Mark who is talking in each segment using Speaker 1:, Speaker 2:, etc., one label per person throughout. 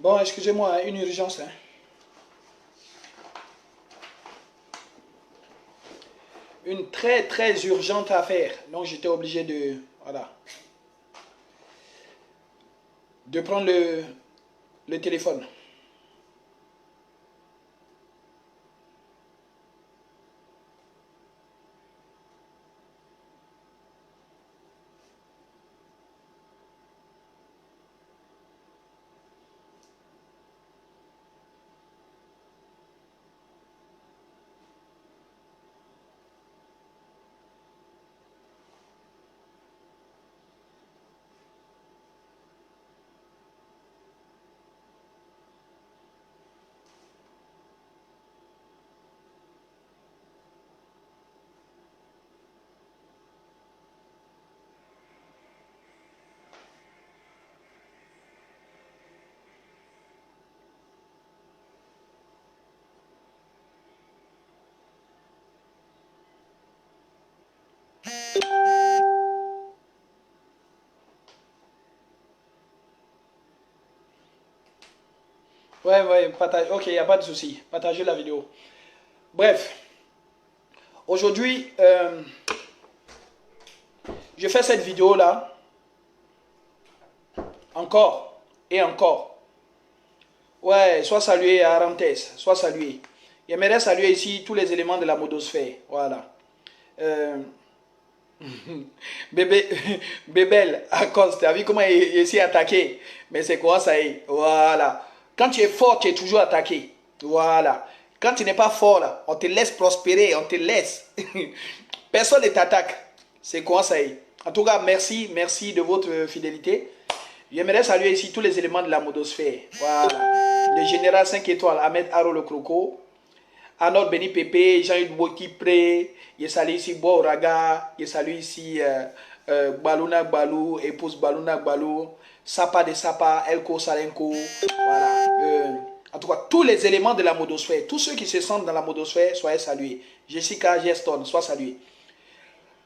Speaker 1: Bon, excusez-moi, une urgence. Hein. Une très urgente affaire. Donc j'étais obligé de, voilà, de prendre le téléphone. Ouais, partage. Ok, il n'y a pas de souci. Partagez la vidéo. Bref, aujourd'hui, je fais cette vidéo-là encore et encore. Ouais, sois salué à Arantes, sois salué. J'aimerais saluer ici tous les éléments de la modosphère. Voilà. Euh, Bébé, Bébel, à cause, tu as vu comment il s'est attaqué. Mais c'est quoi ça y est? Voilà. Quand tu es fort, tu es toujours attaqué. Voilà. Quand tu n'es pas fort, là, on te laisse prospérer, on te laisse. Personne ne t'attaque. C'est quoi ça y est? En tout cas, merci de votre fidélité. J'aimerais saluer ici tous les éléments de la modosphère. Voilà. Le général 5 étoiles, Ahmed Haro le Croco. Arnold Beni Pépé, Jean-Yves Boki Pré, je salue ici Boa Oraga, je salue ici Baluna Balou, épouse Baluna Balou, Sapa de Sapa, Elko Salenko, voilà. En tout cas, tous les éléments de la modosphère, tous ceux qui se sentent dans la modosphère, soyez salués. Jessica Geston, sois salué.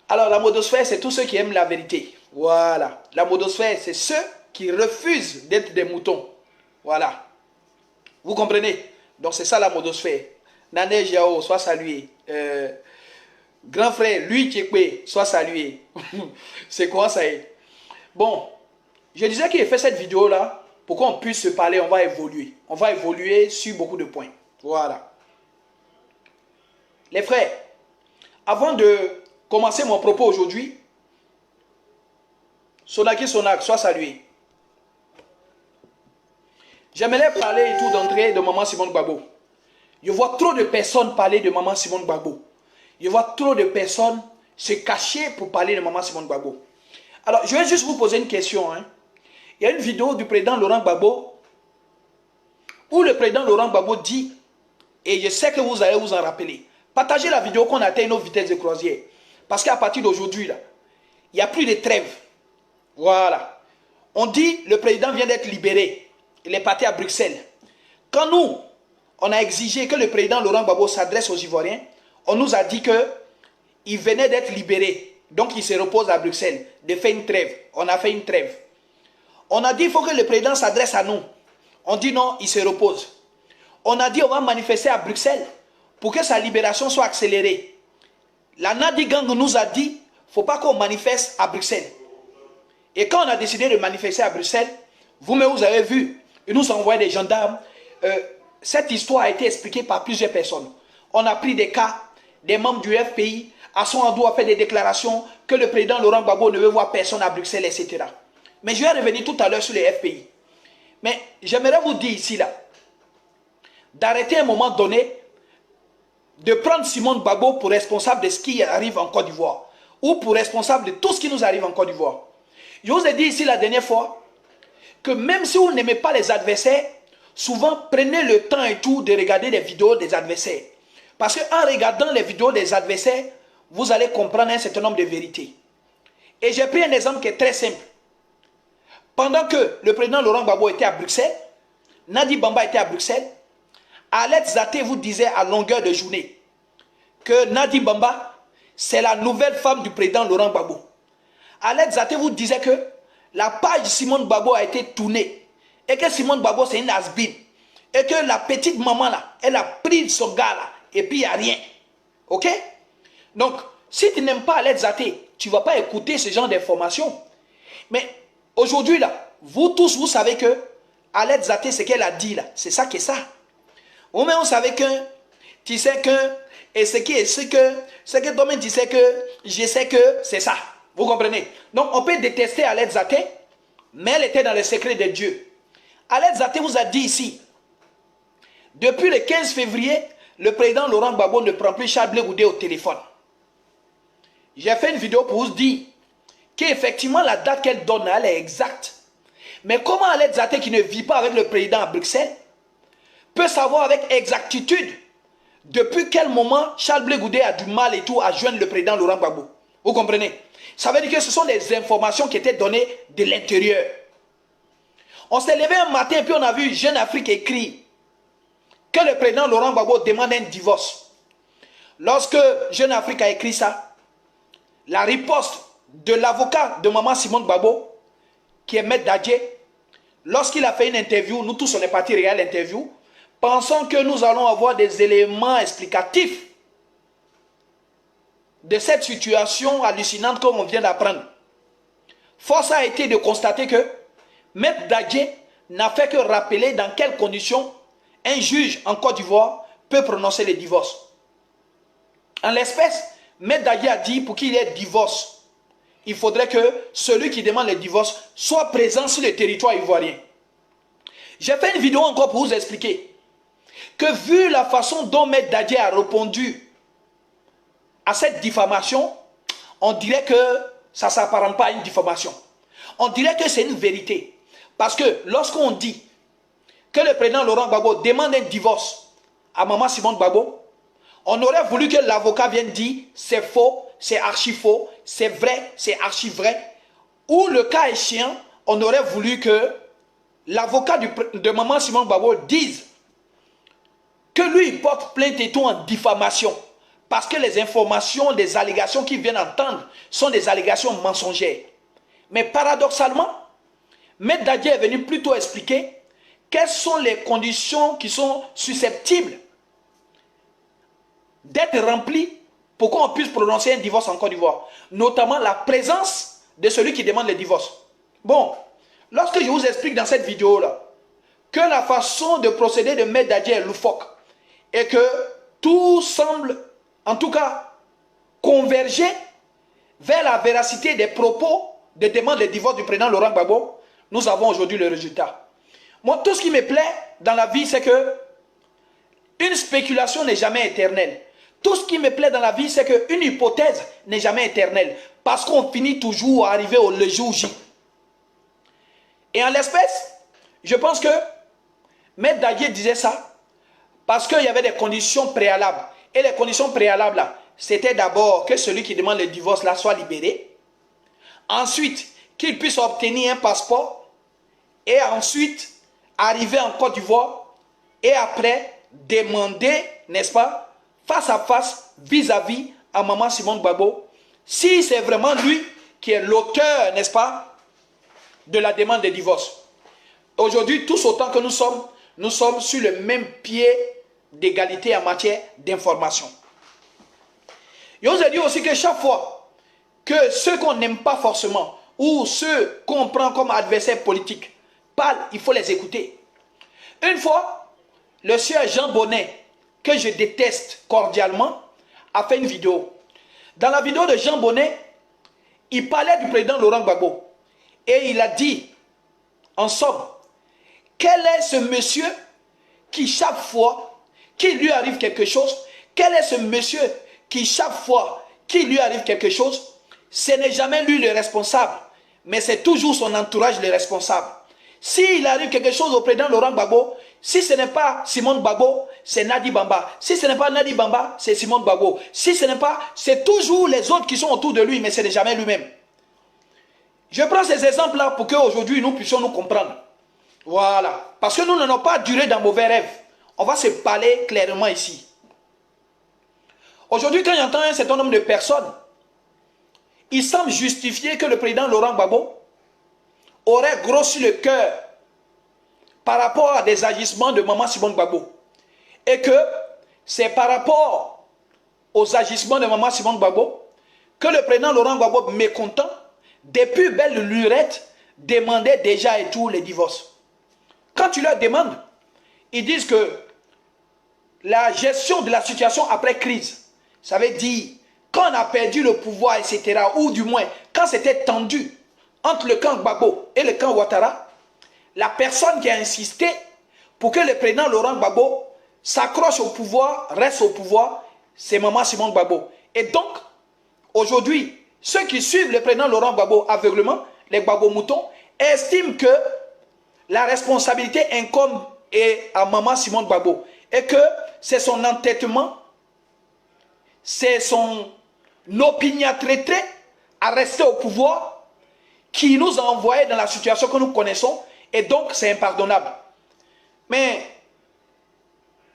Speaker 1: Alors, la modosphère, c'est tous ceux qui aiment la vérité. Voilà. La modosphère, c'est ceux qui refusent d'être des moutons. Voilà. Vous comprenez? Donc, c'est ça la modosphère. Nane Jao, sois salué. Grand frère, lui Tchekwe, sois salué. C'est quoi ça est? Bon, je disais qu'il a fait cette vidéo-là pour qu'on puisse se parler, on va évoluer. On va évoluer sur beaucoup de points. Voilà. Les frères, avant de commencer mon propos aujourd'hui, Sonaki Sonak, sois salué. J'aimerais parler et tout d'entrée de maman Simone Gbagbo. Je vois trop de personnes parler de maman Simone Gbagbo. Je vois trop de personnes se cacher pour parler de maman Simone Gbagbo. Alors, je vais juste vous poser une question. Hein. Il y a une vidéo du président Laurent Gbagbo où le président Laurent Gbagbo dit, et je sais que vous allez vous en rappeler, partagez la vidéo qu'on atteint nos vitesses de croisière. Parce qu'à partir d'aujourd'hui, là, il n'y a plus de trêve. Voilà. On dit, le président vient d'être libéré. Il est parti à Bruxelles. Quand nous, on a exigé que le président Laurent Gbagbo s'adresse aux Ivoiriens, on nous a dit qu'il venait d'être libéré. Donc il se repose à Bruxelles, de faire une trêve. On a fait une trêve. On a dit qu'il faut que le président s'adresse à nous. On dit non, il se repose. On a dit on va manifester à Bruxelles pour que sa libération soit accélérée. La Nadi Gang nous a dit, il ne faut pas qu'on manifeste à Bruxelles. Et quand on a décidé de manifester à Bruxelles, vous-même vous avez vu, ils nous ont envoyé des gendarmes. Cette histoire a été expliquée par plusieurs personnes. On a pris des cas, des membres du FPI, Assou a fait des déclarations que le président Laurent Gbagbo ne veut voir personne à Bruxelles, etc. Mais je vais revenir tout à l'heure sur les FPI. Mais j'aimerais vous dire ici, là, d'arrêter à un moment donné, de prendre Simone Gbagbo pour responsable de ce qui arrive en Côte d'Ivoire, ou pour responsable de tout ce qui nous arrive en Côte d'Ivoire. Je vous ai dit ici la dernière fois, que même si vous n'aimez pas les adversaires, souvent prenez le temps et tout de regarder les vidéos des adversaires. Parce qu'en regardant les vidéos des adversaires, vous allez comprendre un certain nombre de vérités. Et j'ai pris un exemple qui est très simple. Pendant que le président Laurent Gbagbo était à Bruxelles, Nadi Bamba était à Bruxelles, Alet Zate vous disait à longueur de journée que Nadi Bamba, c'est la nouvelle femme du président Laurent Gbagbo. Alet Zate vous disait que la page Simone Gbagbo a été tournée et que Simone Gbagbo c'est une has-been, et que la petite maman là, elle a pris son gars là, et puis il n'y a rien. Ok? Donc, si tu n'aimes pas Aled Zaté, tu ne vas pas écouter ce genre d'informations. Mais aujourd'hui là, vous tous, vous savez que Aled Zaté, ce qu'elle a dit là, c'est ça qui est ça. Vous-même, vous savez que, tu sais que, et ce que toi-même tu sais que, je sais que, c'est ça. Vous comprenez? Donc, on peut détester Aled Zaté, mais elle était dans le secret de Dieu. Aled Zaté vous a dit ici, depuis le 15 février, le président Laurent Gbagbo ne prend plus Charles Blé Goudé au téléphone. J'ai fait une vidéo pour vous dire qu'effectivement la date qu'elle donne, elle est exacte. Mais comment Aled Zaté, qui ne vit pas avec le président à Bruxelles, peut savoir avec exactitude depuis quel moment Charles Blé Goudé a du mal et tout à joindre le président Laurent Gbagbo? Vous comprenez? Ça veut dire que ce sont des informations qui étaient données de l'intérieur. On s'est levé un matin et puis on a vu Jeune Afrique écrit que le président Laurent Gbagbo demande un divorce. Lorsque Jeune Afrique a écrit ça, la riposte de l'avocat de maman Simone Gbagbo, qui est Maître Dadje, lorsqu'il a fait une interview, nous tous on est partis regarder l'interview, pensant que nous allons avoir des éléments explicatifs de cette situation hallucinante comme on vient d'apprendre. Force a été de constater que Maître Dadje n'a fait que rappeler dans quelles conditions un juge en Côte d'Ivoire peut prononcer le divorce. En l'espèce, Maître Dadje a dit pour qu'il y ait divorce, il faudrait que celui qui demande le divorce soit présent sur le territoire ivoirien. J'ai fait une vidéo encore pour vous expliquer que vu la façon dont Maître Dadje a répondu à cette diffamation, on dirait que ça ne s'apparente pas à une diffamation. On dirait que c'est une vérité. Parce que lorsqu'on dit que le président Laurent Gbagbo demande un divorce à maman Simone Gbagbo, on aurait voulu que l'avocat vienne dire c'est faux, c'est archi faux, c'est vrai, c'est archi vrai. Ou le cas échéant, on aurait voulu que l'avocat de maman Simone Gbagbo dise que lui il porte plainte et tout en diffamation. Parce que les informations, les allégations qu'il vient d'entendre sont des allégations mensongères. Mais paradoxalement, Maître Dadje est venu plutôt expliquer quelles sont les conditions qui sont susceptibles d'être remplies pour qu'on puisse prononcer un divorce en Côte d'Ivoire. Notamment la présence de celui qui demande le divorce. Bon, lorsque je vous explique dans cette vidéo-là que la façon de procéder de Maître Dadje est loufoque et que tout semble, en tout cas, converger vers la véracité des propos de demande de divorce du président Laurent Gbagbo, nous avons aujourd'hui le résultat. Moi, tout ce qui me plaît dans la vie, c'est que une spéculation n'est jamais éternelle. Tout ce qui me plaît dans la vie, c'est qu'une hypothèse n'est jamais éternelle. Parce qu'on finit toujours à arriver au jour J. Et en l'espèce, je pense que Maître Dadje disait ça parce qu'il y avait des conditions préalables. Et les conditions préalables, là, c'était d'abord que celui qui demande le divorce là soit libéré. Ensuite, qu'il puisse obtenir un passeport. Et ensuite, arriver en Côte d'Ivoire. Et après, demander, n'est-ce pas, face à face, vis-à-vis à maman Simone Gbagbo, si c'est vraiment lui qui est l'auteur, n'est-ce pas, de la demande de divorce. Aujourd'hui, tous autant que nous sommes sur le même pied d'égalité en matière d'information. Et on vous a dit aussi que chaque fois que ceux qu'on n'aime pas forcément ou ceux qu'on prend comme adversaires politiques parlent, il faut les écouter. Une fois, le sieur Jean Bonnet, que je déteste cordialement, a fait une vidéo. Dans la vidéo de Jean Bonnet, il parlait du président Laurent Gbagbo. Et il a dit, en somme, quel est ce monsieur qui chaque fois qu'il lui arrive quelque chose, quel est ce monsieur qui chaque fois qu'il lui arrive quelque chose, ce n'est jamais lui le responsable, mais c'est toujours son entourage le responsable. S'il arrive quelque chose au président Laurent Gbagbo, si ce n'est pas Simone Gbagbo, c'est Nadi Bamba. Si ce n'est pas Nadi Bamba, c'est Simone Gbagbo. Si ce n'est pas, c'est toujours les autres qui sont autour de lui, mais ce n'est jamais lui-même. Je prends ces exemples-là pour qu'aujourd'hui nous puissions nous comprendre. Voilà. Parce que nous n'allons pas durer dans mauvais rêves. On va se parler clairement ici. Aujourd'hui, quand j'entends un certain nombre de personnes, il semble justifier que le président Laurent Gbagbo aurait grossi le cœur par rapport à des agissements de Maman Simone Gbagbo. Et que c'est par rapport aux agissements de Maman Simone Gbagbo que le président Laurent Gbagbo, mécontent, depuis belle lurette, demandait déjà et tout les divorces. Quand tu leur demandes, ils disent que la gestion de la situation après crise, ça veut dire quand on a perdu le pouvoir, etc., ou du moins quand c'était tendu entre le camp Gbagbo et le camp Ouattara, la personne qui a insisté pour que le président Laurent Gbagbo s'accroche au pouvoir, reste au pouvoir, c'est Maman Simone Gbagbo. Et donc, aujourd'hui, ceux qui suivent le président Laurent Gbagbo aveuglement, les Gbagbo moutons, estiment que la responsabilité incombe à Maman Simone Gbagbo et que c'est son entêtement, c'est son opiniâtreté à rester au pouvoir qui nous a envoyés dans la situation que nous connaissons et donc c'est impardonnable. Mais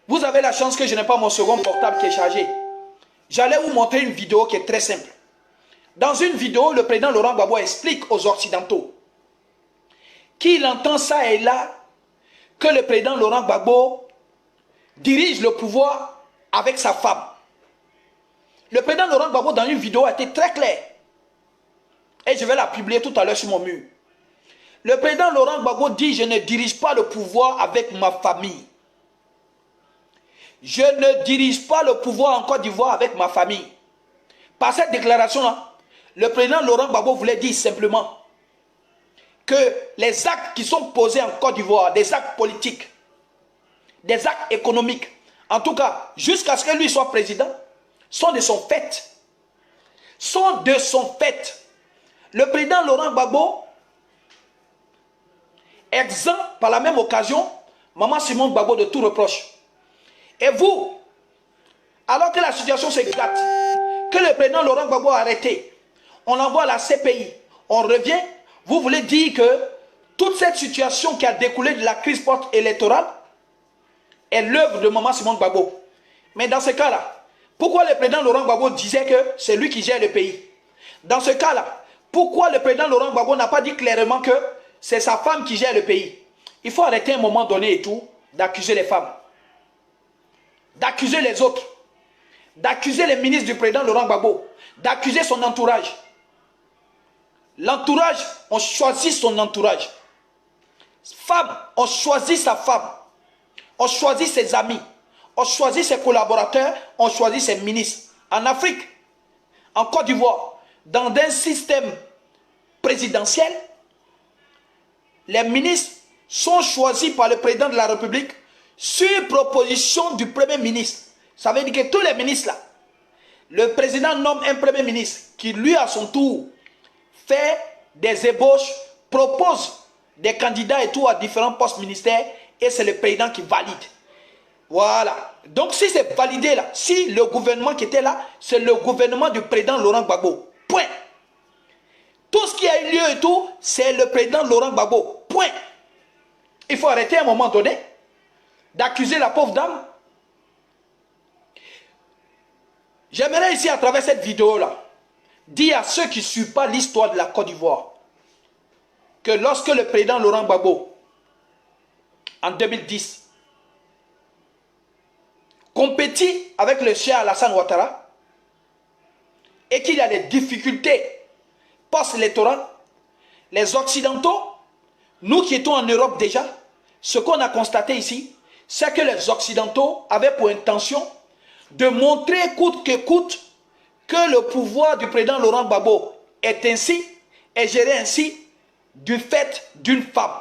Speaker 1: vous avez la chance que je n'ai pas mon second portable qui est chargé. J'allais vous montrer une vidéo qui est très simple. Dans une vidéo, le président Laurent Gbagbo explique aux Occidentaux qu'il entend ça et là que le président Laurent Gbagbo dirige le pouvoir avec sa femme. Le président Laurent Gbagbo dans une vidéo a été très clair. Et je vais la publier tout à l'heure sur mon mur. Le président Laurent Gbagbo dit: je ne dirige pas le pouvoir avec ma famille. Je ne dirige pas le pouvoir en Côte d'Ivoire avec ma famille. Par cette déclaration-là, le président Laurent Gbagbo voulait dire simplement que les actes qui sont posés en Côte d'Ivoire, des actes politiques, des actes économiques, en tout cas, jusqu'à ce que lui soit président, sont de son fait. Sont de son fait. Le président Laurent Gbagbo exempt par la même occasion Maman Simone Gbagbo de tout reproche. Et vous, alors que la situation se gâte, que le président Laurent Gbagbo a arrêté, on l'envoie à la CPI, on revient, vous voulez dire que toute cette situation qui a découlé de la crise post-électorale est l'œuvre de Maman Simone Gbagbo. Mais dans ce cas-là, pourquoi le président Laurent Gbagbo disait que c'est lui qui gère le pays? Dans ce cas-là, pourquoi le président Laurent Gbagbo n'a pas dit clairement que c'est sa femme qui gère le pays? Il faut arrêter à un moment donné et tout d'accuser les femmes, d'accuser les autres, d'accuser les ministres du président Laurent Gbagbo, d'accuser son entourage. L'entourage, on choisit son entourage. Femme, on choisit sa femme. On choisit ses amis. On choisit ses collaborateurs. On choisit ses ministres. En Afrique, en Côte d'Ivoire, dans un système présidentiel, les ministres sont choisis par le président de la République sur proposition du Premier ministre. Ça veut dire que tous les ministres là, le président nomme un Premier ministre qui lui à son tour fait des ébauches, propose des candidats et tout à différents postes ministères et c'est le président qui valide. Voilà. Donc si c'est validé là, si le gouvernement qui était là, c'est le gouvernement du président Laurent Gbagbo. Point. Tout ce qui a eu lieu et tout, c'est le président Laurent Gbagbo. Point. Il faut arrêter à un moment donné d'accuser la pauvre dame. J'aimerais ici à travers cette vidéo là dire à ceux qui ne suivent pas l'histoire de la Côte d'Ivoire que lorsque le président Laurent Gbagbo, en 2010, compétit avec le Cheikh Alassane Ouattara et qu'il y a des difficultés post-électorales, les Occidentaux, nous qui étions en Europe déjà, ce qu'on a constaté ici, c'est que les Occidentaux avaient pour intention de montrer coûte que coûte que le pouvoir du président Laurent Gbagbo est géré ainsi du fait d'une femme.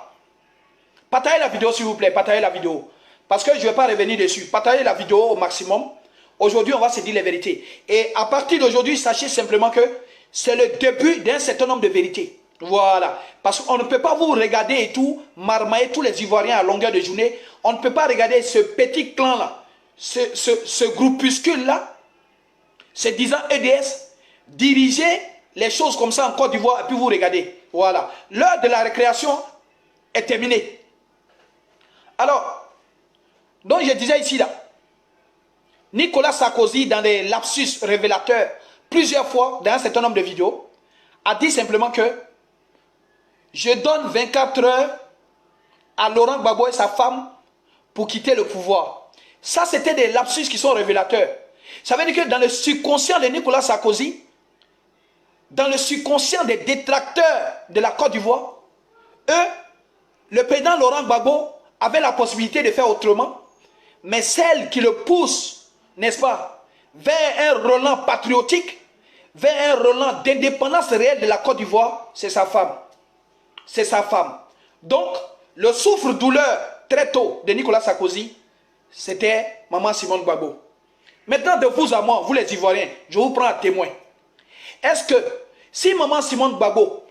Speaker 1: Partagez la vidéo s'il vous plaît, partagez la vidéo. Parce que je ne vais pas revenir dessus. Partagez la vidéo au maximum. Aujourd'hui, on va se dire les vérités. Et à partir d'aujourd'hui, sachez simplement que c'est le début d'un certain nombre de vérités. Voilà. Parce qu'on ne peut pas vous regarder et tout, marmailler tous les Ivoiriens à longueur de journée. On ne peut pas regarder ce petit clan-là, ce groupuscule-là, se disant EDS, diriger les choses comme ça en Côte d'Ivoire et puis vous regardez. Voilà. L'heure de la récréation est terminée. Alors, donc je disais ici là, Nicolas Sarkozy dans des lapsus révélateurs, plusieurs fois dans un certain nombre de vidéos, a dit simplement que je donne 24 heures à Laurent Gbagbo et sa femme pour quitter le pouvoir. Ça, c'était des lapsus qui sont révélateurs. Ça veut dire que dans le subconscient de Nicolas Sarkozy, dans le subconscient des détracteurs de la Côte d'Ivoire, eux, le président Laurent Gbagbo avait la possibilité de faire autrement, mais celle qui le pousse, n'est-ce pas, vers un relent patriotique, vers un relent d'indépendance réelle de la Côte d'Ivoire, c'est sa femme. C'est sa femme. Donc, le souffre-douleur très tôt de Nicolas Sarkozy, c'était maman Simone Gbagbo. Maintenant, de vous à moi, vous les Ivoiriens, je vous prends à témoin. Est-ce que si maman Simone Gbagbo,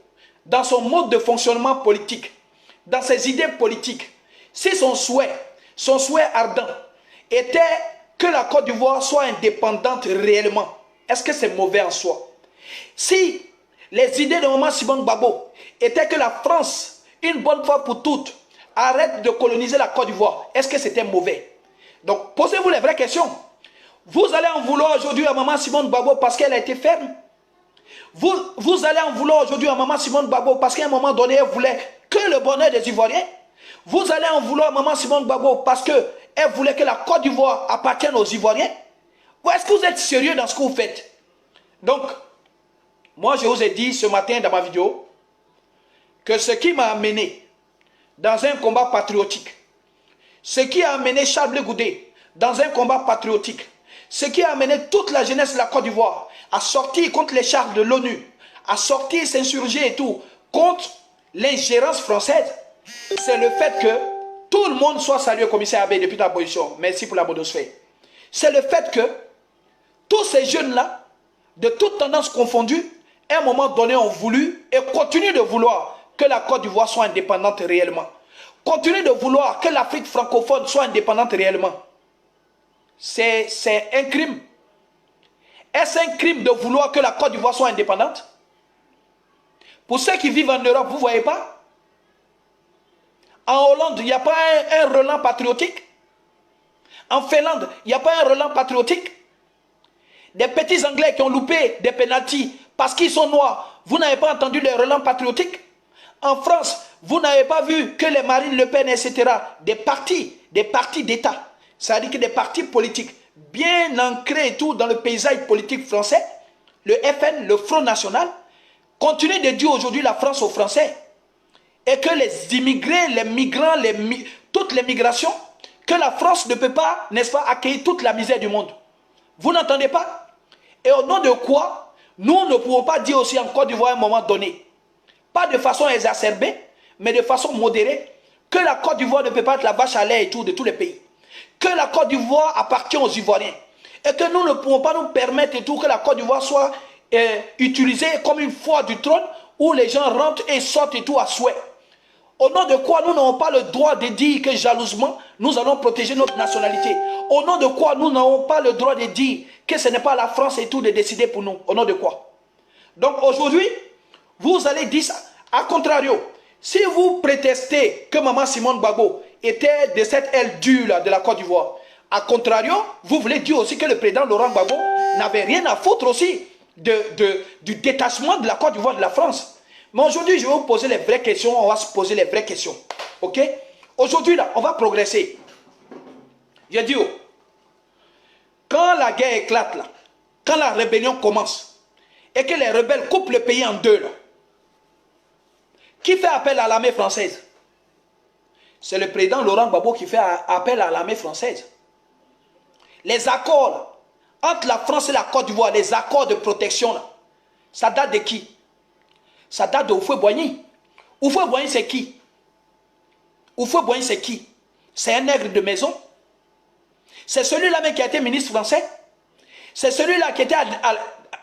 Speaker 1: dans son mode de fonctionnement politique, dans ses idées politiques, si son souhait ardent était que la Côte d'Ivoire soit indépendante réellement, est-ce que c'est mauvais en soi? Si les idées de maman Simone Gbagbo étaient que la France, une bonne fois pour toutes, arrête de coloniser la Côte d'Ivoire, est-ce que c'était mauvais? Donc, posez-vous les vraies questions. Vous allez en vouloir aujourd'hui à maman Simone Gbagbo parce qu'elle a été ferme? Vous allez en vouloir aujourd'hui à maman Simone Gbagbo parce qu'à un moment donné, elle voulait que le bonheur des Ivoiriens? Vous allez en vouloir à maman Simone Gbagbo parce qu'elle voulait que la Côte d'Ivoire appartienne aux Ivoiriens? Ou est-ce que vous êtes sérieux dans ce que vous faites? Donc, moi je vous ai dit ce matin dans ma vidéo que ce qui m'a amené dans un combat patriotique, ce qui a amené Charles Blé Goudé dans un combat patriotique, ce qui a amené toute la jeunesse de la Côte d'Ivoire à sortir contre les chartes de l'ONU, à sortir, s'insurger et tout, contre l'ingérence française, c'est le fait que tout le monde soit salué commissaire Abbé depuis l'abolition. Merci pour la bodosphère. C'est le fait que tous ces jeunes-là, de toutes tendances confondues, à un moment donné ont voulu et continuent de vouloir que la Côte d'Ivoire soit indépendante réellement. Continuent de vouloir que l'Afrique francophone soit indépendante réellement. C'est un crime. Est-ce un crime de vouloir que la Côte d'Ivoire soit indépendante? Pour ceux qui vivent en Europe, vous ne voyez pas? En Hollande, il n'y a pas un relent patriotique? En Finlande, il n'y a pas un relent patriotique? Des petits Anglais qui ont loupé des pénaltys parce qu'ils sont noirs, vous n'avez pas entendu les relents patriotiques? En France, vous n'avez pas vu que les Marine Le Pen, etc., des partis d'État, c'est-à-dire que des partis politiques bien ancrés et tout dans le paysage politique français, le FN, le Front National, continuent de dire aujourd'hui la France aux Français. Et que les immigrés, les migrants, toutes les migrations, que la France ne peut pas, n'est-ce pas, accueillir toute la misère du monde. Vous n'entendez pas? Et au nom de quoi, nous ne pouvons pas dire aussi en Côte d'Ivoire à un moment donné, pas de façon exacerbée, mais de façon modérée, que la Côte d'Ivoire ne peut pas être la vache à lait et tout de tous les pays. Que la Côte d'Ivoire appartient aux Ivoiriens. Et que nous ne pouvons pas nous permettre et tout que la Côte d'Ivoire soit utilisée comme une foire du trône où les gens rentrent et sortent et tout à souhait. Au nom de quoi nous n'avons pas le droit de dire que jalousement nous allons protéger notre nationalité? Au nom de quoi nous n'avons pas le droit de dire que ce n'est pas la France et tout de décider pour nous? Au nom de quoi? Donc aujourd'hui, vous allez dire ça. A contrario, si vous prétestez que maman Simone Gbagbo était de cette aile dure là, de la Côte d'Ivoire, a contrario, vous voulez dire aussi que le président Laurent Gbagbo n'avait rien à foutre aussi du détachement de la Côte d'Ivoire de la France. Mais aujourd'hui, je vais vous poser les vraies questions, on va se poser les vraies questions. Ok? Aujourd'hui, là, on va progresser. J'ai dit, oh, quand la guerre éclate, là, quand la rébellion commence, et que les rebelles coupent le pays en deux, là, qui fait appel à l'armée française? C'est le président Laurent Gbagbo qui fait appel à l'armée française. Les accords là, entre la France et la Côte d'Ivoire, les accords de protection, là, ça date de qui? Ça date de Houphouët-Boigny. Houphouët-Boigny, c'est qui? Houphouët-Boigny, c'est qui? C'est un nègre de maison. C'est celui-là même qui a été ministre français. C'est celui-là qui était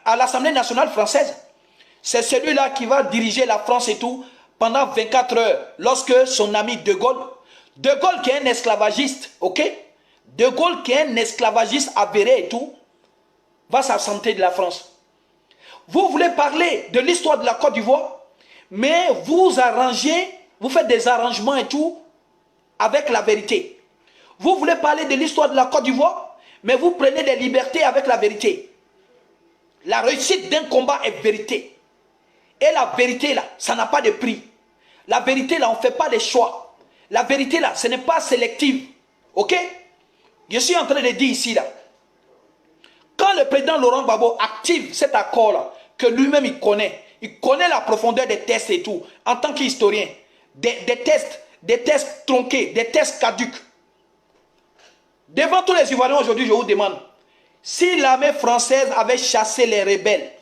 Speaker 1: à l'Assemblée nationale française. C'est celui-là qui va diriger la France et tout pendant 24 heures, lorsque son ami De Gaulle qui est un esclavagiste, ok? De Gaulle qui est un esclavagiste avéré et tout, va s'absenter de la France. Vous voulez parler de l'histoire de la Côte d'Ivoire, mais vous arrangez, vous faites des arrangements et tout avec la vérité. Vous voulez parler de l'histoire de la Côte d'Ivoire, mais vous prenez des libertés avec la vérité. La réussite d'un combat est vérité. Et la vérité là, ça n'a pas de prix. La vérité là, on ne fait pas des choix. La vérité là, ce n'est pas sélectif. Ok? Je suis en train de dire ici là. Quand le président Laurent Gbagbo active cet accord là, que lui-même il connaît la profondeur des tests et tout, en tant qu'historien, des tests tronqués, des tests caducs. Devant tous les Ivoiriens aujourd'hui, je vous demande, si l'armée française avait chassé les rebelles,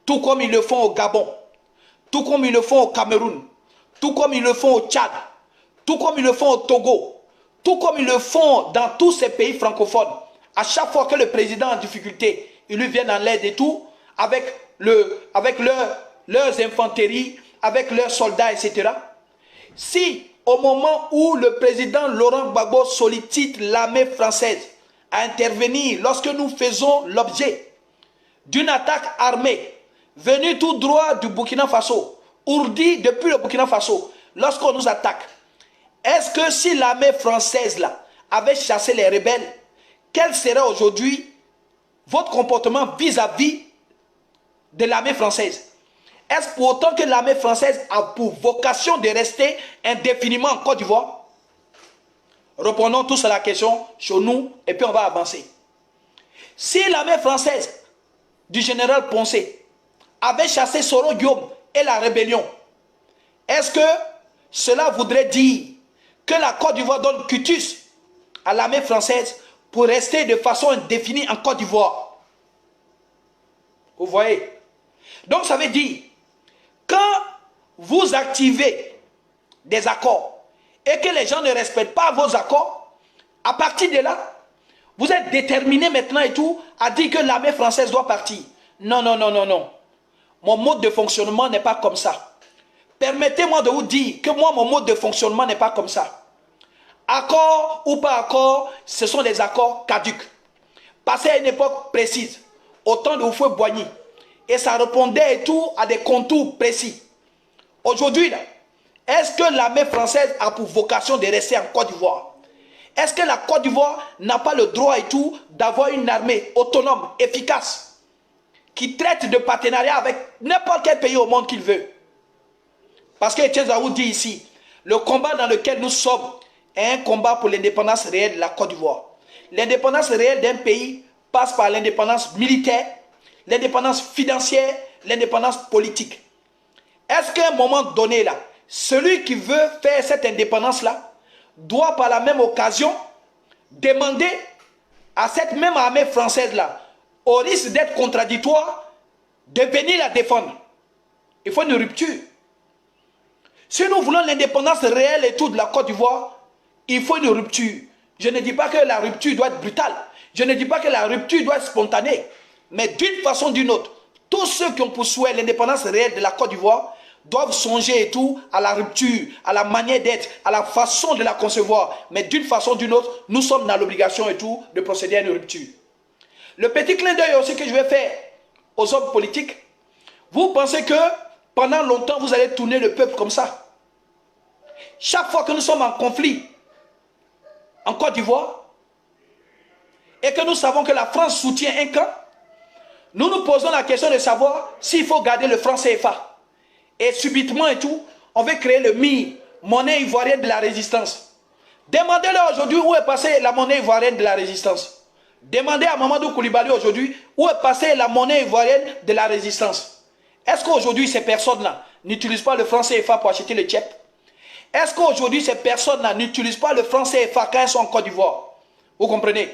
Speaker 1: tout comme ils le font au Gabon, tout comme ils le font au Cameroun, tout comme ils le font au Tchad, tout comme ils le font au Togo, tout comme ils le font dans tous ces pays francophones, à chaque fois que le président est en difficulté, ils lui viennent en l'aide et tout, avec leurs infanteries, avec leurs soldats, etc. Si au moment où le président Laurent Gbagbo sollicite l'armée française à intervenir lorsque nous faisons l'objet d'une attaque armée venue tout droit du Burkina Faso, ourdie depuis le Burkina Faso, lorsqu'on nous attaque, est-ce que si l'armée française là avait chassé les rebelles, quel serait aujourd'hui votre comportement vis-à-vis de l'armée française? Est-ce pour autant que l'armée française a pour vocation de rester indéfiniment en Côte d'Ivoire? Répondons tous à la question chez nous et puis on va avancer. Si l'armée française du général Poncé avait chassé Soro Guillaume et la rébellion, est-ce que cela voudrait dire que la Côte d'Ivoire donne cutus à l'armée française pour rester de façon indéfinie en Côte d'Ivoire? Vous voyez? Donc ça veut dire, quand vous activez des accords et que les gens ne respectent pas vos accords, à partir de là, vous êtes déterminé maintenant et tout à dire que l'armée française doit partir. Non, non, non, non, non. Mon mode de fonctionnement n'est pas comme ça. Permettez-moi de vous dire que moi, mon mode de fonctionnement n'est pas comme ça. Accord ou pas accord, ce sont des accords caducs. Passé à une époque précise, au temps de Houphouët-Boigny, et ça répondait et tout à des contours précis. Aujourd'hui, est-ce que l'armée française a pour vocation de rester en Côte d'Ivoire? Est-ce que la Côte d'Ivoire n'a pas le droit et tout d'avoir une armée autonome, efficace, qui traite de partenariat avec n'importe quel pays au monde qu'il veut? Parce que Etienne Zaou dit ici, le combat dans lequel nous sommes est un combat pour l'indépendance réelle de la Côte d'Ivoire. L'indépendance réelle d'un pays passe par l'indépendance militaire, l'indépendance financière, l'indépendance politique. Est-ce qu'à un moment donné, là, celui qui veut faire cette indépendance-là doit par la même occasion demander à cette même armée française-là, au risque d'être contradictoire, de venir la défendre? Il faut une rupture. Si nous voulons l'indépendance réelle et tout de la Côte d'Ivoire, il faut une rupture. Je ne dis pas que la rupture doit être brutale. Je ne dis pas que la rupture doit être spontanée. Mais d'une façon ou d'une autre, tous ceux qui ont pour souhait l'indépendance réelle de la Côte d'Ivoire doivent songer et tout à la rupture, à la manière d'être, à la façon de la concevoir. Mais d'une façon ou d'une autre, nous sommes dans l'obligation et tout de procéder à une rupture. Le petit clin d'œil aussi que je vais faire aux hommes politiques, vous pensez que pendant longtemps vous allez tourner le peuple comme ça? Chaque fois que nous sommes en conflit en Côte d'Ivoire et que nous savons que la France soutient un camp, nous nous posons la question de savoir s'il faut garder le franc CFA. Et subitement et tout, on veut créer le MIR, monnaie ivoirienne de la résistance. Demandez-leur aujourd'hui où est passée la monnaie ivoirienne de la résistance. Demandez à Mamadou Koulibaly aujourd'hui où est passée la monnaie ivoirienne de la résistance. Est-ce qu'aujourd'hui ces personnes-là n'utilisent pas le franc CFA pour acheter le tchèp? Est-ce qu'aujourd'hui ces personnes-là n'utilisent pas le franc CFA quand elles sont en Côte d'Ivoire? Vous comprenez?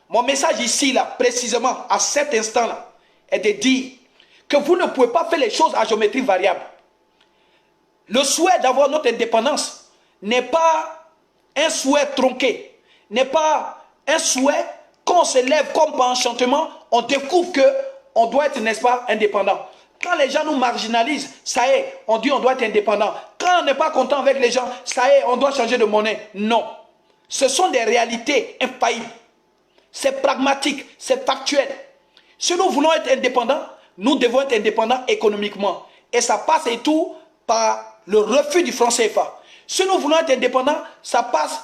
Speaker 1: Mon message ici, là, précisément, à cet instant-là, est de dire que vous ne pouvez pas faire les choses à géométrie variable. Le souhait d'avoir notre indépendance n'est pas un souhait tronqué, n'est pas un souhait qu'on se lève comme par enchantement, on découvre qu'on doit être, n'est-ce pas, indépendant. Quand les gens nous marginalisent, ça y est, on dit on doit être indépendant. Quand on n'est pas content avec les gens, ça y est, on doit changer de monnaie. Non. Ce sont des réalités infaillibles. C'est pragmatique, c'est factuel. Si nous voulons être indépendants, nous devons être indépendants économiquement. Et ça passe et tout par le refus du franc CFA. Si nous voulons être indépendants, ça passe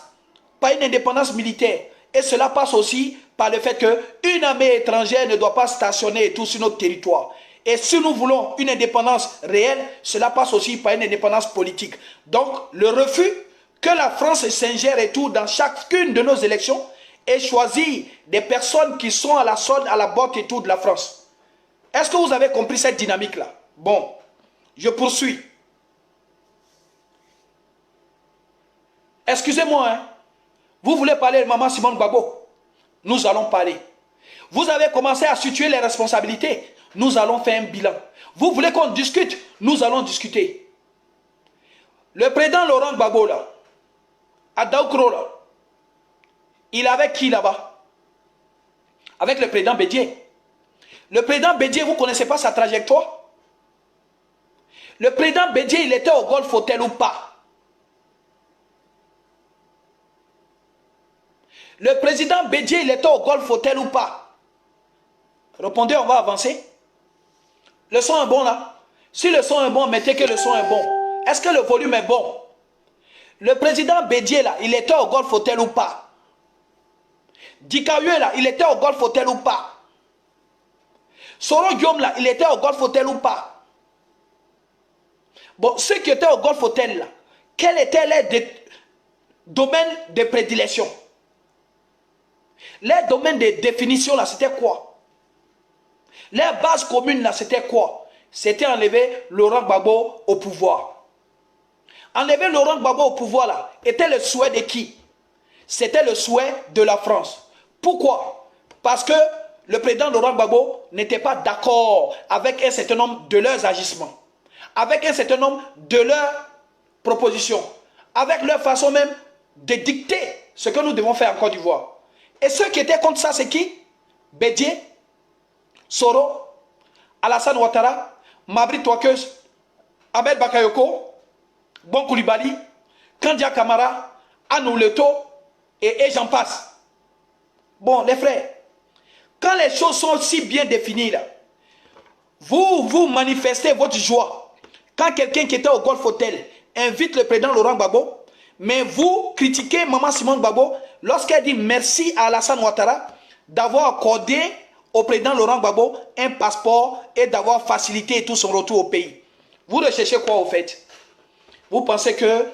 Speaker 1: par une indépendance militaire. Et cela passe aussi par le fait qu'une armée étrangère ne doit pas stationner et tout sur notre territoire. Et si nous voulons une indépendance réelle, cela passe aussi par une indépendance politique. Donc, le refus que la France s'ingère et tout dans chacune de nos élections et choisit des personnes qui sont à la solde, à la botte et tout de la France. Est-ce que vous avez compris cette dynamique-là? Bon, je poursuis. Excusez-moi, hein. Vous voulez parler de Maman Simone Gbagbo? Nous allons parler. Vous avez commencé à situer les responsabilités. Nous allons faire un bilan. Vous voulez qu'on discute? Nous allons discuter. Le président Laurent Gbagbo, là, à Daoukro, là, il est avec qui là-bas? Avec le président Bédié. Le président Bédié, vous ne connaissez pas sa trajectoire? Le président Bédié, il était au Golf Hotel ou pas? Le président Bédié, il était au Golf Hotel ou pas? Répondez, on va avancer. Le son est bon là? Si le son est bon, mettez que le son est bon. Est-ce que le volume est bon? Le président Bédié là, il était au Golf Hotel ou pas? Dikayue là, il était au Golf Hotel ou pas? Soro Guillaume là, il était au Golf Hotel ou pas? Bon, ceux qui étaient au Golf Hotel là, quels étaient les domaines de prédilection? Les domaines de définition là, c'était quoi? Les bases communes là, c'était quoi? C'était enlever Laurent Gbagbo au pouvoir. Enlever Laurent Gbagbo au pouvoir là, était le souhait de qui? C'était le souhait de la France. Pourquoi? Parce que le président Laurent Gbagbo n'était pas d'accord avec un certain nombre de leurs agissements, avec un certain nombre de leurs propositions, avec leur façon même de dicter ce que nous devons faire en Côte d'Ivoire. Et ceux qui étaient contre ça, c'est qui? Bédié, Soro, Alassane Ouattara, Mabri Touakeus, Ahmed Bakayoko, Bon Koulibaly, Kandia Kamara, Anou Leto, et j'en passe. Bon, les frères, quand les choses sont si bien définies, là, vous manifestez votre joie. Quand quelqu'un qui était au Golf Hotel invite le président Laurent Gbagbo, mais vous critiquez Maman Simone Gbagbo lorsqu'elle dit merci à Alassane Ouattara d'avoir accordé au président Laurent Gbagbo un passeport et d'avoir facilité tout son retour au pays. Vous recherchez quoi au fait? Vous pensez que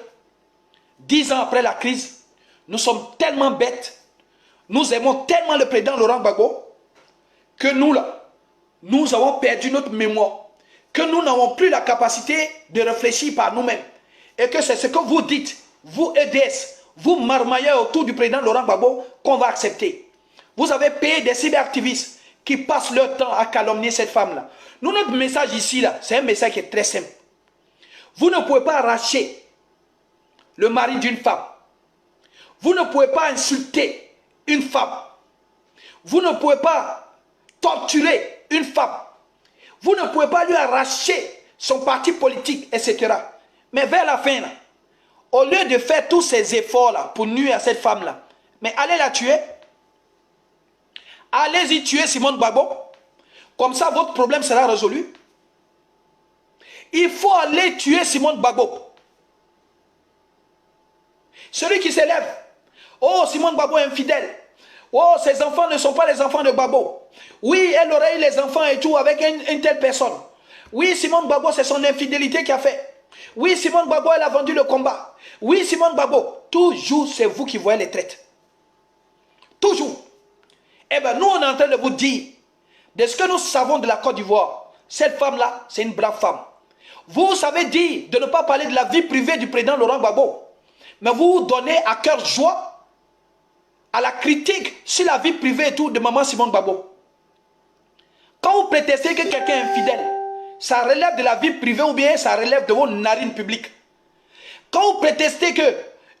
Speaker 1: 10 ans après la crise, nous sommes tellement bêtes, nous aimons tellement le président Laurent Gbagbo que nous là, nous avons perdu notre mémoire, que nous n'avons plus la capacité de réfléchir par nous-mêmes et que c'est ce que vous dites, vous EDS, vous marmaillez autour du président Laurent Gbagbo qu'on va accepter. Vous avez payé des cyberactivistes qui passent leur temps à calomnier cette femme-là. Nous, notre message ici, là, c'est un message qui est très simple. Vous ne pouvez pas arracher le mari d'une femme. Vous ne pouvez pas insulter une femme. Vous ne pouvez pas torturer une femme. Vous ne pouvez pas lui arracher son parti politique, etc. Mais vers la fin, là, au lieu de faire tous ces efforts-là pour nuire à cette femme-là, mais allez la tuer. Allez-y tuer Simone Gbagbo. Comme ça, votre problème sera résolu. Il faut aller tuer Simone Gbagbo. Celui qui s'élève. Oh, Simone Gbagbo est infidèle. Oh, ses enfants ne sont pas les enfants de Gbagbo. Oui, elle aurait eu les enfants et tout avec une telle personne. Oui, Simone Gbagbo, c'est son infidélité qui a fait. Oui, Simone Gbagbo, elle a vendu le combat. Oui, Simone Gbagbo. Toujours, c'est vous qui voyez les traites. Toujours. Eh bien, nous, on est en train de vous dire, de ce que nous savons de la Côte d'Ivoire, cette femme-là, c'est une brave femme. Vous savez dire de ne pas parler de la vie privée du président Laurent Gbagbo, mais vous donnez à cœur joie à la critique sur la vie privée et tout de Maman Simone Gbagbo. Quand vous prétestez que quelqu'un est infidèle, ça relève de la vie privée ou bien ça relève de vos narines publiques. Quand vous prétestez que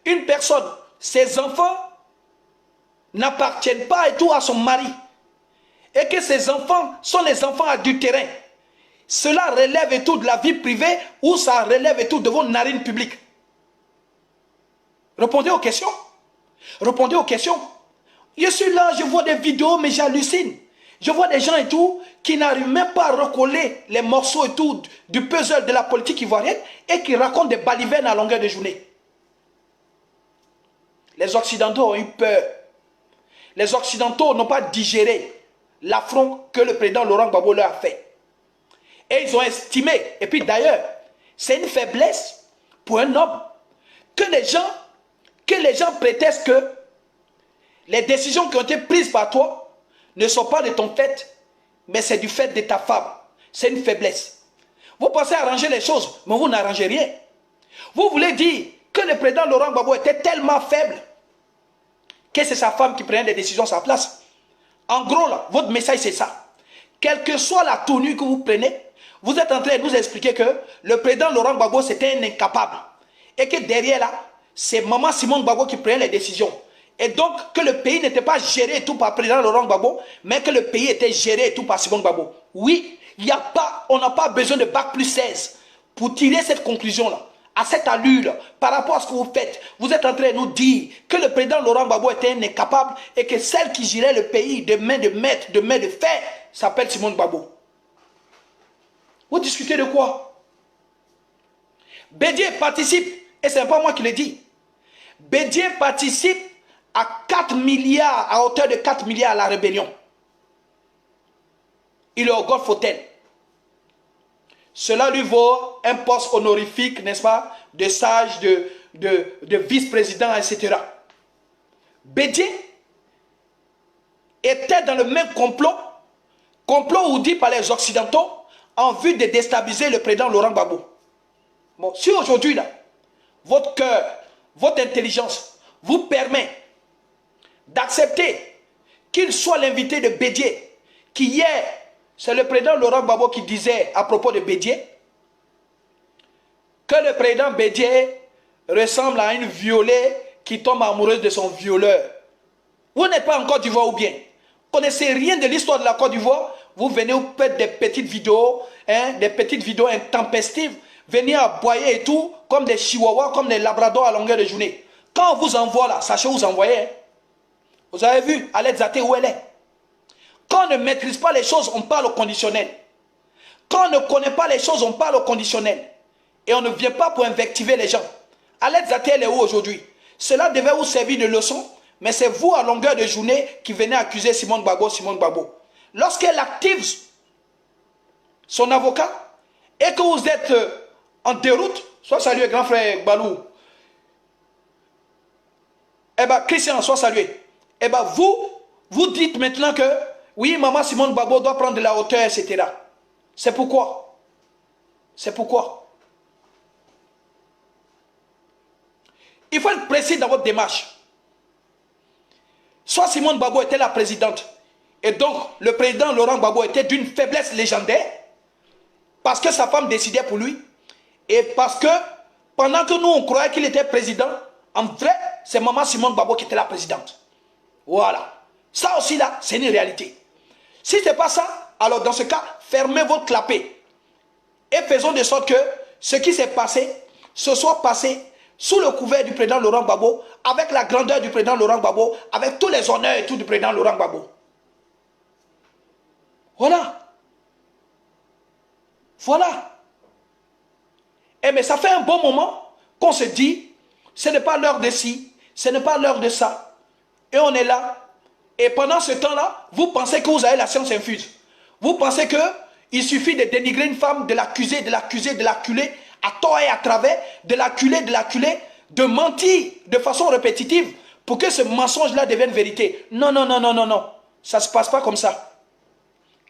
Speaker 1: une personne, ses enfants, n'appartiennent pas et tout à son mari, et que ses enfants sont les enfants adultérins, cela relève et tout de la vie privée ou ça relève et tout de vos narines publiques. Répondez aux questions. Répondez aux questions. Je suis là, je vois des vidéos, mais j'hallucine. Je vois des gens et tout qui n'arrivent même pas à recoller les morceaux et tout du puzzle de la politique ivoirienne et qui racontent des balivernes à longueur de journée. Les Occidentaux ont eu peur. Les Occidentaux n'ont pas digéré l'affront que le président Laurent Gbagbo leur a fait. Et ils ont estimé, et puis d'ailleurs, c'est une faiblesse pour un homme que les gens que les gens prétestent que les décisions qui ont été prises par toi ne sont pas de ton fait, mais c'est du fait de ta femme. C'est une faiblesse. Vous pensez arranger les choses, mais vous n'arrangez rien. Vous voulez dire que le président Laurent Gbagbo était tellement faible que c'est sa femme qui prenait des décisions à sa place. En gros, là, votre message, c'est ça. Quelle que soit la tenue que vous prenez, vous êtes en train de nous expliquer que le président Laurent Gbagbo, c'était un incapable. Et que derrière, là, c'est maman Simone Gbagbo qui prenait les décisions. Et donc, que le pays n'était pas géré et tout par le président Laurent Gbagbo, mais que le pays était géré et tout par Simone Gbagbo. Oui, on n'a pas besoin de bac plus 16 pour tirer cette conclusion-là. À cette allure, par rapport à ce que vous faites, vous êtes en train de nous dire que le président Laurent Gbagbo était un incapable et que celle qui gérait le pays de main de maître, de main de fer, s'appelle Simone Gbagbo. Vous discutez de quoi? Bédier participe, et ce n'est pas moi qui le dis, Bédier participe à 4 milliards, à hauteur de 4 milliards à la rébellion. Il est au Golf Hotel. Cela lui vaut un poste honorifique, n'est-ce pas, de sage, de vice-président, etc. Bédier était dans le même complot ourdi par les Occidentaux en vue de déstabiliser le président Laurent Gbagbo. Bon, si aujourd'hui, là, votre cœur, votre intelligence vous permet d'accepter qu'il soit l'invité de Bédier, qui hier, c'est le président Laurent Gbagbo qui disait à propos de Bédier que le président Bédier ressemble à une violée qui tombe amoureuse de son violeur. Vous n'êtes pas en Côte d'Ivoire ou bien? Vous ne connaissez rien de l'histoire de la Côte d'Ivoire? Vous venez, vous faites des petites vidéos, intempestives, venez aboyer et tout, comme des chihuahuas, comme des labradors à longueur de journée. Quand on vous envoie là, sachez où vous envoyez. Hein? Vous avez vu, Aled Zaté, où elle est? Quand on ne maîtrise pas les choses, on parle au conditionnel. Quand on ne connaît pas les choses, on parle au conditionnel. Et on ne vient pas pour invectiver les gens. Aled Zaté, elle est où aujourd'hui? Cela devait vous servir de leçon, mais c'est vous à longueur de journée qui venez accuser Simone Gbagbo. Lorsqu'elle active son avocat et que vous êtes en déroute, soit salué grand frère Balou, eh bien Christian, soit salué. Eh bien vous dites maintenant que oui, maman Simone Gbagbo doit prendre de la hauteur, etc. C'est pourquoi. C'est pourquoi. Il faut être précis dans votre démarche. Soit Simone Gbagbo était la présidente, et donc le président Laurent Gbagbo était d'une faiblesse légendaire, parce que sa femme décidait pour lui, et parce que pendant que nous on croyait qu'il était président, en vrai, c'est maman Simone Gbagbo qui était la présidente. Voilà. Ça aussi là, c'est une réalité. Si ce n'est pas ça, alors dans ce cas, fermez votre clapet. Et faisons de sorte que ce qui s'est passé, se soit passé sous le couvert du président Laurent Gbagbo, avec la grandeur du président Laurent Gbagbo, avec tous les honneurs et tout du président Laurent Gbagbo. Voilà. Voilà. Et mais ça fait un bon moment qu'on se dit, ce n'est pas l'heure de ci, ce n'est pas l'heure de ça. Et on est là. Et pendant ce temps-là, vous pensez que vous avez la science infuse. Vous pensez qu'il suffit de dénigrer une femme, de l'accuser, de l'acculer, à tort et à travers, de l'acculer, de mentir de façon répétitive pour que ce mensonge-là devienne vérité. Non, non, non, non, non, non. Ça ne se passe pas comme ça.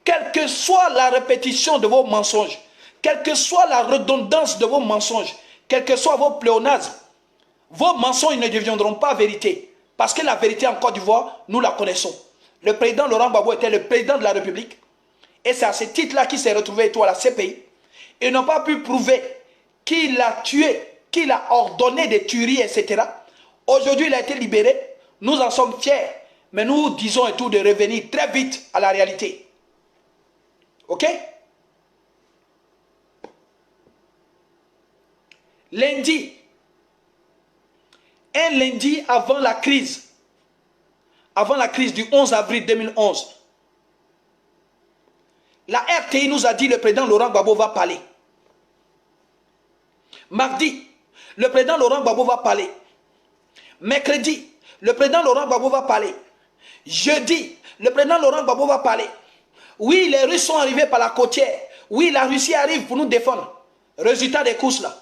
Speaker 1: Quelle que soit la répétition de vos mensonges, quelle que soit la redondance de vos mensonges, quels que soient vos pléonasmes, vos mensonges ne deviendront pas vérité. Parce que la vérité en Côte d'Ivoire, nous la connaissons. Le président Laurent Gbagbo était le président de la République. Et c'est à ce titre-là qu'il s'est retrouvé à la CPI. Ils n'ont pas pu prouver qu'il a tué, qu'il a ordonné des tueries, etc. Aujourd'hui, il a été libéré. Nous en sommes fiers. Mais nous disons et tout de revenir très vite à la réalité. Ok? Lundi, un lundi avant la crise du 11 avril 2011, la RTI nous a dit le président Laurent Gbagbo va parler. Mardi, le président Laurent Gbagbo va parler. Mercredi, le président Laurent Gbagbo va parler. Jeudi, le président Laurent Gbagbo va parler. Oui, les Russes sont arrivés par la côtière. Oui, la Russie arrive pour nous défendre. Résultat des courses là,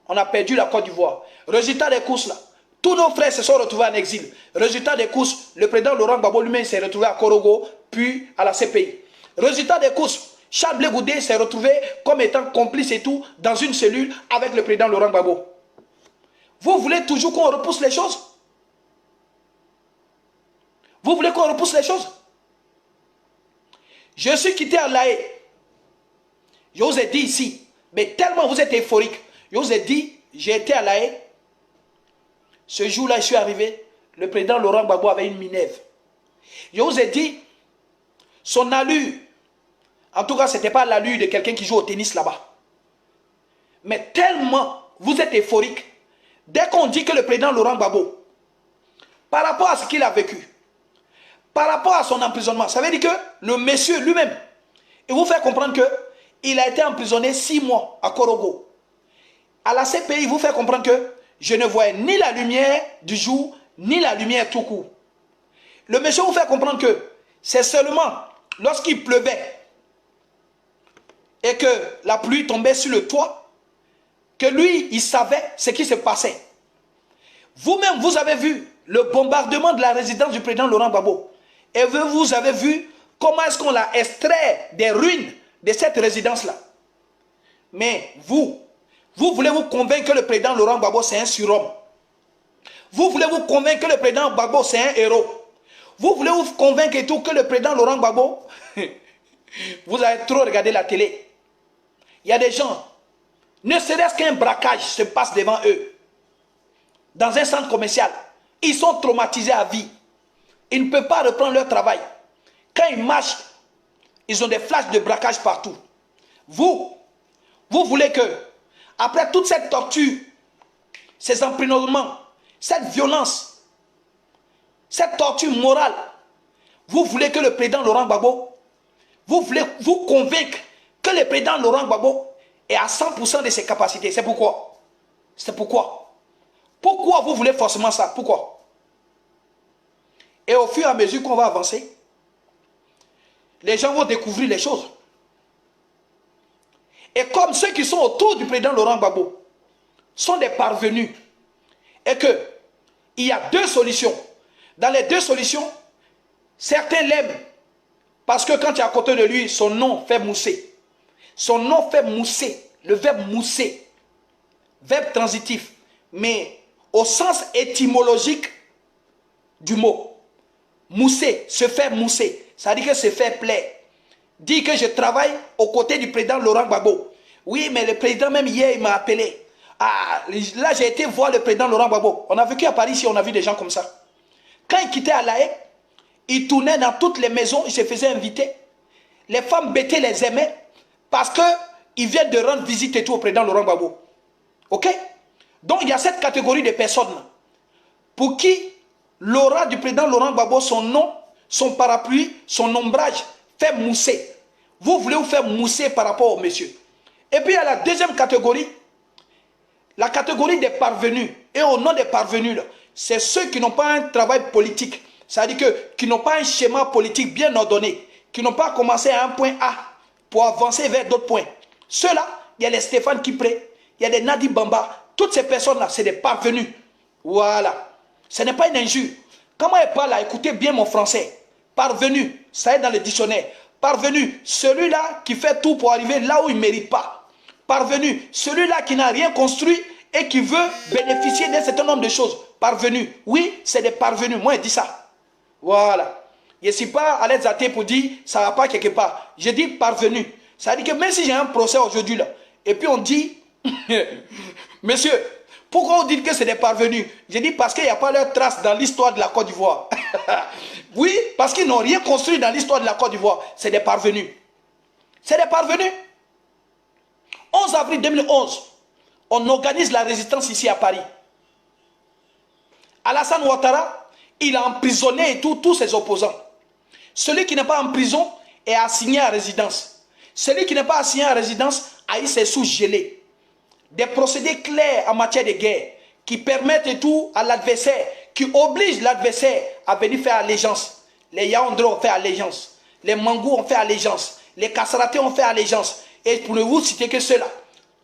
Speaker 1: on a perdu la Côte d'Ivoire. Résultat des courses là, Tous nos frères se sont retrouvés en exil. Résultat des courses, le président Laurent Gbagbo lui-même s'est retrouvé à Korogo, puis à la CPI. Résultat des courses, Charles Blé Goudé s'est retrouvé comme étant complice et tout dans une cellule avec le président Laurent Gbagbo. Vous voulez toujours qu'on repousse les choses? Vous voulez qu'on repousse les choses? Je suis quitté à l'AE. Je vous ai dit ici, mais tellement vous êtes euphorique. Je vous ai dit, j'ai été à l'AE. Ce jour-là, je suis arrivé. Le président Laurent Gbagbo avait une Minerve. Je vous ai dit, son allure, en tout cas, ce n'était pas l'allure de quelqu'un qui joue au tennis là-bas. Mais tellement vous êtes euphorique, dès qu'on dit que le président Laurent Gbagbo, par rapport à ce qu'il a vécu, par rapport à son emprisonnement, ça veut dire que le monsieur lui-même, il vous fait comprendre qu'il a été emprisonné 6 mois à Korogo. À la CPI, il vous fait comprendre que je ne voyais ni la lumière du jour, ni la lumière tout court. Le monsieur vous fait comprendre que c'est seulement lorsqu'il pleuvait et que la pluie tombait sur le toit, que lui, il savait ce qui se passait. Vous-même, vous avez vu le bombardement de la résidence du président Laurent Gbagbo. Et vous avez vu comment est-ce qu'on l'a extrait des ruines de cette résidence-là. Mais vous voulez vous convaincre que le président Laurent Gbagbo c'est un surhomme. Vous voulez vous convaincre que le président Gbagbo c'est un héros. Vous voulez vous convaincre et tout que le président Laurent Gbagbo, vous avez trop regardé la télé. Il y a des gens, ne serait-ce qu'un braquage se passe devant eux. Dans un centre commercial, ils sont traumatisés à vie. Ils ne peuvent pas reprendre leur travail. Quand ils marchent, ils ont des flashs de braquage partout. Vous voulez que, après toute cette torture, ces emprisonnements, cette violence, cette torture morale, vous voulez que le président Laurent Gbagbo, vous voulez vous convaincre que le président Laurent Gbagbo est à 100% de ses capacités. C'est pourquoi. C'est pourquoi. Pourquoi vous voulez forcément ça? Pourquoi? Et au fur et à mesure qu'on va avancer, les gens vont découvrir les choses. Et comme ceux qui sont autour du président Laurent Gbagbo sont des parvenus, et qu'il y a 2 solutions. Dans les 2 solutions, certains l'aiment parce que quand tu es à côté de lui, son nom fait mousser. Son nom fait mousser, le verbe mousser, verbe transitif, mais au sens étymologique du mot. Mousser, se faire mousser, ça veut dire que se faire plaire. Dire que je travaille aux côtés du président Laurent Gbagbo. Oui, mais le président même hier, il m'a appelé. Ah, là j'ai été voir le président Laurent Gbagbo. On a vécu à Paris, ici, on a vu des gens comme ça. Quand il quittait à La Haye, il tournait dans toutes les maisons, il se faisait inviter. Les femmes bêtées les aimaient parce qu'ils viennent de rendre visite et tout au président Laurent Gbagbo. Ok? Donc il y a cette catégorie de personnes pour qui l'aura du président Laurent Gbagbo, son nom, son parapluie, son ombrage, fait mousser. Vous voulez vous faire mousser par rapport au monsieur. Et puis il y a la deuxième catégorie, la catégorie des parvenus. Et au nom des parvenus, c'est ceux qui n'ont pas un travail politique. C'est-à-dire qui n'ont pas un schéma politique bien ordonné, qui n'ont pas commencé à un point A pour avancer vers d'autres points. Ceux-là, il y a les Stéphane Kipré, il y a les Nadi Bamba. Toutes ces personnes-là, c'est des parvenus. Voilà. Ce n'est pas une injure. Comment elle parle là? Écoutez bien mon français. Parvenu, ça est dans le dictionnaire. Parvenu, celui-là qui fait tout pour arriver là où il ne mérite pas. Parvenu, celui-là qui n'a rien construit et qui veut bénéficier d'un certain nombre de choses. Parvenu, oui, c'est des parvenus. Moi, je dis ça. Voilà. Je ne suis pas à l'aise à thé pour dire ça ne va pas quelque part. Je dis parvenu. Ça veut dire que même si j'ai un procès aujourd'hui là, et puis on dit, monsieur, pourquoi on dit que c'est des parvenus? Je dis parce qu'il n'y a pas leur trace dans l'histoire de la Côte d'Ivoire. Oui, parce qu'ils n'ont rien construit dans l'histoire de la Côte d'Ivoire. C'est des parvenus. C'est des parvenus. 11 avril 2011, on organise la résistance ici à Paris. Alassane Ouattara, il a emprisonné et tous ses opposants. Celui qui n'est pas en prison est assigné à résidence. Celui qui n'est pas assigné à résidence a eu ses sous gelés. Des procédés clairs en matière de guerre qui permettent et tout à l'adversaire, qui obligent l'adversaire à venir faire allégeance. Les Yaoundé ont fait allégeance. Les Mangou ont fait allégeance. Les Kassaraté ont fait allégeance. Et pour ne vous citer que cela,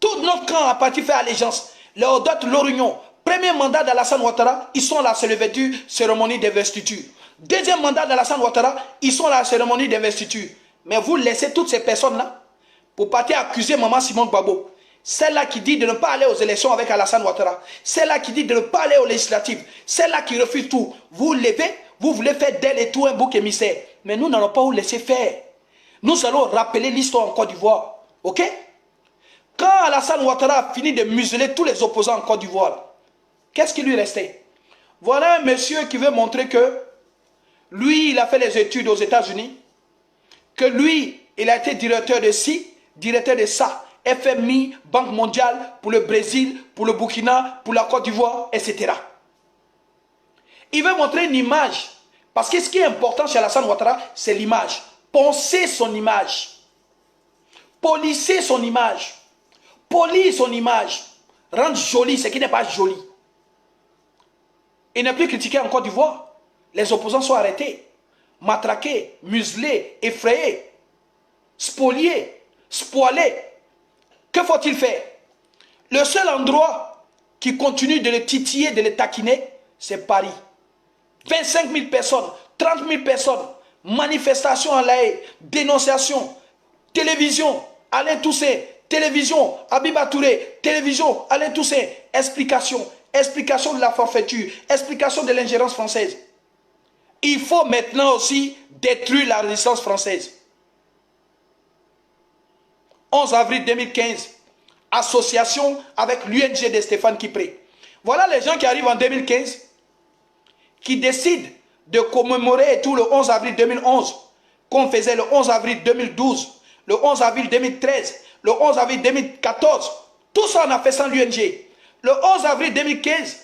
Speaker 1: tout notre camp a parti faire allégeance. Les Odotes, l'Orunion, Premier mandat d'Alassane Ouattara, ils sont à la cérémonie d'investiture. Deuxième mandat d'Alassane Ouattara, ils sont à la cérémonie d'investiture. Mais vous laissez toutes ces personnes-là pour partir accuser Maman Simone Gbagbo. Celle-là qui dit de ne pas aller aux élections avec Alassane Ouattara. Celle-là qui dit de ne pas aller aux législatives. Celle-là qui refuse tout. Vous levez, vous voulez faire d'elle et tout un bouc émissaire. Mais nous n'allons pas vous laisser faire. Nous allons rappeler l'histoire en Côte d'Ivoire. Ok? Quand Alassane Ouattara a fini de museler tous les opposants en Côte d'Ivoire, qu'est-ce qui lui restait? Voilà un monsieur qui veut montrer que lui, il a fait les études aux États-Unis, que lui, il a été directeur de ci, directeur de ça, FMI, Banque mondiale, pour le Brésil, pour le Burkina, pour la Côte d'Ivoire, etc. Il veut montrer une image. Parce que ce qui est important chez Alassane Ouattara, c'est l'image. Penser son image. Polisser son image. Polir son image. Rendre joli ce qui n'est pas joli. Il n'est plus critiqué en Côte d'Ivoire. Les opposants sont arrêtés, matraqués, muselés, effrayés, spoliés, spoilés. Que faut-il faire? Le seul endroit qui continue de le titiller, de le taquiner, c'est Paris. 25 000 personnes, 30 000 personnes, manifestations en La Haye, dénonciation, télévision, Alain Toussaint, télévision, Abiba Touré, télévision, Alain Toussaint, explication, explication de la forfaiture, explication de l'ingérence française. Il faut maintenant aussi détruire la résistance française. 11 avril 2015, association avec l'UNG de Stéphane Kipré. Voilà les gens qui arrivent en 2015, qui décident de commémorer tout le 11 avril 2011, qu'on faisait le 11 avril 2012, le 11 avril 2013, le 11 avril 2014. Tout ça on a fait sans l'UNG. Le 11 avril 2015,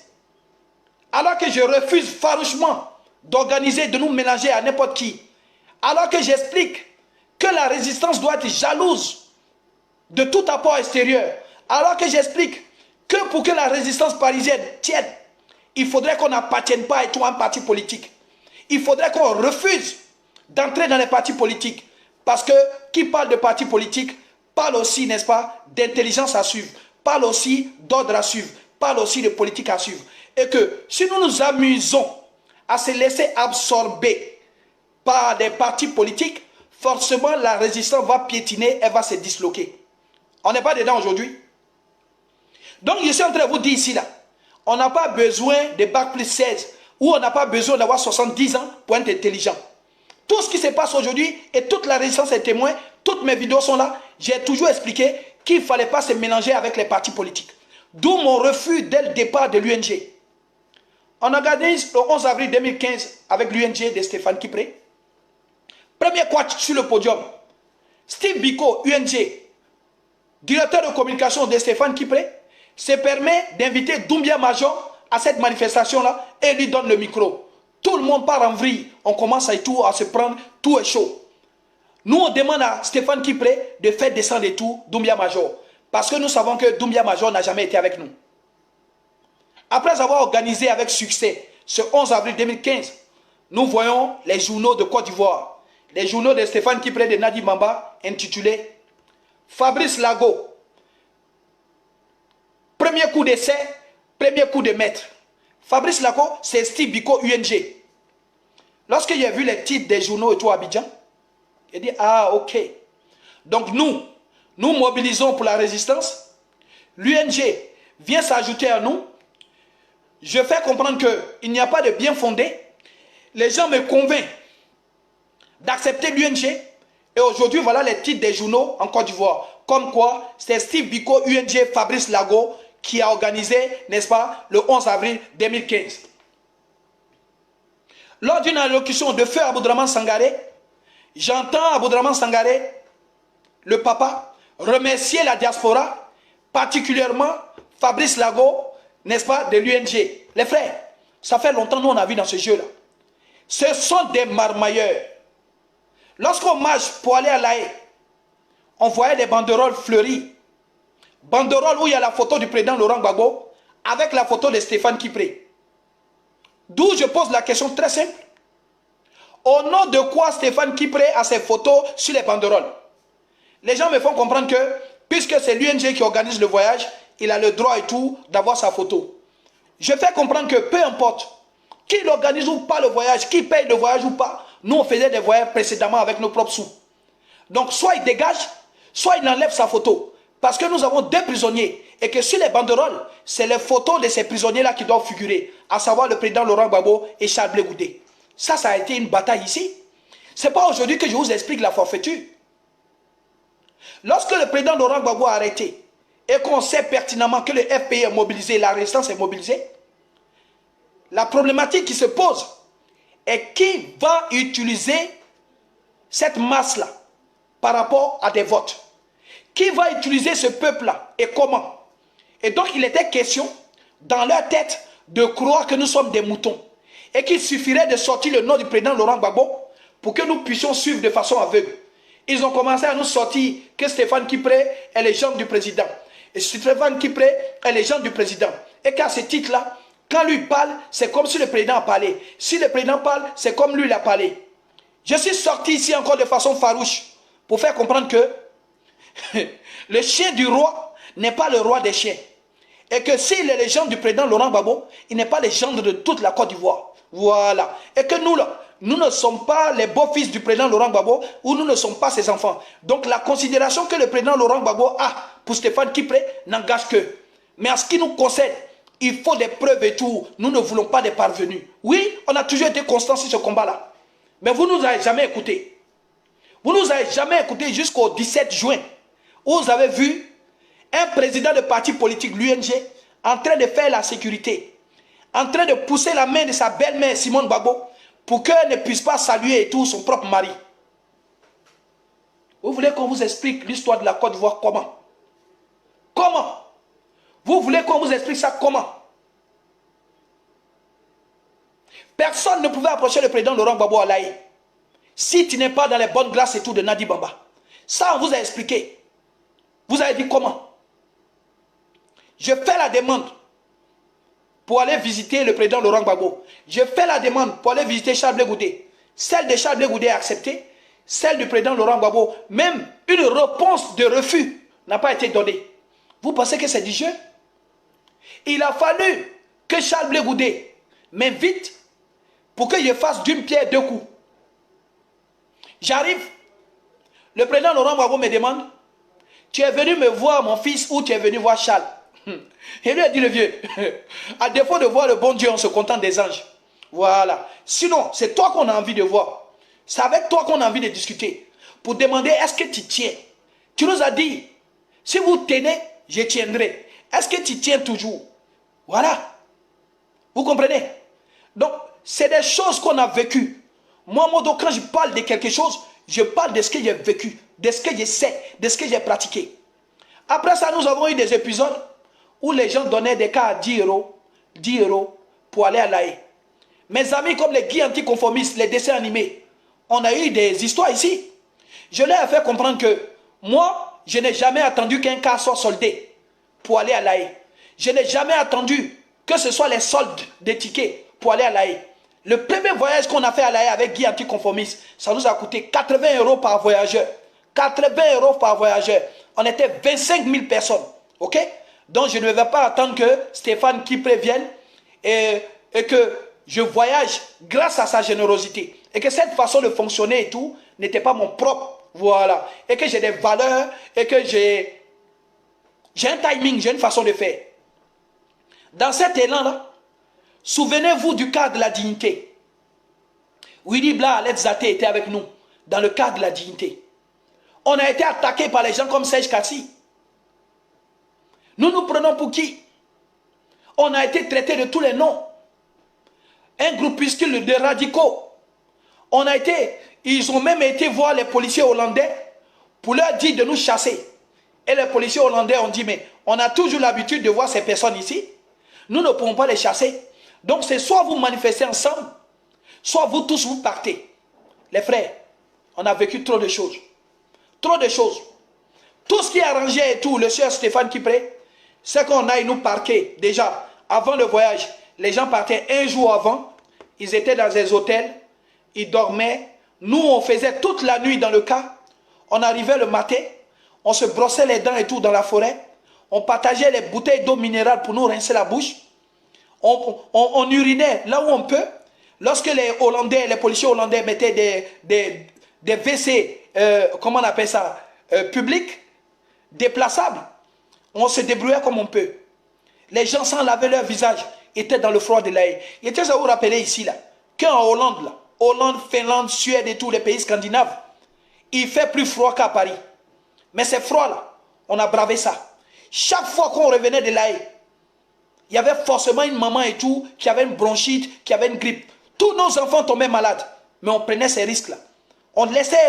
Speaker 1: alors que je refuse farouchement d'organiser, de nous mélanger à n'importe qui, alors que j'explique que la résistance doit être jalouse de tout apport extérieur, alors que j'explique que pour que la résistance parisienne tienne, il faudrait qu'on n'appartienne pas à tout un parti politique. Il faudrait qu'on refuse d'entrer dans les partis politiques. Parce que qui parle de partis politiques parle aussi, n'est-ce pas, d'intelligence à suivre, parle aussi d'ordre à suivre, parle aussi de politique à suivre. Et que si nous nous amusons à se laisser absorber par des partis politiques, forcément la résistance va piétiner, elle va se disloquer. On n'est pas dedans aujourd'hui. Donc je suis en train de vous dire ici, là, on n'a pas besoin de bac plus 16 ou on n'a pas besoin d'avoir 70 ans pour être intelligent. Tout ce qui se passe aujourd'hui et toute la résistance est témoin, toutes mes vidéos sont là. J'ai toujours expliqué qu'il ne fallait pas se mélanger avec les partis politiques. D'où mon refus dès le départ de l'UNG. On organise le 11 avril 2015 avec l'UNG de Stéphane Kipré. Premier quart sur le podium. Steve Biko, UNG, directeur de communication de Stéphane Kipré, se permet d'inviter Doumbia Major à cette manifestation-là et lui donne le micro. Tout le monde part en vrille. On commence à se prendre, tout est chaud. Nous, on demande à Stéphane Kipré de faire descendre et tout Doumbia Major. Parce que nous savons que Doumbia Major n'a jamais été avec nous. Après avoir organisé avec succès ce 11 avril 2015, nous voyons les journaux de Côte d'Ivoire. Les journaux de Stéphane Kipré de Nadi Mamba intitulés Fabrice Lago. Premier coup d'essai, premier coup de maître. Fabrice Lago, c'est Steve Biko UNG. Lorsque j'ai vu les titres des journaux et tout à Abidjan, j'ai dit, ah ok. Donc nous mobilisons pour la résistance. L'UNG vient s'ajouter à nous. Je fais comprendre qu'il n'y a pas de bien fondé. Les gens me convainquent d'accepter l'UNG. Et aujourd'hui, voilà les titres des journaux en Côte d'Ivoire. Comme quoi, c'est Steve Biko UNG Fabrice Lago qui a organisé, n'est-ce pas, le 11 avril 2015. Lors d'une allocution de feu Aboudraman Sangaré, j'entends Aboudraman Sangaré, le papa, remercier la diaspora, particulièrement Fabrice Lago, n'est-ce pas, de l'UNG. Les frères, ça fait longtemps nous on a vu dans ce jeu-là. Ce sont des marmailleurs. Lorsqu'on marche pour aller à La Haye, on voyait des banderoles fleuries. Banderoles où il y a la photo du président Laurent Gbagbo avec la photo de Stéphane Kipré. D'où je pose la question très simple. Au nom de quoi Stéphane Kipré a ses photos sur les banderoles? Les gens me font comprendre que, puisque c'est l'UNG qui organise le voyage, il a le droit et tout d'avoir sa photo. Je fais comprendre que peu importe qui l'organise ou pas le voyage, qui paye le voyage ou pas, nous on faisait des voyages précédemment avec nos propres sous. Donc soit il dégage, soit il enlève sa photo. Parce que nous avons 2 prisonniers et que sur les banderoles, c'est les photos de ces prisonniers-là qui doivent figurer, à savoir le président Laurent Gbagbo et Charles Blé Goudé. Ça a été une bataille ici. Ce n'est pas aujourd'hui que je vous explique la forfaiture. Lorsque le président Laurent Gbagbo a arrêté et qu'on sait pertinemment que le FPI est mobilisé, la résistance est mobilisée, la problématique qui se pose est qui va utiliser cette masse-là par rapport à des votes. Qui va utiliser ce peuple-là et comment? Et donc il était question dans leur tête de croire que nous sommes des moutons et qu'il suffirait de sortir le nom du président Laurent Gbagbo pour que nous puissions suivre de façon aveugle. Ils ont commencé à nous sortir que Stéphane Kipré est le gendre du président. Et Stéphane Kipré est le gendre du président. Et qu'à ce titre-là, quand lui parle, c'est comme si le président a parlé. Si le président parle, c'est comme lui il a parlé. Je suis sorti ici encore de façon farouche pour faire comprendre que le chien du roi n'est pas le roi des chiens. Et que s'il est le gendre du président Laurent Gbagbo, il n'est pas le gendre de toute la Côte d'Ivoire. Voilà. Et que nous, là, nous ne sommes pas les beaux-fils du président Laurent Gbagbo ou nous ne sommes pas ses enfants. Donc la considération que le président Laurent Gbagbo a pour Stéphane Kipré n'engage que. Mais en ce qui nous concerne, il faut des preuves et tout. Nous ne voulons pas des parvenus. Oui, on a toujours été constants sur ce combat-là. Mais vous ne nous avez jamais écoutés. Vous ne nous avez jamais écoutés jusqu'au 17 juin. Où vous avez vu un président de parti politique, l'UNG, en train de faire la sécurité. En train de pousser la main de sa belle-mère, Simone Gbagbo, pour qu'elle ne puisse pas saluer et tout son propre mari. Vous voulez qu'on vous explique l'histoire de la Côte d'Ivoire comment? Comment? Vous voulez qu'on vous explique ça comment? Personne ne pouvait approcher le président Laurent Gbagbo à l'Aïe. Si tu n'es pas dans les bonnes grâces et tout de Nadi Bamba. Ça, on vous a expliqué. Vous avez dit comment? Je fais la demande pour aller visiter le président Laurent Gbagbo. Je fais la demande pour aller visiter Charles Blé Goudé. Celle de Charles Blé Goudé est acceptée. Celle du président Laurent Gbagbo, même une réponse de refus n'a pas été donnée. Vous pensez que c'est du jeu? Il a fallu que Charles Blé Goudé m'invite pour que je fasse d'une pierre 2 coups. J'arrive. Le président Laurent Gbagbo me demande, tu es venu me voir mon fils ou tu es venu voir Charles? Et lui a dit le vieux, à défaut de voir le bon Dieu, on se contente des anges. Voilà. Sinon, c'est toi qu'on a envie de voir. C'est avec toi qu'on a envie de discuter. Pour demander, est-ce que tu tiens? Tu nous as dit, si vous tenez, je tiendrai. Est-ce que tu tiens toujours? Voilà. Vous comprenez? Donc, c'est des choses qu'on a vécues. Moi, Modo, quand je parle de quelque chose, je parle de ce que j'ai vécu, de ce que je sais, de ce que j'ai pratiqué. Après ça, nous avons eu des épisodes où les gens donnaient des cas à 10 euros pour aller à l'AE. Mes amis comme les guides anticonformistes, les dessins animés, on a eu des histoires ici. Je leur ai fait comprendre que moi, je n'ai jamais attendu qu'un cas soit soldé pour aller à l'AE. Je n'ai jamais attendu que ce soit les soldes des tickets pour aller à l'AE. Le premier voyage qu'on a fait à l'AE avec guide anticonformistes, ça nous a coûté 80 euros par voyageur. 80 euros par voyageur. On était 25 000 personnes. Ok? Donc je ne vais pas attendre que Stéphane Kipré vienne et que je voyage grâce à sa générosité. Et que cette façon de fonctionner et tout n'était pas mon propre. Voilà. Et que j'ai des valeurs et que j'ai un timing, j'ai une façon de faire. Dans cet élan-là, souvenez-vous du cadre de la dignité. Willy Bla, Alex Zate était avec nous dans le cadre de la dignité. On a été attaqué par les gens comme Serge Kassi. Nous nous prenons pour qui? On a été traité de tous les noms. Un groupuscule de radicaux. Ils ont même été voir les policiers hollandais pour leur dire de nous chasser. Et les policiers hollandais ont dit, mais on a toujours l'habitude de voir ces personnes ici. Nous ne pouvons pas les chasser. Donc c'est soit vous manifestez ensemble, soit vous tous vous partez. Les frères, on a vécu trop de choses. Trop de choses. Tout ce qui est arrangé et tout, le sieur Stéphane Kipré, c'est qu'on aille nous parquer. Déjà, avant le voyage, les gens partaient un jour avant. Ils étaient dans des hôtels. Ils dormaient. Nous, on faisait toute la nuit dans le cas. On arrivait le matin. On se brossait les dents et tout dans la forêt. On partageait les bouteilles d'eau minérale pour nous rincer la bouche. On urinait là où on peut. Lorsque les Hollandais, les policiers hollandais mettaient des WC, comment on appelle ça, publics, déplaçables, on se débrouillait comme on peut. Les gens sans laver leur visage étaient dans le froid de l'air. Il était à vous rappeler ici, là, qu'en Hollande, là, Hollande, Finlande, Suède et tous les pays scandinaves, il fait plus froid qu'à Paris. Mais c'est froid là, on a bravé ça. Chaque fois qu'on revenait de l'air, il y avait forcément une maman et tout qui avait une bronchite, qui avait une grippe. Tous nos enfants tombaient malades. Mais on prenait ces risques-là.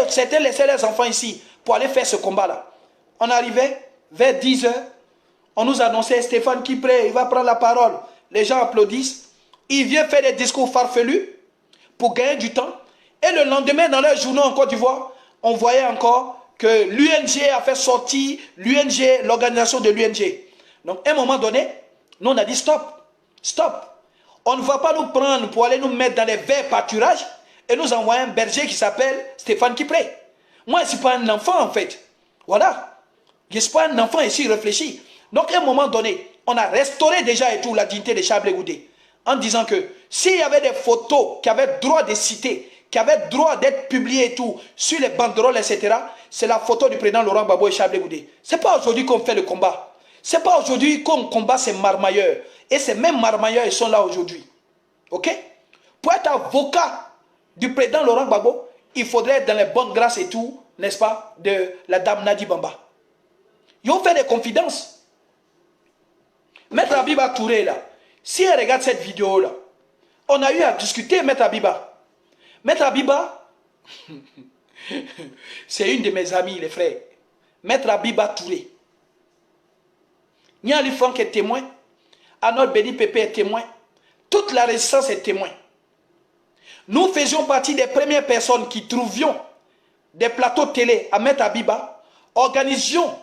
Speaker 1: Certains laissaient leurs enfants ici pour aller faire ce combat-là. On arrivait vers 10 h, on nous annonçait Stéphane Kipré, il va prendre la parole. Les gens applaudissent. Il vient faire des discours farfelus pour gagner du temps. Et le lendemain, dans leur journaux en Côte d'Ivoire, on voyait encore que l'UNG a fait sortir l'UNG, l'organisation de l'UNG. Donc, à un moment donné, nous, on a dit stop, stop. On ne va pas nous prendre pour aller nous mettre dans les verts pâturages et nous envoyer un berger qui s'appelle Stéphane Kipré. Moi, je ne suis pas un enfant, en fait. Voilà. Je ne suis pas un enfant ici, réfléchi. Donc, à un moment donné, on a restauré déjà et tout la dignité de Charles Blé Goudé en disant que s'il y avait des photos qui avaient droit de citer, qui avaient droit d'être publiées et tout, sur les banderoles, etc., c'est la photo du président Laurent Gbagbo et Charles Blé Goudé. Ce n'est pas aujourd'hui qu'on fait le combat. Ce n'est pas aujourd'hui qu'on combat ces marmailleurs. Et ces mêmes marmailleurs, ils sont là aujourd'hui. OK? Pour être avocat du président Laurent Gbagbo, il faudrait être dans les bonnes grâces et tout, n'est-ce pas, de la dame Nadi Bamba. Ils ont fait des confidences. Maître Abiba Touré, là, si elle regarde cette vidéo-là, on a eu à discuter, Maître Abiba. Maître Abiba, c'est une de mes amies, les frères. Maître Abiba Touré. Niali Franck est témoin. Arnaud Béni Pépé est témoin. Toute la résistance est témoin. Nous faisions partie des premières personnes qui trouvions des plateaux télé à Maître Abiba, organisions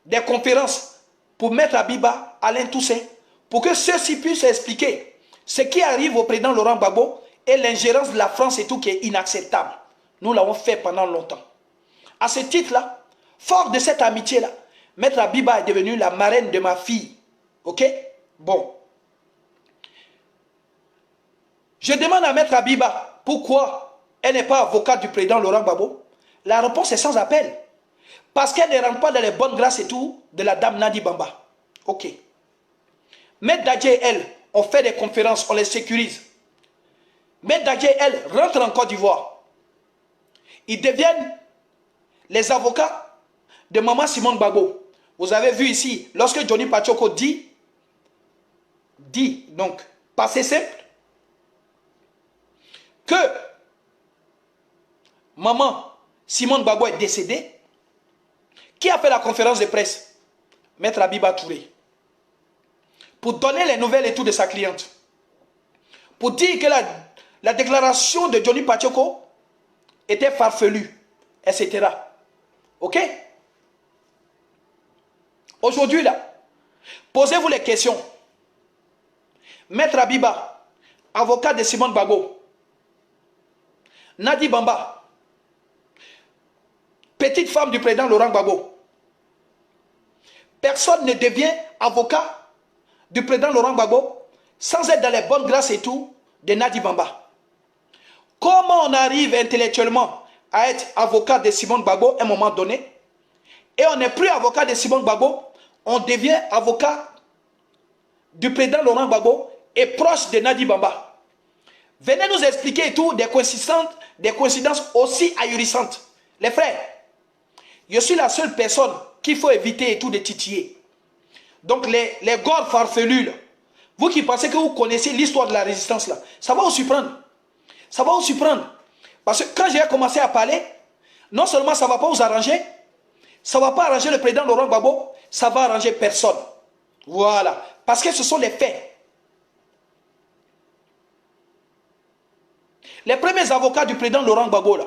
Speaker 1: des conférences pour Maître Abiba, Alain Toussaint, pour que ceux-ci puissent expliquer ce qui arrive au président Laurent Gbagbo et l'ingérence de la France et tout qui est inacceptable. Nous l'avons fait pendant longtemps. À ce titre-là, fort de cette amitié-là, Maître Abiba est devenue la marraine de ma fille. Ok? Bon. Je demande à Maître Abiba pourquoi elle n'est pas avocate du président Laurent Gbagbo. La réponse est sans appel. Parce qu'elle ne rentre pas dans les bonnes grâces et tout de la dame Nadi Bamba. Ok. Maître Dadje et elle, on fait des conférences, on les sécurise. Maître Dadje et elle rentrent en Côte d'Ivoire. Ils deviennent les avocats de Maman Simone Gbagbo. Vous avez vu ici, lorsque Johnny Pachoko dit, donc, passé simple, que Maman Simone Gbagbo est décédée, qui a fait la conférence de presse? Maître Abiba Touré. Pour donner les nouvelles et tout de sa cliente. Pour dire que la déclaration de Johnny Pachoko était farfelue, etc. Ok? Aujourd'hui, là, posez-vous les questions. Maître Abiba, avocat de Simone Gbagbo. Nadi Bamba, petite femme du président Laurent Gbagbo. Personne ne devient avocat du président Laurent Gbagbo sans être dans les bonnes grâces et tout de Nadi Bamba. Comment on arrive intellectuellement à être avocat de Simone Gbagbo à un moment donné et on n'est plus avocat de Simone Gbagbo, on devient avocat du président Laurent Gbagbo et proche de Nadi Bamba. Venez nous expliquer tout des coïncidences aussi ahurissantes. Les frères, je suis la seule personne qu'il faut éviter et tout de titiller. Donc les gordes farfelus, là, vous qui pensez que vous connaissez l'histoire de la résistance, là, ça va vous surprendre. Ça va vous surprendre. Parce que quand j'ai commencé à parler, non seulement ça ne va pas vous arranger, ça ne va pas arranger le président Laurent Gbagbo, ça va arranger personne. Voilà. Parce que ce sont les faits. Les premiers avocats du président Laurent Gbagbo, là,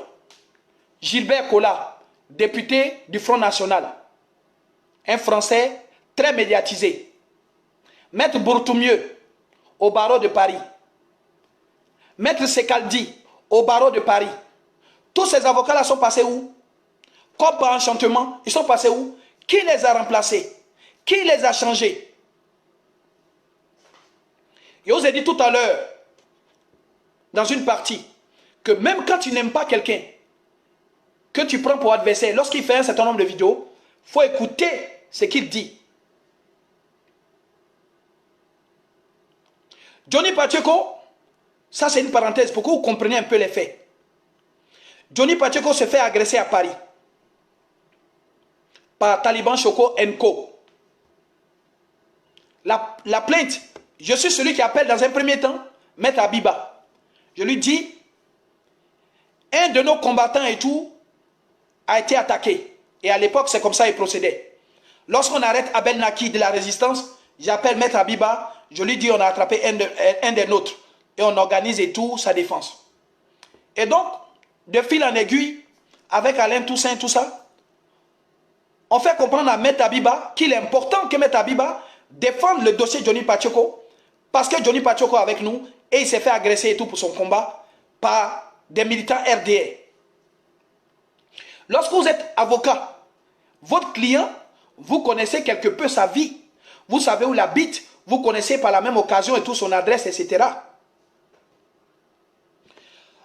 Speaker 1: Gilbert Collard, député du Front National, un Français très médiatisé. Maître Bourtoumieux, au barreau de Paris. Maître Sekaldi, au barreau de Paris. Tous ces avocats-là sont passés où? Comme par enchantement, ils sont passés où? Qui les a remplacés? Qui les a changés? Je vous ai dit tout à l'heure, dans une partie, que même quand tu n'aimes pas quelqu'un, que tu prends pour adversaire, lorsqu'il fait un certain nombre de vidéos, il faut écouter ce qu'il dit. Johnny Pacheco, ça c'est une parenthèse pour que vous compreniez un peu les faits. Johnny Pacheco se fait agresser à Paris par Taliban Choco Co. La plainte, je suis celui qui appelle dans un premier temps Maître Abiba. Je lui dis, un de nos combattants et tout a été attaqué. Et à l'époque, c'est comme ça qu'il procédait. Lorsqu'on arrête Abel Naki de la résistance, j'appelle Maître Abiba, je lui dis on a attrapé un des nôtres. Et on organise et tout sa défense. Et donc, de fil en aiguille, avec Alain Toussaint, tout ça, on fait comprendre à Maître Abiba qu'il est important que Maître Abiba défende le dossier Johnny Pacheco, parce que Johnny Pacheco est avec nous et il s'est fait agresser et tout pour son combat par des militants RDR. Lorsque vous êtes avocat, votre client, vous connaissez quelque peu sa vie, vous savez où il habite, vous connaissez par la même occasion et tout son adresse, etc.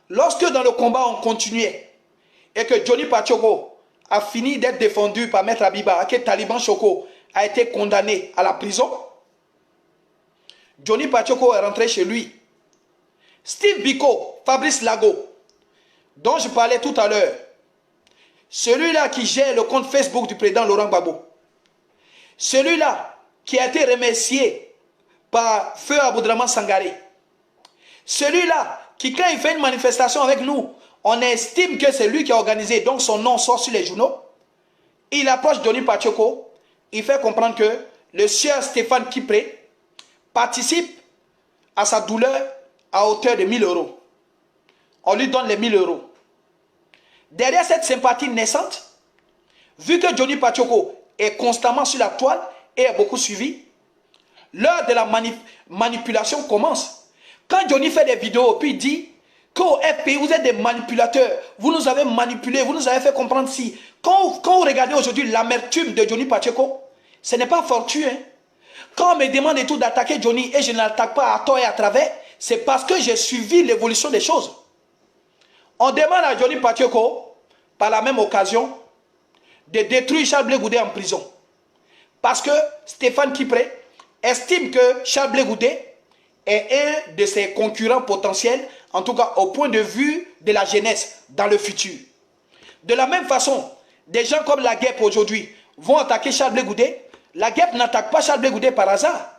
Speaker 1: Lorsque dans le combat on continuait et que Johnny Pacheco a fini d'être défendu par Maître Abiba, que Taliban Choco a été condamné à la prison, Johnny Pacheco est rentré chez lui. Steve Biko, Fabrice Lago, dont je parlais tout à l'heure, celui-là qui gère le compte Facebook du président Laurent Gbagbo, celui-là qui a été remercié par Feu Aboudraman Sangaré, celui-là qui, quand il fait une manifestation avec nous, on estime que c'est lui qui a organisé, donc son nom sort sur les journaux, il approche Johnny Pacheco, il fait comprendre que le sieur Stéphane Kipré participe à sa douleur à hauteur de 1000 euros. On lui donne les 1000 euros. Derrière cette sympathie naissante, vu que Johnny Pacheco est constamment sur la toile et est beaucoup suivi, l'heure de la manipulation commence. Quand Johnny fait des vidéos, puis il dit qu'au FPI, vous êtes des manipulateurs, vous nous avez manipulés, vous nous avez fait comprendre si. Quand vous regardez aujourd'hui l'amertume de Johnny Pacheco, ce n'est pas fortuit. Hein? Quand on me demande et tout d'attaquer Johnny et je ne l'attaque pas à tort et à travers, c'est parce que j'ai suivi l'évolution des choses. On demande à Johnny Pacheco, par la même occasion, de détruire Charles Blé Goudé en prison. Parce que Stéphane Kipré estime que Charles Blé Goudé est un de ses concurrents potentiels, en tout cas au point de vue de la jeunesse dans le futur. De la même façon, des gens comme la guêpe aujourd'hui vont attaquer Charles Blé Goudé. La guêpe n'attaque pas Charles Blé Goudé par hasard.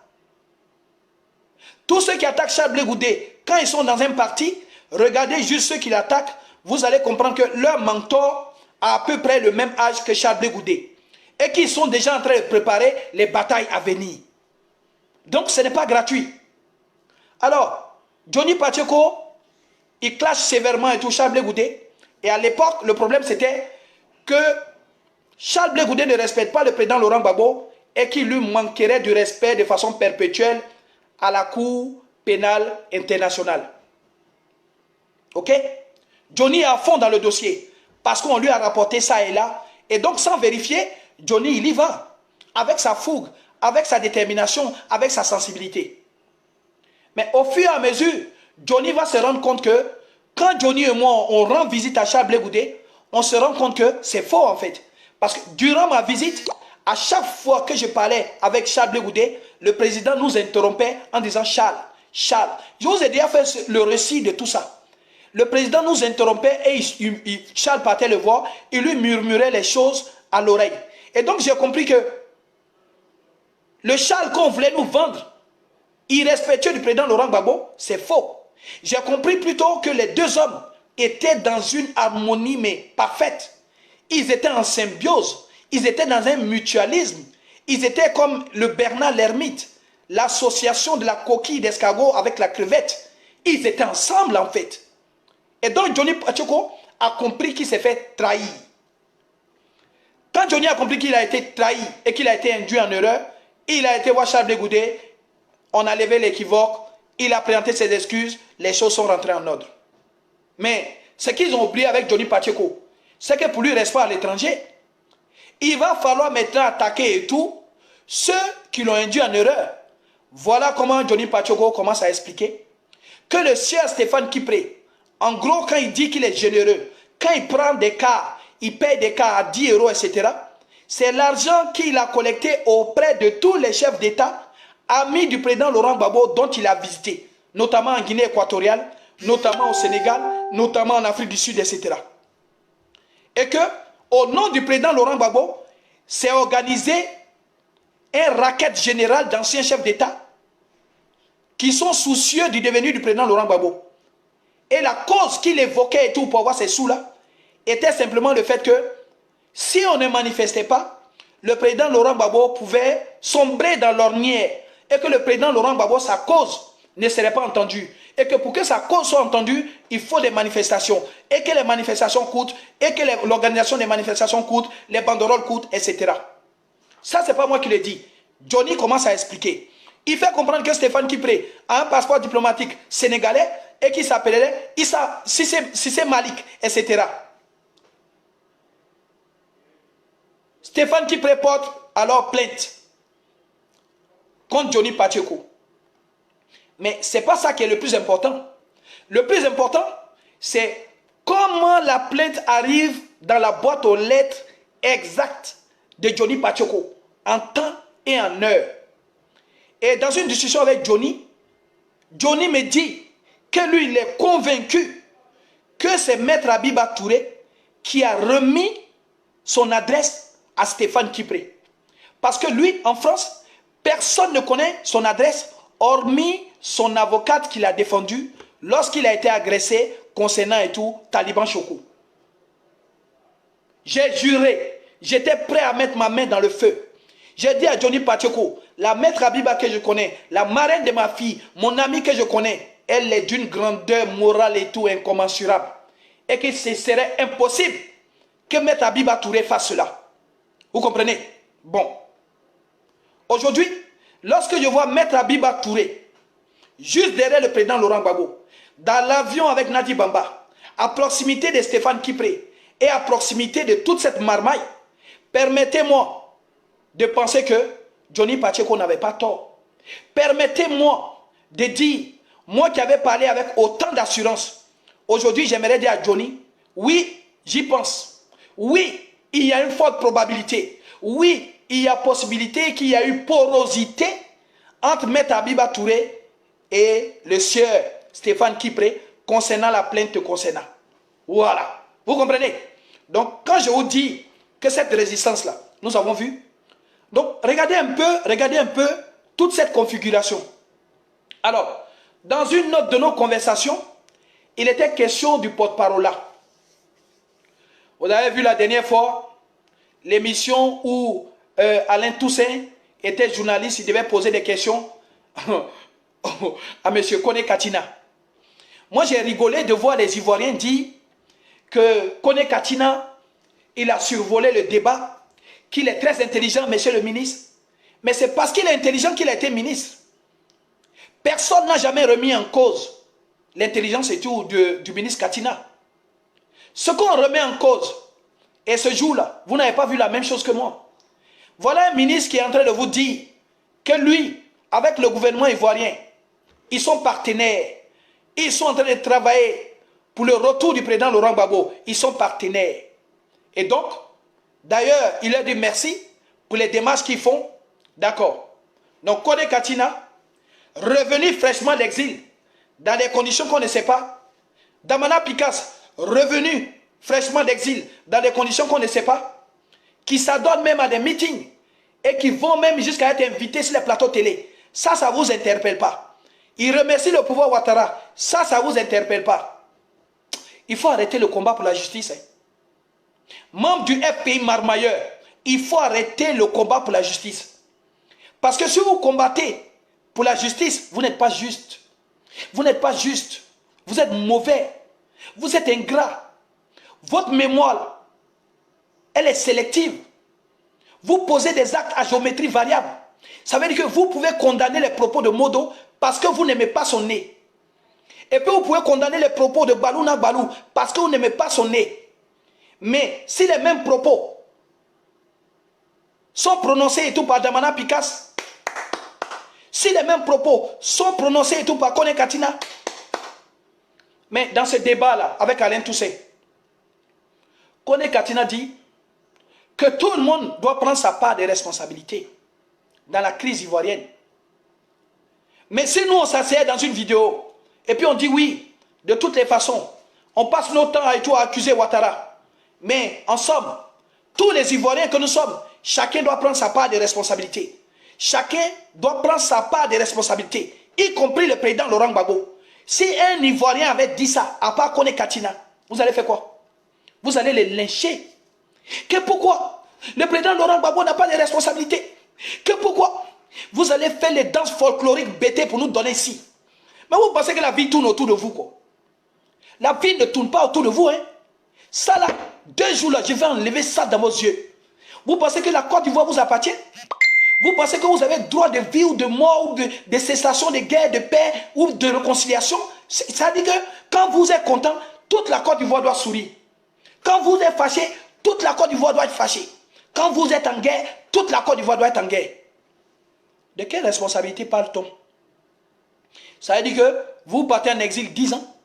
Speaker 1: Tous ceux qui attaquent Charles Blé Goudé, quand ils sont dans un parti, regardez juste ceux qui l'attaquent, vous allez comprendre que leur mentor a à peu près le même âge que Charles Blé Goudé. Et qu'ils sont déjà en train de préparer les batailles à venir. Donc ce n'est pas gratuit. Alors, Johnny Pacheco, il clash sévèrement et tout Charles Blé Goudé. Et à l'époque, le problème c'était que Charles Blé Goudé ne respecte pas le président Laurent Gbagbo et qu'il lui manquerait du respect de façon perpétuelle à la Cour pénale internationale. Ok? Johnny est à fond dans le dossier parce qu'on lui a rapporté ça et là. Et donc, sans vérifier, Johnny, il y va avec sa fougue, avec sa détermination, avec sa sensibilité. Mais au fur et à mesure, Johnny va se rendre compte que quand Johnny et moi, on rend visite à Charles Blé Goudé, on se rend compte que c'est faux en fait. Parce que durant ma visite, à chaque fois que je parlais avec Charles Blé Goudé, le président nous interrompait en disant Charles, Charles. Je vous ai déjà fait le récit de tout ça. Le président nous interrompait et Charles partait le voir, il lui murmurait les choses à l'oreille. Et donc j'ai compris que le Charles qu'on voulait nous vendre, irrespectueux du président Laurent Gbagbo, c'est faux. J'ai compris plutôt que les deux hommes étaient dans une harmonie mais parfaite. Ils étaient en symbiose, ils étaient dans un mutualisme. Ils étaient comme le Bernard l'ermite, l'association de la coquille d'escargot avec la crevette. Ils étaient ensemble en fait. Et donc Johnny Pacheco a compris qu'il s'est fait trahir. Quand Johnny a compris qu'il a été trahi et qu'il a été induit en erreur, il a été voir Charles Blé Goudé, on a levé l'équivoque, il a présenté ses excuses, les choses sont rentrées en ordre. Mais ce qu'ils ont oublié avec Johnny Pacheco, c'est que pour lui, il ne reste pas à l'étranger. Il va falloir maintenant attaquer et tout ceux qui l'ont induit en erreur. Voilà comment Johnny Pacheco commence à expliquer que le sieur Stéphane Kipré, en gros, quand il dit qu'il est généreux, quand il prend des cas, il paye des cas à 10 euros, etc., c'est l'argent qu'il a collecté auprès de tous les chefs d'État, amis du président Laurent Gbagbo, dont il a visité, notamment en Guinée équatoriale, notamment au Sénégal, notamment en Afrique du Sud, etc. Et que, au nom du président Laurent Gbagbo, c'est organisé un racket général d'anciens chefs d'État qui sont soucieux du devenir du président Laurent Gbagbo. Et la cause qu'il évoquait et tout pour avoir ces sous-là était simplement le fait que si on ne manifestait pas, le président Laurent Gbagbo pouvait sombrer dans l'ornière et que le président Laurent Gbagbo, sa cause ne serait pas entendue. Et que pour que sa cause soit entendue, il faut des manifestations. Et que les manifestations coûtent, et que l'organisation des manifestations coûte, les banderoles coûtent, etc. Ça, c'est pas moi qui le dis. Johnny commence à expliquer. Il fait comprendre que Stéphane Kipré a un passeport diplomatique sénégalais et qui s'appellerait Issa Sissé Malik, etc. Stéphane Kipré porte alors plainte contre Johnny Pacheco. Mais ce n'est pas ça qui est le plus important. Le plus important, c'est comment la plainte arrive dans la boîte aux lettres exacte de Johnny Pacheco, en temps et en heure. Et dans une discussion avec Johnny, Johnny me dit que lui, il est convaincu que c'est Maître Abiba Touré qui a remis son adresse à Stéphane Kipré. Parce que lui, en France, personne ne connaît son adresse, hormis son avocate qui l'a défendu lorsqu'il a été agressé concernant et tout, Taliban Choco. J'ai juré, j'étais prêt à mettre ma main dans le feu. J'ai dit à Johnny Pacheco, la maître Abiba que je connais, la marraine de ma fille, mon amie que je connais, elle est d'une grandeur morale et tout incommensurable. Et que ce serait impossible que maître Abiba Touré fasse cela. Vous comprenez? Bon. Aujourd'hui, lorsque je vois maître Abiba Touré, juste derrière le président Laurent Gbagbo, dans l'avion avec Nadi Bamba, à proximité de Stéphane Kipré et à proximité de toute cette marmaille, permettez-moi de penser que Johnny Pacheco n'avait pas tort. Permettez-moi de dire, moi qui avais parlé avec autant d'assurance, aujourd'hui j'aimerais dire à Johnny, oui, j'y pense. Oui, il y a une forte probabilité. Oui, il y a possibilité qu'il y a eu porosité entre Maître Abiba Touré et le sieur Stéphane Kipré concernant la plainte concernant. Voilà. Vous comprenez? Donc, quand je vous dis que cette résistance-là, nous avons vu. Donc, regardez un peu toute cette configuration. Alors, dans une note de nos conversations, il était question du porte-parole là. Vous avez vu la dernière fois l'émission où Alain Toussaint était journaliste, il devait poser des questions à M. Kone Katina. Moi, j'ai rigolé de voir les Ivoiriens dire que Kone Katina, il a survolé le débat, qu'il est très intelligent, monsieur le ministre. Mais c'est parce qu'il est intelligent qu'il a été ministre. Personne n'a jamais remis en cause l'intelligence et tout du ministre Katina. Ce qu'on remet en cause, et ce jour-là, vous n'avez pas vu la même chose que moi. Voilà un ministre qui est en train de vous dire que lui, avec le gouvernement ivoirien, ils sont partenaires. Ils sont en train de travailler pour le retour du président Laurent Gbagbo. Ils sont partenaires. Et donc, d'ailleurs, il leur dit merci pour les démarches qu'ils font. D'accord. Donc, Kone Katina, revenu fraîchement d'exil, dans des conditions qu'on ne sait pas. Damana Picasse, revenu fraîchement d'exil, dans des conditions qu'on ne sait pas. Qui s'adonnent même à des meetings et qui vont même jusqu'à être invités sur les plateaux télé. Ça ne vous interpelle pas. Il remercie le pouvoir Ouattara. Ça ne vous interpelle pas. Il faut arrêter le combat pour la justice. Membre du FPI marmailleur, il faut arrêter le combat pour la justice. Parce que si vous combattez pour la justice, vous n'êtes pas juste. Vous n'êtes pas juste. Vous êtes mauvais. Vous êtes ingrat. Votre mémoire, elle est sélective. Vous posez des actes à géométrie variable. Ça veut dire que vous pouvez condamner les propos de Modo parce que vous n'aimez pas son nez. Et puis vous pouvez condamner les propos de Balouna Balou parce que vous n'aimez pas son nez. Mais si les mêmes propos sont prononcés et tout par Damana Picasse, Si les mêmes propos sont prononcés et tout par Kone Katina, mais dans ce débat-là, avec Alain Toussé, Kone Katina dit que tout le monde doit prendre sa part de responsabilité dans la crise ivoirienne. Mais si nous, on s'assied dans une vidéo, et puis on dit oui, de toutes les façons, on passe notre temps à accuser Ouattara. Mais en somme, tous les Ivoiriens que nous sommes, chacun doit prendre sa part de responsabilité. Chacun doit prendre sa part de responsabilité, y compris le président Laurent Gbagbo. Si un Ivoirien avait dit ça, à part Kone Katina, vous allez faire quoi? Vous allez les lyncher. Que pourquoi le président Laurent Gbagbo n'a pas de responsabilité? Que pourquoi vous allez faire les danses folkloriques bêtées pour nous donner ici? Mais vous pensez que la vie tourne autour de vous, quoi? La vie ne tourne pas autour de vous, hein? Ça là, 2 jours là, je vais enlever ça dans vos yeux. Vous pensez que la Côte d'Ivoire vous appartient? Vous pensez que vous avez droit de vie ou de mort, ou de cessation de guerre, de paix ou de réconciliation? Ça veut dire que quand vous êtes content, toute la Côte d'Ivoire doit sourire. Quand vous êtes fâché, toute la Côte d'Ivoire doit être fâchée. Quand vous êtes en guerre, toute la Côte d'Ivoire doit être en guerre. De quelle responsabilité parle-t-on? Ça veut dire que vous partez en exil 10 ans.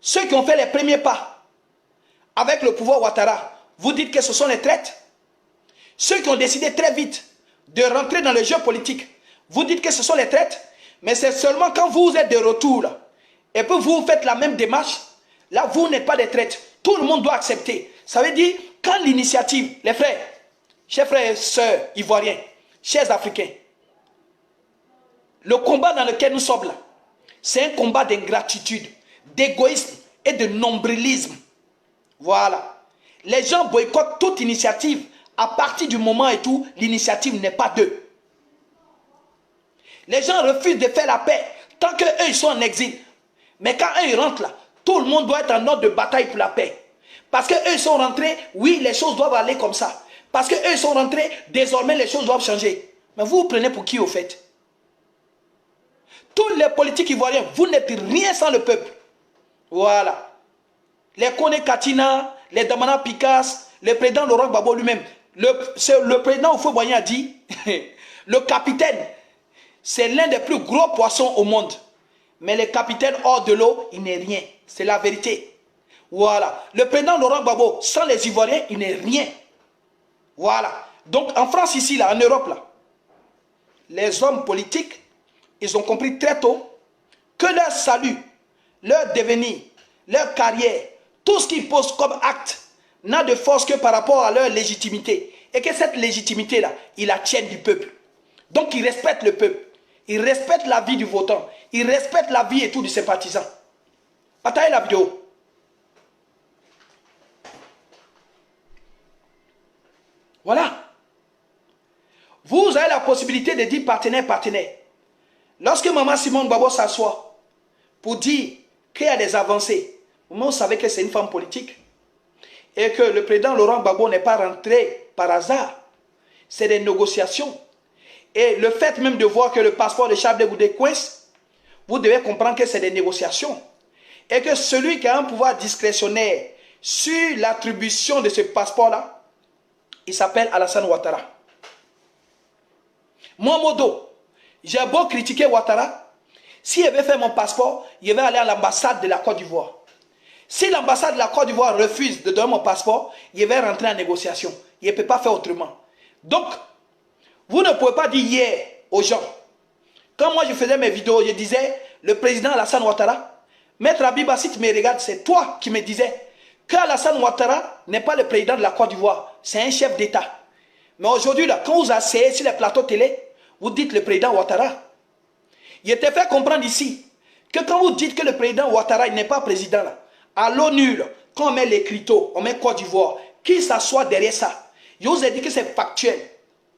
Speaker 1: Ceux qui ont fait les premiers pas avec le pouvoir Ouattara, vous dites que ce sont les traîtres. Ceux qui ont décidé très vite de rentrer dans le jeu politique, vous dites que ce sont les traîtres. Mais c'est seulement quand vous êtes de retour là, et puis vous faites la même démarche, là vous n'êtes pas des traîtres. Tout le monde doit accepter. Ça veut dire, quand l'initiative, les frères, chers frères et sœurs ivoiriens, chers Africains, le combat dans lequel nous sommes là, c'est un combat d'ingratitude, d'égoïsme et de nombrilisme. Voilà. Les gens boycottent toute initiative à partir du moment et tout, l'initiative n'est pas d'eux. Les gens refusent de faire la paix tant qu'eux, ils sont en exil. Mais quand eux, ils rentrent là, tout le monde doit être en ordre de bataille pour la paix. Parce qu'eux, ils sont rentrés, oui, les choses doivent aller comme ça. Parce qu'eux, ils sont rentrés, désormais, les choses doivent changer. Mais vous vous prenez pour qui, au fait? Tous les politiques ivoiriens, vous n'êtes rien sans le peuple. Voilà. Les Kone Katina, les Damana Pikas, le président Laurent Gbagbo lui-même. Le président Houphouët-Boigny a dit, le capitaine, c'est l'un des plus gros poissons au monde. Mais le capitaine hors de l'eau, il n'est rien. C'est la vérité. Voilà. Le président Laurent Gbagbo, sans les Ivoiriens, il n'est rien. Voilà. Donc en France ici, là, en Europe, là, les hommes politiques, ils ont compris très tôt que leur salut, leur devenir, leur carrière, tout ce qu'ils posent comme acte n'a de force que par rapport à leur légitimité. Et que cette légitimité-là, ils la tiennent du peuple. Donc ils respectent le peuple. Ils respectent la vie du votant. Ils respectent la vie et tout du sympathisant. Partagez la vidéo. Voilà. Vous avez la possibilité de dire partenaire, partenaire. Lorsque Maman Simone Gbagbo s'assoit pour dire qu'il y a des avancées, vous savez que c'est une femme politique et que le président Laurent Gbagbo n'est pas rentré par hasard. C'est des négociations. Et le fait même de voir que le passeport de Charles de Goudet coince, vous devez comprendre que c'est des négociations. Et que celui qui a un pouvoir discrétionnaire sur l'attribution de ce passeport-là, il s'appelle Alassane Ouattara. Moi, Modo, j'ai beau critiquer Ouattara, si je vais faire mon passeport, je vais aller à l'ambassade de la Côte d'Ivoire. Si l'ambassade de la Côte d'Ivoire refuse de donner mon passeport, je vais rentrer en négociation. Je ne peux pas faire autrement. Donc, vous ne pouvez pas dire hier aux gens, quand moi je faisais mes vidéos, je disais, le président Alassane Ouattara, Maître Abiba, si tu me regardes, c'est toi qui me disais que Alassane Ouattara n'est pas le président de la Côte d'Ivoire, c'est un chef d'État. Mais aujourd'hui, là, quand vous asseyez sur les plateaux télé, vous dites le président Ouattara. Il était fait comprendre ici que quand vous dites que le président Ouattara n'est pas président, là, à l'ONU, quand on met l'écriteau, on met Côte d'Ivoire, qui s'assoit derrière ça? Je vous ai dit que c'est factuel.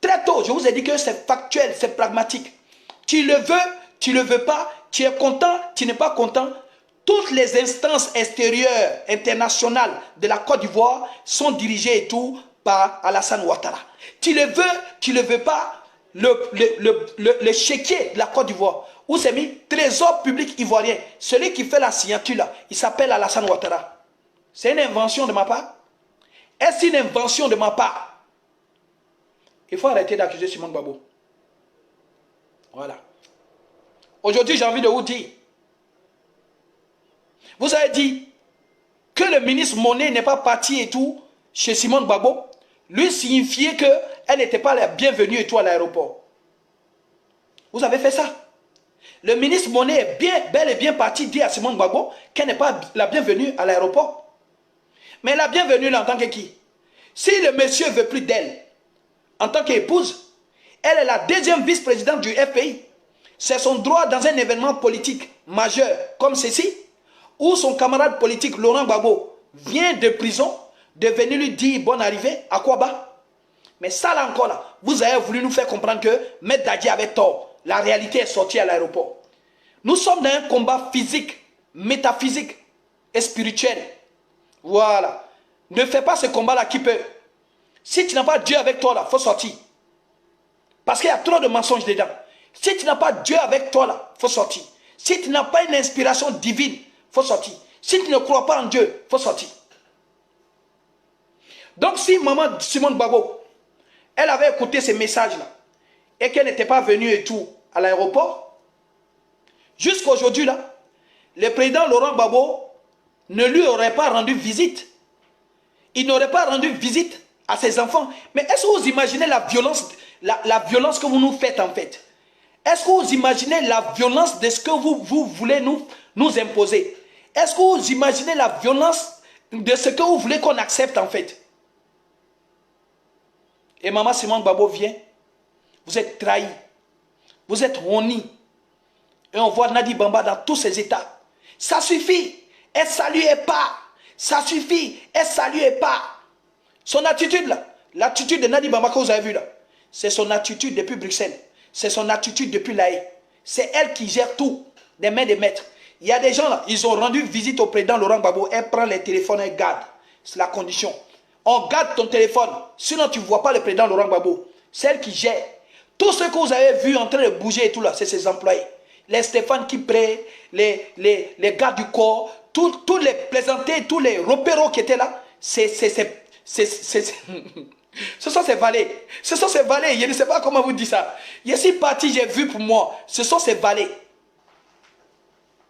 Speaker 1: Très tôt, je vous ai dit que c'est factuel, c'est pragmatique. Tu le veux, tu ne le veux pas, tu es content, tu n'es pas content. Toutes les instances extérieures, internationales de la Côte d'Ivoire sont dirigées et tout par Alassane Ouattara. Tu le veux, tu ne le veux pas, le chéquier de la Côte d'Ivoire, où c'est mis Trésor public ivoirien, celui qui fait la signature là, il s'appelle Alassane Ouattara. C'est une invention de ma part? Est-ce une invention de ma part? Il faut arrêter d'accuser Simone Gbagbo. Voilà. Aujourd'hui, j'ai envie de vous dire, vous avez dit que le ministre Monet n'est pas parti et tout chez Simone Gbagbo, lui signifiait qu'elle n'était pas la bienvenue et tout à l'aéroport. Vous avez fait ça. Le ministre Monet est bel et bien parti dire à Simone Gbagbo qu'elle n'est pas la bienvenue à l'aéroport. Mais la bienvenue là en tant que qui? Si le monsieur ne veut plus d'elle, en tant qu'épouse, elle est la deuxième vice-présidente du FPI. C'est son droit dans un événement politique majeur comme ceci, où son camarade politique Laurent Gbagbo vient de prison, de venir lui dire bonne arrivée, à quoi bas? Mais ça là encore là, vous avez voulu nous faire comprendre que Maître Dadji avait tort. La réalité est sortie à l'aéroport. Nous sommes dans un combat physique, métaphysique et spirituel. Voilà. Ne fais pas ce combat-là qui peut. Si tu n'as pas Dieu avec toi là, il faut sortir. Parce qu'il y a trop de mensonges dedans. Si tu n'as pas Dieu avec toi là, il faut sortir. Si tu n'as pas une inspiration divine, il faut sortir. Si tu ne crois pas en Dieu, il faut sortir. Donc si maman Simone Gbagbo, elle avait écouté ces messages-là, et qu'elle n'était pas venue et tout à l'aéroport, jusqu'à aujourd'hui là, le président Laurent Gbagbo ne lui aurait pas rendu visite. Il n'aurait pas rendu visite à ses enfants. Mais est-ce que vous imaginez la violence, la violence que vous nous faites en fait? Est-ce que vous imaginez la violence de ce que vous voulez nous imposer? Est-ce que vous imaginez la violence de ce que vous voulez qu'on accepte en fait? Et maman Simone Gbagbo vient. Vous êtes trahis. Vous êtes honnis. Et on voit Nadi Bamba dans tous ses états. Ça suffit. Elle ne saluait pas. Ça suffit. Elle ne saluait pas. Son attitude là, l'attitude de Nadi Bamba que vous avez vu là, c'est son attitude depuis Bruxelles. C'est son attitude depuis l'AE. C'est elle qui gère tout, des mains des maîtres. Il y a des gens là, ils ont rendu visite au président Laurent Gbagbo. Elle prend les téléphones, elle garde. C'est la condition. On garde ton téléphone. Sinon, tu ne vois pas le président Laurent Gbagbo. C'est elle qui gère. Tout ce que vous avez vu en train de bouger et tout là, c'est ses employés. Les Stéphane Kipré, les gars du corps, tous les plaisantés, tous les repéros qui étaient là, ce sont ces valets. Ce sont ces valets. Je ne sais pas comment vous dire ça. Je suis parti, j'ai vu pour moi. Ce sont ces valets.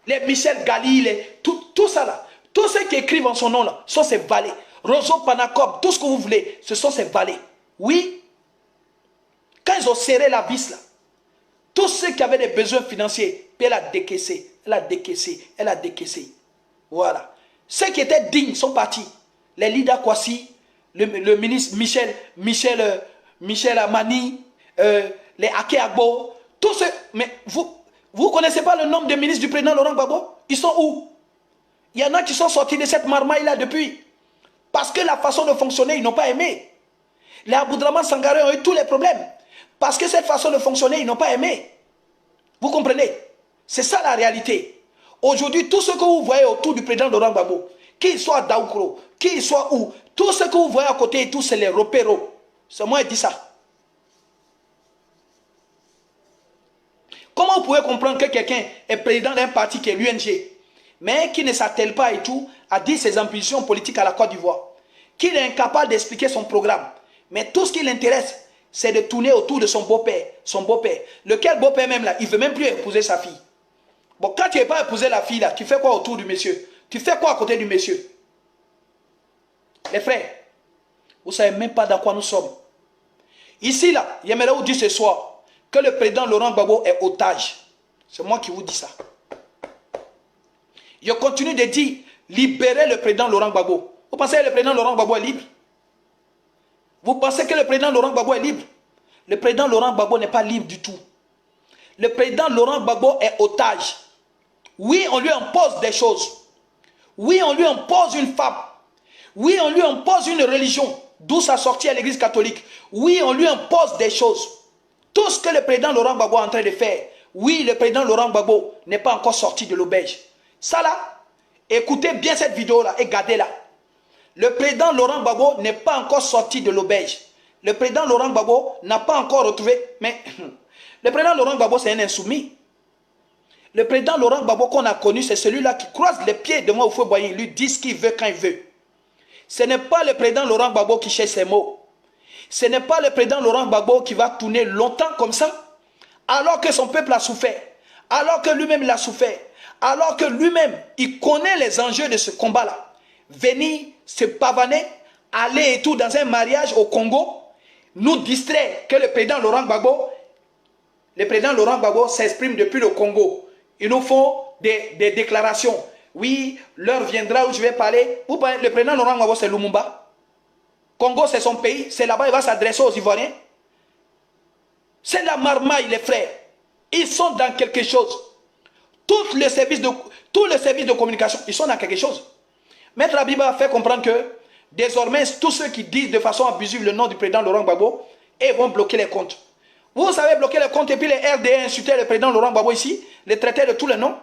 Speaker 1: Les Michel Gali, tout ça là. Tous ceux qui écrivent en son nom là, sont ces valets. Rosso Panacob, tout ce que vous voulez, ce sont ces valets. Oui. Quand ils ont serré la vis là, tous ceux qui avaient des besoins financiers, puis elle a décaissé, elle a décaissé, elle a décaissé. Voilà. Ceux qui étaient dignes sont partis. Les Lida Kwasi, le ministre Michel Amani, les Ake Agbo, tous ceux. Mais vous ne connaissez pas le nombre de ministres du président Laurent Gbagbo? Ils sont où? Il y en a qui sont sortis de cette marmaille-là depuis. Parce que la façon de fonctionner, ils n'ont pas aimé. Les Aboudraman Sangaré ont eu tous les problèmes. Parce que cette façon de fonctionner, ils n'ont pas aimé. Vous comprenez? C'est ça la réalité. Aujourd'hui, tout ce que vous voyez autour du président Laurent Gbagbo, qu'il soit à Daoukro, qu'il soit où, tout ce que vous voyez à côté et tout, c'est les repéros. C'est moi qui dis ça. Comment vous pouvez comprendre que quelqu'un est président d'un parti qui est l'UNG, mais qui ne s'attelle pas et tout à dire ses ambitions politiques à la Côte d'Ivoire, qu'il est incapable d'expliquer son programme, mais tout ce qui l'intéresse, c'est de tourner autour de son beau-père. Son beau-père. Lequel beau-père même là, il ne veut même plus épouser sa fille. Bon, quand tu n'es pas épousé la fille là, tu fais quoi autour du monsieur? Tu fais quoi à côté du monsieur? Les frères, vous ne savez même pas dans quoi nous sommes. Ici là, j'aimerais vous dire ce soir que le président Laurent Gbagbo est otage. C'est moi qui vous dis ça. Je continue de dire, libérez le président Laurent Gbagbo. Vous pensez que le président Laurent Gbagbo est libre? Vous pensez que le président Laurent Gbagbo est libre? Le président Laurent Gbagbo n'est pas libre du tout. Le président Laurent Gbagbo est otage. Oui, on lui impose des choses. Oui, on lui impose une femme. Oui, on lui impose une religion, d'où sa sortie à l'église catholique. Oui, on lui impose des choses. Tout ce que le président Laurent Gbagbo est en train de faire, oui, le président Laurent Gbagbo n'est pas encore sorti de l'auberge. Ça là, écoutez bien cette vidéo-là et gardez-la. Le président Laurent Gbagbo n'est pas encore sorti de l'auberge. Le président Laurent Gbagbo n'a pas encore retrouvé... Mais le président Laurent Gbagbo, c'est un insoumis. Le président Laurent Gbagbo qu'on a connu, c'est celui-là qui croise les pieds de moi au feu boyer. Il lui dit ce qu'il veut quand il veut. Ce n'est pas le président Laurent Gbagbo qui cherche ses mots. Ce n'est pas le président Laurent Gbagbo qui va tourner longtemps comme ça alors que son peuple a souffert, alors que lui-même l'a souffert, alors que lui-même, il connaît les enjeux de ce combat-là, venir se pavaner, aller et tout dans un mariage au Congo, nous distraire que le président Laurent Gbagbo s'exprime depuis le Congo. Ils nous font des déclarations. Oui, l'heure viendra où je vais parler. Le président Laurent Gbagbo, c'est Lumumba. Congo, c'est son pays. C'est là-bas, il va s'adresser aux Ivoiriens. C'est la marmaille, les frères. Ils sont dans quelque chose. Tous les services de communication, ils sont dans quelque chose. Maître Abiba a fait comprendre que désormais, tous ceux qui disent de façon abusive le nom du président Laurent Gbagbo, ils vont bloquer les comptes. Vous savez bloquer les comptes et puis les RDA insultaient le président Laurent Gbagbo ici, les traitaient de tous les noms.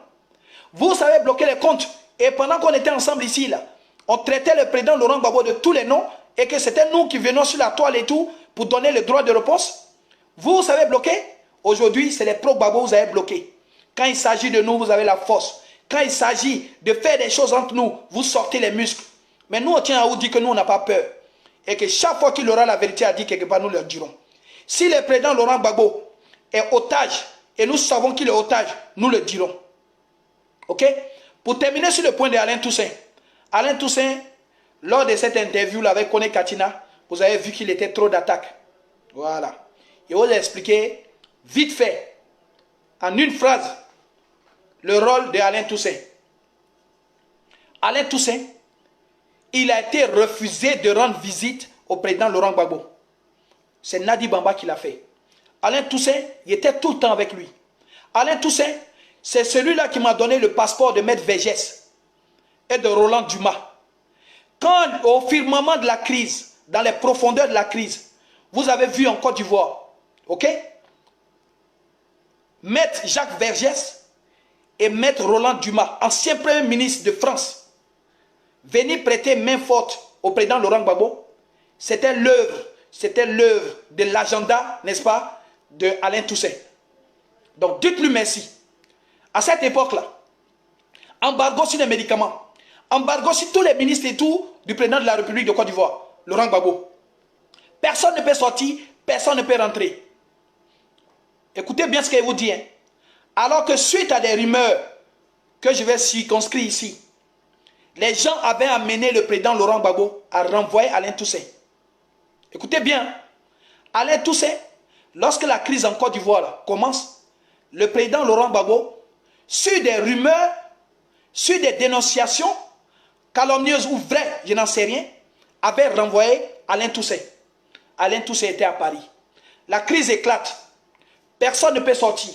Speaker 1: Vous savez bloquer les comptes et pendant qu'on était ensemble ici, là, on traitait le président Laurent Gbagbo de tous les noms et que c'était nous qui venions sur la toile et tout pour donner le droit de réponse. Vous savez bloquer. Aujourd'hui, c'est les pro-Gbagbo que vous avez bloqué. Quand il s'agit de nous, vous avez la force. Quand il s'agit de faire des choses entre nous, vous sortez les muscles. Mais nous, on tient à vous dire que nous, on n'a pas peur. Et que chaque fois qu'il aura la vérité à dire quelque part, nous leur dirons. Si le président Laurent Gbagbo est otage, et nous savons qu'il est otage, nous le dirons. Ok? Pour terminer sur le point d'Alain Toussaint. Alain Toussaint, lors de cette interview-là avec Kone Katina, vous avez vu qu'il était trop d'attaques. Voilà. Et vous expliquer vite fait, en une phrase, le rôle d'Alain Toussaint. Alain Toussaint, il a été refusé de rendre visite au président Laurent Gbagbo. C'est Nadi Bamba qui l'a fait. Alain Toussaint, il était tout le temps avec lui. Alain Toussaint, c'est celui-là qui m'a donné le passeport de Maître Vergès et de Roland Dumas. Quand au firmament de la crise, dans les profondeurs de la crise, vous avez vu en Côte d'Ivoire, ok? Maître Jacques Vergès et Maître Roland Dumas, ancien premier ministre de France, venir prêter main forte au président Laurent Gbagbo, c'était l'œuvre de l'agenda, n'est-ce pas, de Alain Toussaint. Donc dites-lui merci. À cette époque-là, embargo sur les médicaments, embargo sur tous les ministres et tout du président de la République de Côte d'Ivoire, Laurent Gbagbo. Personne ne peut sortir, personne ne peut rentrer. Écoutez bien ce qu'il vous dit. Hein. Alors que suite à des rumeurs que je vais circonscrire ici, les gens avaient amené le président Laurent Gbagbo à renvoyer Alain Toussaint. Écoutez bien, Alain Toussaint, lorsque la crise en Côte d'Ivoire commence, le président Laurent Gbagbo, sur des rumeurs, sur des dénonciations, calomnieuses ou vraies, je n'en sais rien, avait renvoyé Alain Toussaint. Alain Toussaint était à Paris. La crise éclate. Personne ne peut sortir.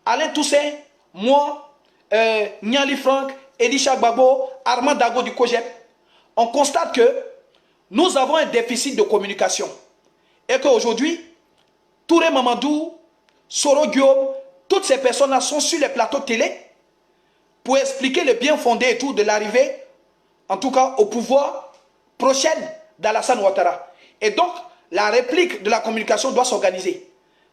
Speaker 1: Alain Toussaint, moi, Niali Franck, Elisha Gbagbo, Armand Dago du COGEP, on constate que nous avons un déficit de communication. Et qu'aujourd'hui, Touré Mamadou, Soro Guillaume, toutes ces personnes-là sont sur les plateaux télé pour expliquer le bien fondé et tout de l'arrivée, en tout cas au pouvoir prochaine d'Alassane Ouattara. Et donc, la réplique de la communication doit s'organiser.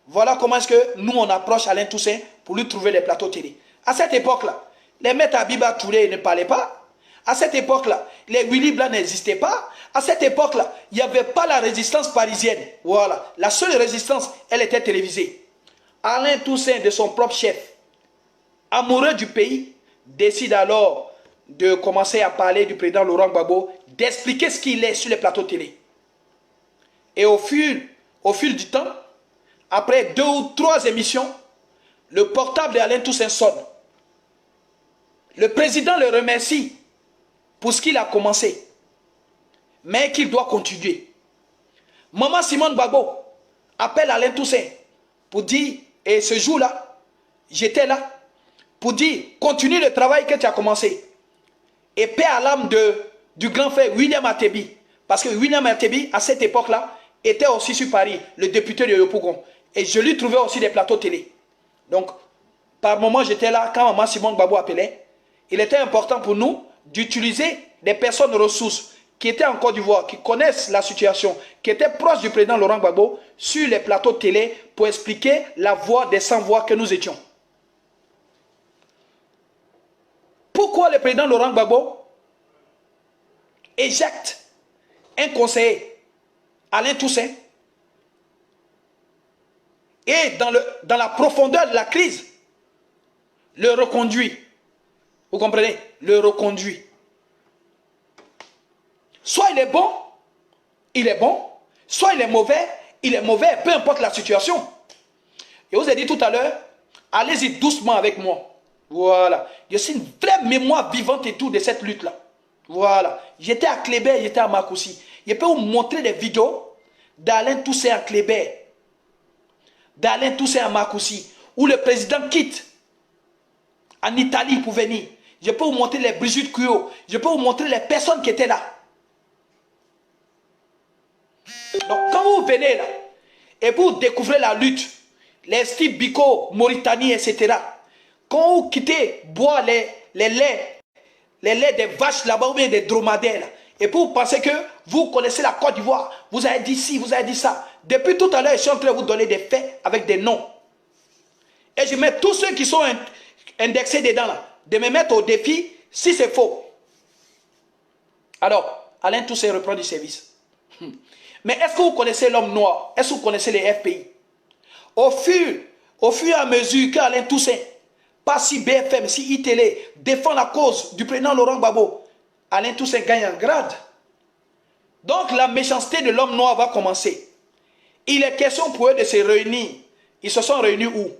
Speaker 1: Voilà comment est-ce que nous, on approche Alain Toussaint pour lui trouver les plateaux télé. À cette époque-là, les maîtres Abiba Touré ne parlaient pas. À cette époque-là, les Willy Blanc n'existaient pas. À cette époque-là, il n'y avait pas la résistance parisienne. Voilà. La seule résistance, elle était télévisée. Alain Toussaint, de son propre chef, amoureux du pays, décide alors de commencer à parler du président Laurent Gbagbo, d'expliquer ce qu'il est sur les plateaux télé. Et au fil du temps, après 2 ou 3 émissions, le portable d'Alain Toussaint sonne. Le président le remercie pour ce qu'il a commencé, mais qu'il doit continuer. Maman Simone Gbagbo appelle Alain Toussaint pour dire, et ce jour-là, j'étais là, pour dire, continue le travail que tu as commencé. Et paix à l'âme du grand frère William Atebi. Parce que William Atebi, à cette époque-là, était aussi sur Paris, le député de Yopougon. Et je lui trouvais aussi des plateaux télé. Donc, par moment, j'étais là, quand maman Simone Gbagbo appelait, il était important pour nous d'utiliser des personnes ressources qui étaient en Côte d'Ivoire, qui connaissent la situation, qui étaient proches du président Laurent Gbagbo, sur les plateaux télé pour expliquer la voix des sans-voix que nous étions. Pourquoi le président Laurent Gbagbo éjecte un conseiller, Alain Toussaint? et dans la profondeur de la crise, le reconduit. Vous comprenez? Le reconduit. Soit il est bon, soit il est mauvais, peu importe la situation. Je vous ai dit tout à l'heure, allez-y doucement avec moi. Voilà. Je suis une vraie mémoire vivante et tout de cette lutte-là. Voilà. J'étais à Kléber, j'étais à Marcoussis. Je peux vous montrer des vidéos d'Alain Toussaint à Kléber, d'Alain Toussaint à Marcoussis, où le président quitte en Italie pour venir. Je peux vous montrer les Brigitte Kuyot. Je peux vous montrer les personnes qui étaient là. Donc quand vous venez là, et vous découvrez la lutte, les Steve Biko, Mauritanie, etc. Quand vous quittez boire les laits des vaches là-bas ou bien des dromadaires là, et puis vous pensez que vous connaissez la Côte d'Ivoire, vous avez dit ci, vous avez dit ça. Depuis tout à l'heure, je suis en train de vous donner des faits avec des noms. Et je mets tous ceux qui sont indexés dedans là, de me mettre au défi si c'est faux. Alors, Alain Toussaint reprend du service. Mais est-ce que vous connaissez l'homme noir? Est-ce que vous connaissez les FPI? Au fur et à mesure qu'Alain Toussaint, pas si BFM, si ITélé, défend la cause du président Laurent Gbagbo, Alain Toussaint gagne en grade. Donc la méchanceté de l'homme noir va commencer. Il est question pour eux de se réunir. Ils se sont réunis où?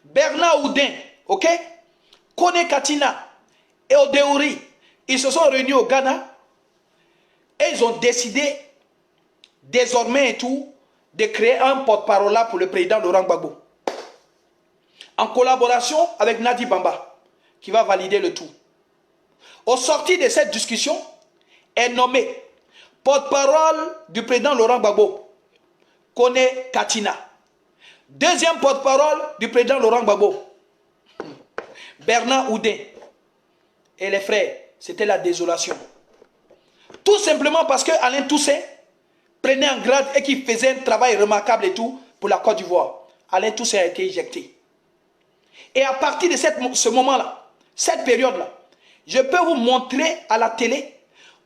Speaker 1: Bernard Oudin, ok? Kone Katina et Odeouri, ils se sont réunis au Ghana et ils ont décidé désormais et tout de créer un porte-parole pour le président Laurent Gbagbo. En collaboration avec Nadi Bamba, qui va valider le tout. Au sorti de cette discussion, est nommé porte-parole du président Laurent Gbagbo, Kone Katina. Deuxième porte-parole du président Laurent Gbagbo, Bernard Oudin. Et les frères, c'était la désolation. Tout simplement parce que Alain Toussaint prenait en grade et qu'il faisait un travail remarquable et tout pour la Côte d'Ivoire. Alain Toussaint a été éjecté. Et à partir de ce moment-là, cette période-là, je peux vous montrer à la télé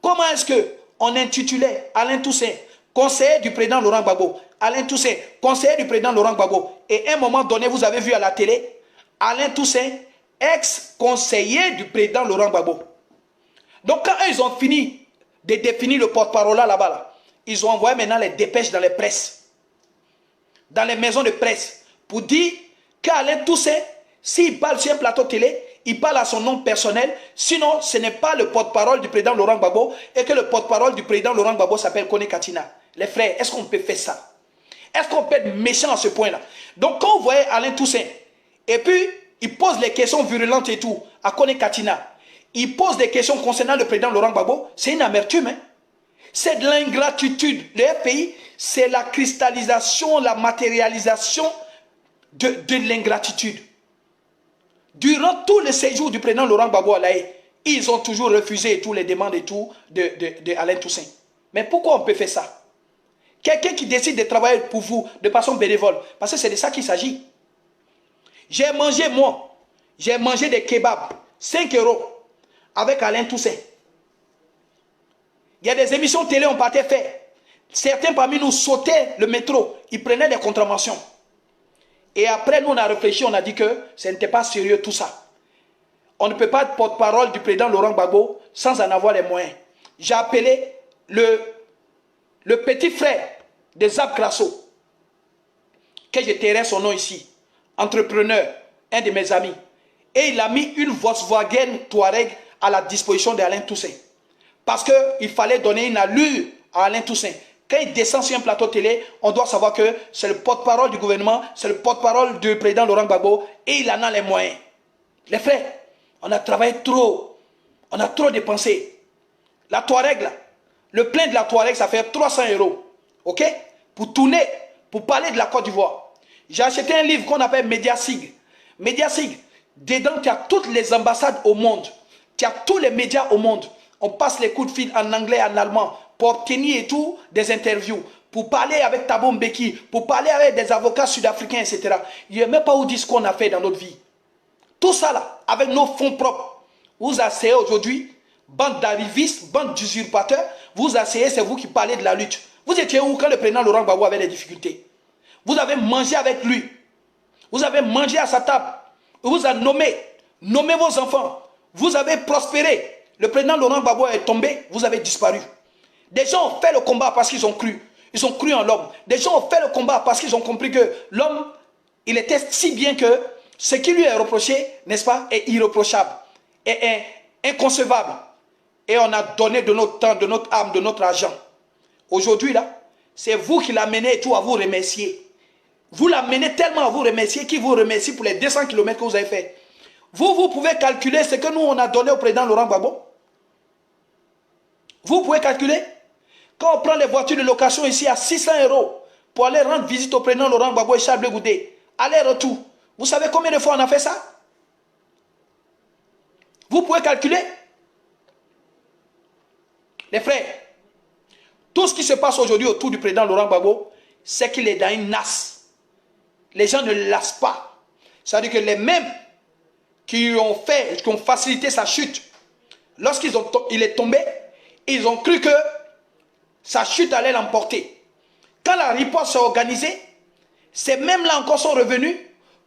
Speaker 1: comment est-ce qu'on intitulait Alain Toussaint, conseiller du président Laurent Gbagbo. Alain Toussaint, conseiller du président Laurent Gbagbo. Et à un moment donné, vous avez vu à la télé, Alain Toussaint, ex-conseiller du président Laurent Gbagbo. Donc quand ils ont fini de définir le porte-parole là-bas, ils ont envoyé maintenant les dépêches dans les presses, dans les maisons de presse, pour dire qu'Alain Toussaint, s'il parle sur un plateau télé, il parle à son nom personnel, sinon ce n'est pas le porte-parole du président Laurent Gbagbo et que le porte-parole du président Laurent Gbagbo s'appelle Kone Katina. Les frères, est-ce qu'on peut faire ça? Est-ce qu'on peut être méchant à ce point-là? Donc quand vous voyez Alain Toussaint, et puis il pose les questions virulentes et tout à Kone Katina, il pose des questions concernant le président Laurent Gbagbo, c'est une amertume, hein? C'est de l'ingratitude. Le FPI, c'est la cristallisation, la matérialisation de l'ingratitude. Durant tout le séjour du président Laurent Gbagbo à l'AE, ils ont toujours refusé toutes les demandes et tout de Alain Toussaint. Mais pourquoi on peut faire ça? Quelqu'un qui décide de travailler pour vous de façon bénévole, parce que c'est de ça qu'il s'agit. J'ai mangé, moi, j'ai mangé des kebabs, 5 € avec Alain Toussaint. Il y a des émissions télé, on partait faire. Certains parmi nous sautaient le métro, ils prenaient des contraventions. Et après, nous, on a réfléchi, on a dit que ce n'était pas sérieux tout ça. On ne peut pas être porte-parole du président Laurent Gbagbo sans en avoir les moyens. J'ai appelé le petit frère de Zab Krasso, que je tairai son nom ici, entrepreneur, un de mes amis. Et il a mis une Volkswagen Touareg à la disposition d'Alain Toussaint. Parce qu'il fallait donner une allure à Alain Toussaint. Quand il descend sur un plateau télé, on doit savoir que c'est le porte-parole du gouvernement, c'est le porte-parole du président Laurent Gbagbo, et il en a les moyens. Les frères, on a travaillé trop, on a trop dépensé. La Touareg, là, le plein de la Touareg, ça fait 300 €, ok? Pour tourner, pour parler de la Côte d'Ivoire. J'ai acheté un livre qu'on appelle Mediasig. Mediasig, dedans, tu as toutes les ambassades au monde, tu as tous les médias au monde. On passe les coups de fil en anglais, en allemand, pour obtenir et tout des interviews, pour parler avec Thabo Mbeki, pour parler avec des avocats sud-africains, etc. Il n'y a même pas où dire ce qu'on a fait dans notre vie. Tout ça là, avec nos fonds propres. Vous asseyez aujourd'hui, bande d'arrivistes, bande d'usurpateurs, vous asseyez, c'est vous qui parlez de la lutte. Vous étiez où quand le président Laurent Gbagbo avait des difficultés? Vous avez mangé avec lui. Vous avez mangé à sa table. Il vous a nommé vos enfants. Vous avez prospéré. Le président Laurent Gbagbo est tombé, vous avez disparu. Des gens ont fait le combat parce qu'ils ont cru. Ils ont cru en l'homme. Des gens ont fait le combat parce qu'ils ont compris que l'homme, il était si bien que ce qui lui est reproché, n'est-ce pas, est irréprochable, est inconcevable. Et on a donné de notre temps, de notre âme, de notre argent. Aujourd'hui, là, c'est vous qui l'amenez et tout à vous remercier. Vous l'amenez tellement à vous remercier qu'il vous remercie pour les 200 km que vous avez fait. Vous pouvez calculer ce que nous, on a donné au président Laurent Gbagbo. Vous pouvez calculer. Quand on prend les voitures de location ici à 600 € pour aller rendre visite au président Laurent Gbagbo et Charles Blé Goudé, aller-retour, vous savez combien de fois on a fait ça? Vous pouvez calculer. Les frères, tout ce qui se passe aujourd'hui autour du président Laurent Gbagbo, c'est qu'il est dans une nasse. Les gens ne le lassent pas. C'est-à-dire que les mêmes qui ont facilité sa chute, lorsqu'il est tombé, ils ont cru que sa chute allait l'emporter. Quand la riposte s'est organisée, ces mêmes-là encore sont revenus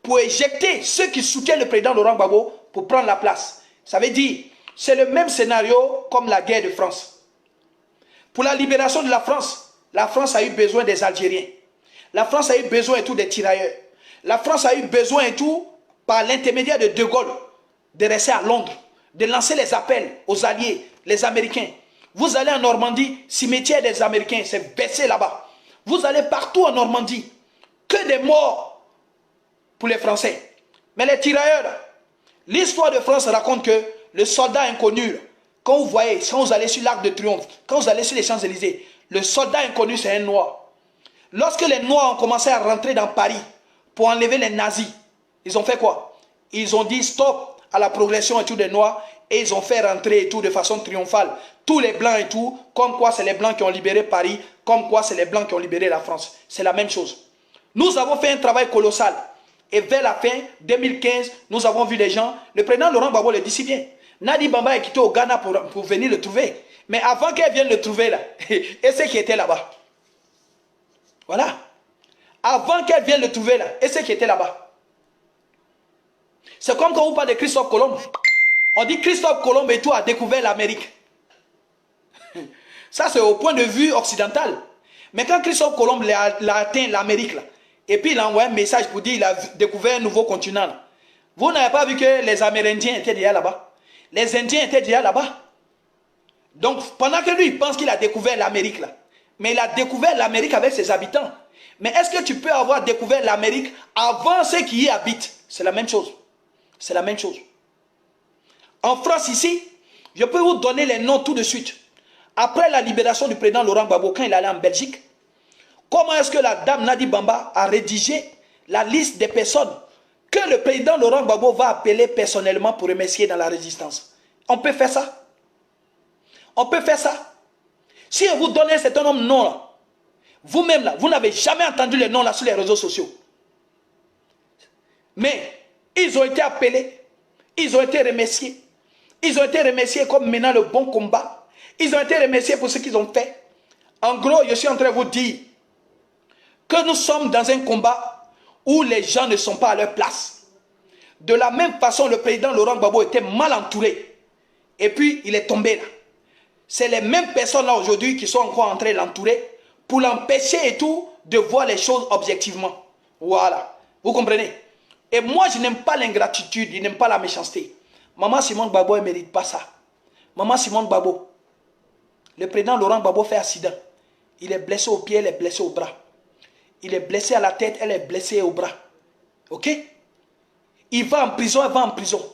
Speaker 1: pour éjecter ceux qui soutiennent le président Laurent Gbagbo pour prendre la place. Ça veut dire, c'est le même scénario comme la guerre de France. Pour la libération de la France a eu besoin des Algériens. La France a eu besoin et tout des tirailleurs. La France a eu besoin et tout, par l'intermédiaire de De Gaulle, de rester à Londres, de lancer les appels aux alliés, les Américains. Vous allez en Normandie, cimetière des Américains, c'est baissé là-bas. Vous allez partout en Normandie, que des morts pour les Français. Mais les tirailleurs, l'histoire de France raconte que le soldat inconnu, quand vous voyez, quand vous allez sur l'Arc de Triomphe, quand vous allez sur les Champs-Élysées, le soldat inconnu c'est un noir. Lorsque les noirs ont commencé à rentrer dans Paris pour enlever les nazis, ils ont fait quoi? Ils ont dit stop à la progression et tout des noirs et ils ont fait rentrer et tout de façon triomphale tous les blancs et tout, comme quoi c'est les blancs qui ont libéré Paris, comme quoi c'est les blancs qui ont libéré la France. C'est la même chose. Nous avons fait un travail colossal et vers la fin 2015, nous avons vu les gens, le président Laurent Gbagbo le dit si bien, Nadi Bamba est quitté au Ghana pour venir le trouver. Mais avant qu'elle vienne le trouver là, et ceux qui étaient là-bas. Voilà. Avant qu'elle vienne le trouver là, et ceux qui étaient là-bas. C'est comme quand on parle de Christophe Colomb. On dit Christophe Colomb et tout a découvert l'Amérique. Ça c'est au point de vue occidental. Mais quand Christophe Colomb a atteint l'Amérique là, et puis il a envoyé un message pour dire qu'il a découvert un nouveau continent là. Vous n'avez pas vu que les Amérindiens étaient déjà là-bas? Les Indiens étaient déjà là-bas. Donc pendant que lui il pense qu'il a découvert l'Amérique là, mais il a découvert l'Amérique avec ses habitants. Mais est-ce que tu peux avoir découvert l'Amérique avant ceux qui y habitent? C'est la même chose. C'est la même chose. En France ici, je peux vous donner les noms tout de suite. Après la libération du président Laurent Gbagbo, quand il allait en Belgique, comment est-ce que la dame Nadi Bamba a rédigé la liste des personnes que le président Laurent Gbagbo va appeler personnellement pour remercier dans la résistance? On peut faire ça. On peut faire ça. Si on vous donne un certain nombre de noms là, vous-même là, vous n'avez jamais entendu les noms là sur les réseaux sociaux. Mais ils ont été appelés, ils ont été remerciés. Ils ont été remerciés comme menant le bon combat. Ils ont été remerciés pour ce qu'ils ont fait. En gros, je suis en train de vous dire que nous sommes dans un combat où les gens ne sont pas à leur place. De la même façon, le président Laurent Gbagbo était mal entouré. Et puis, il est tombé là. C'est les mêmes personnes là aujourd'hui qui sont encore en train de l'entourer pour l'empêcher et tout de voir les choses objectivement. Voilà. Vous comprenez? Et moi, je n'aime pas l'ingratitude, je n'aime pas la méchanceté. Maman Simone Gbagbo ne mérite pas ça. Maman Simone Gbagbo, le président Laurent Gbagbo fait accident. Il est blessé au pied, elle est blessée au bras. Il est blessé à la tête, elle est blessée au bras. Ok? Il va en prison, elle va en prison.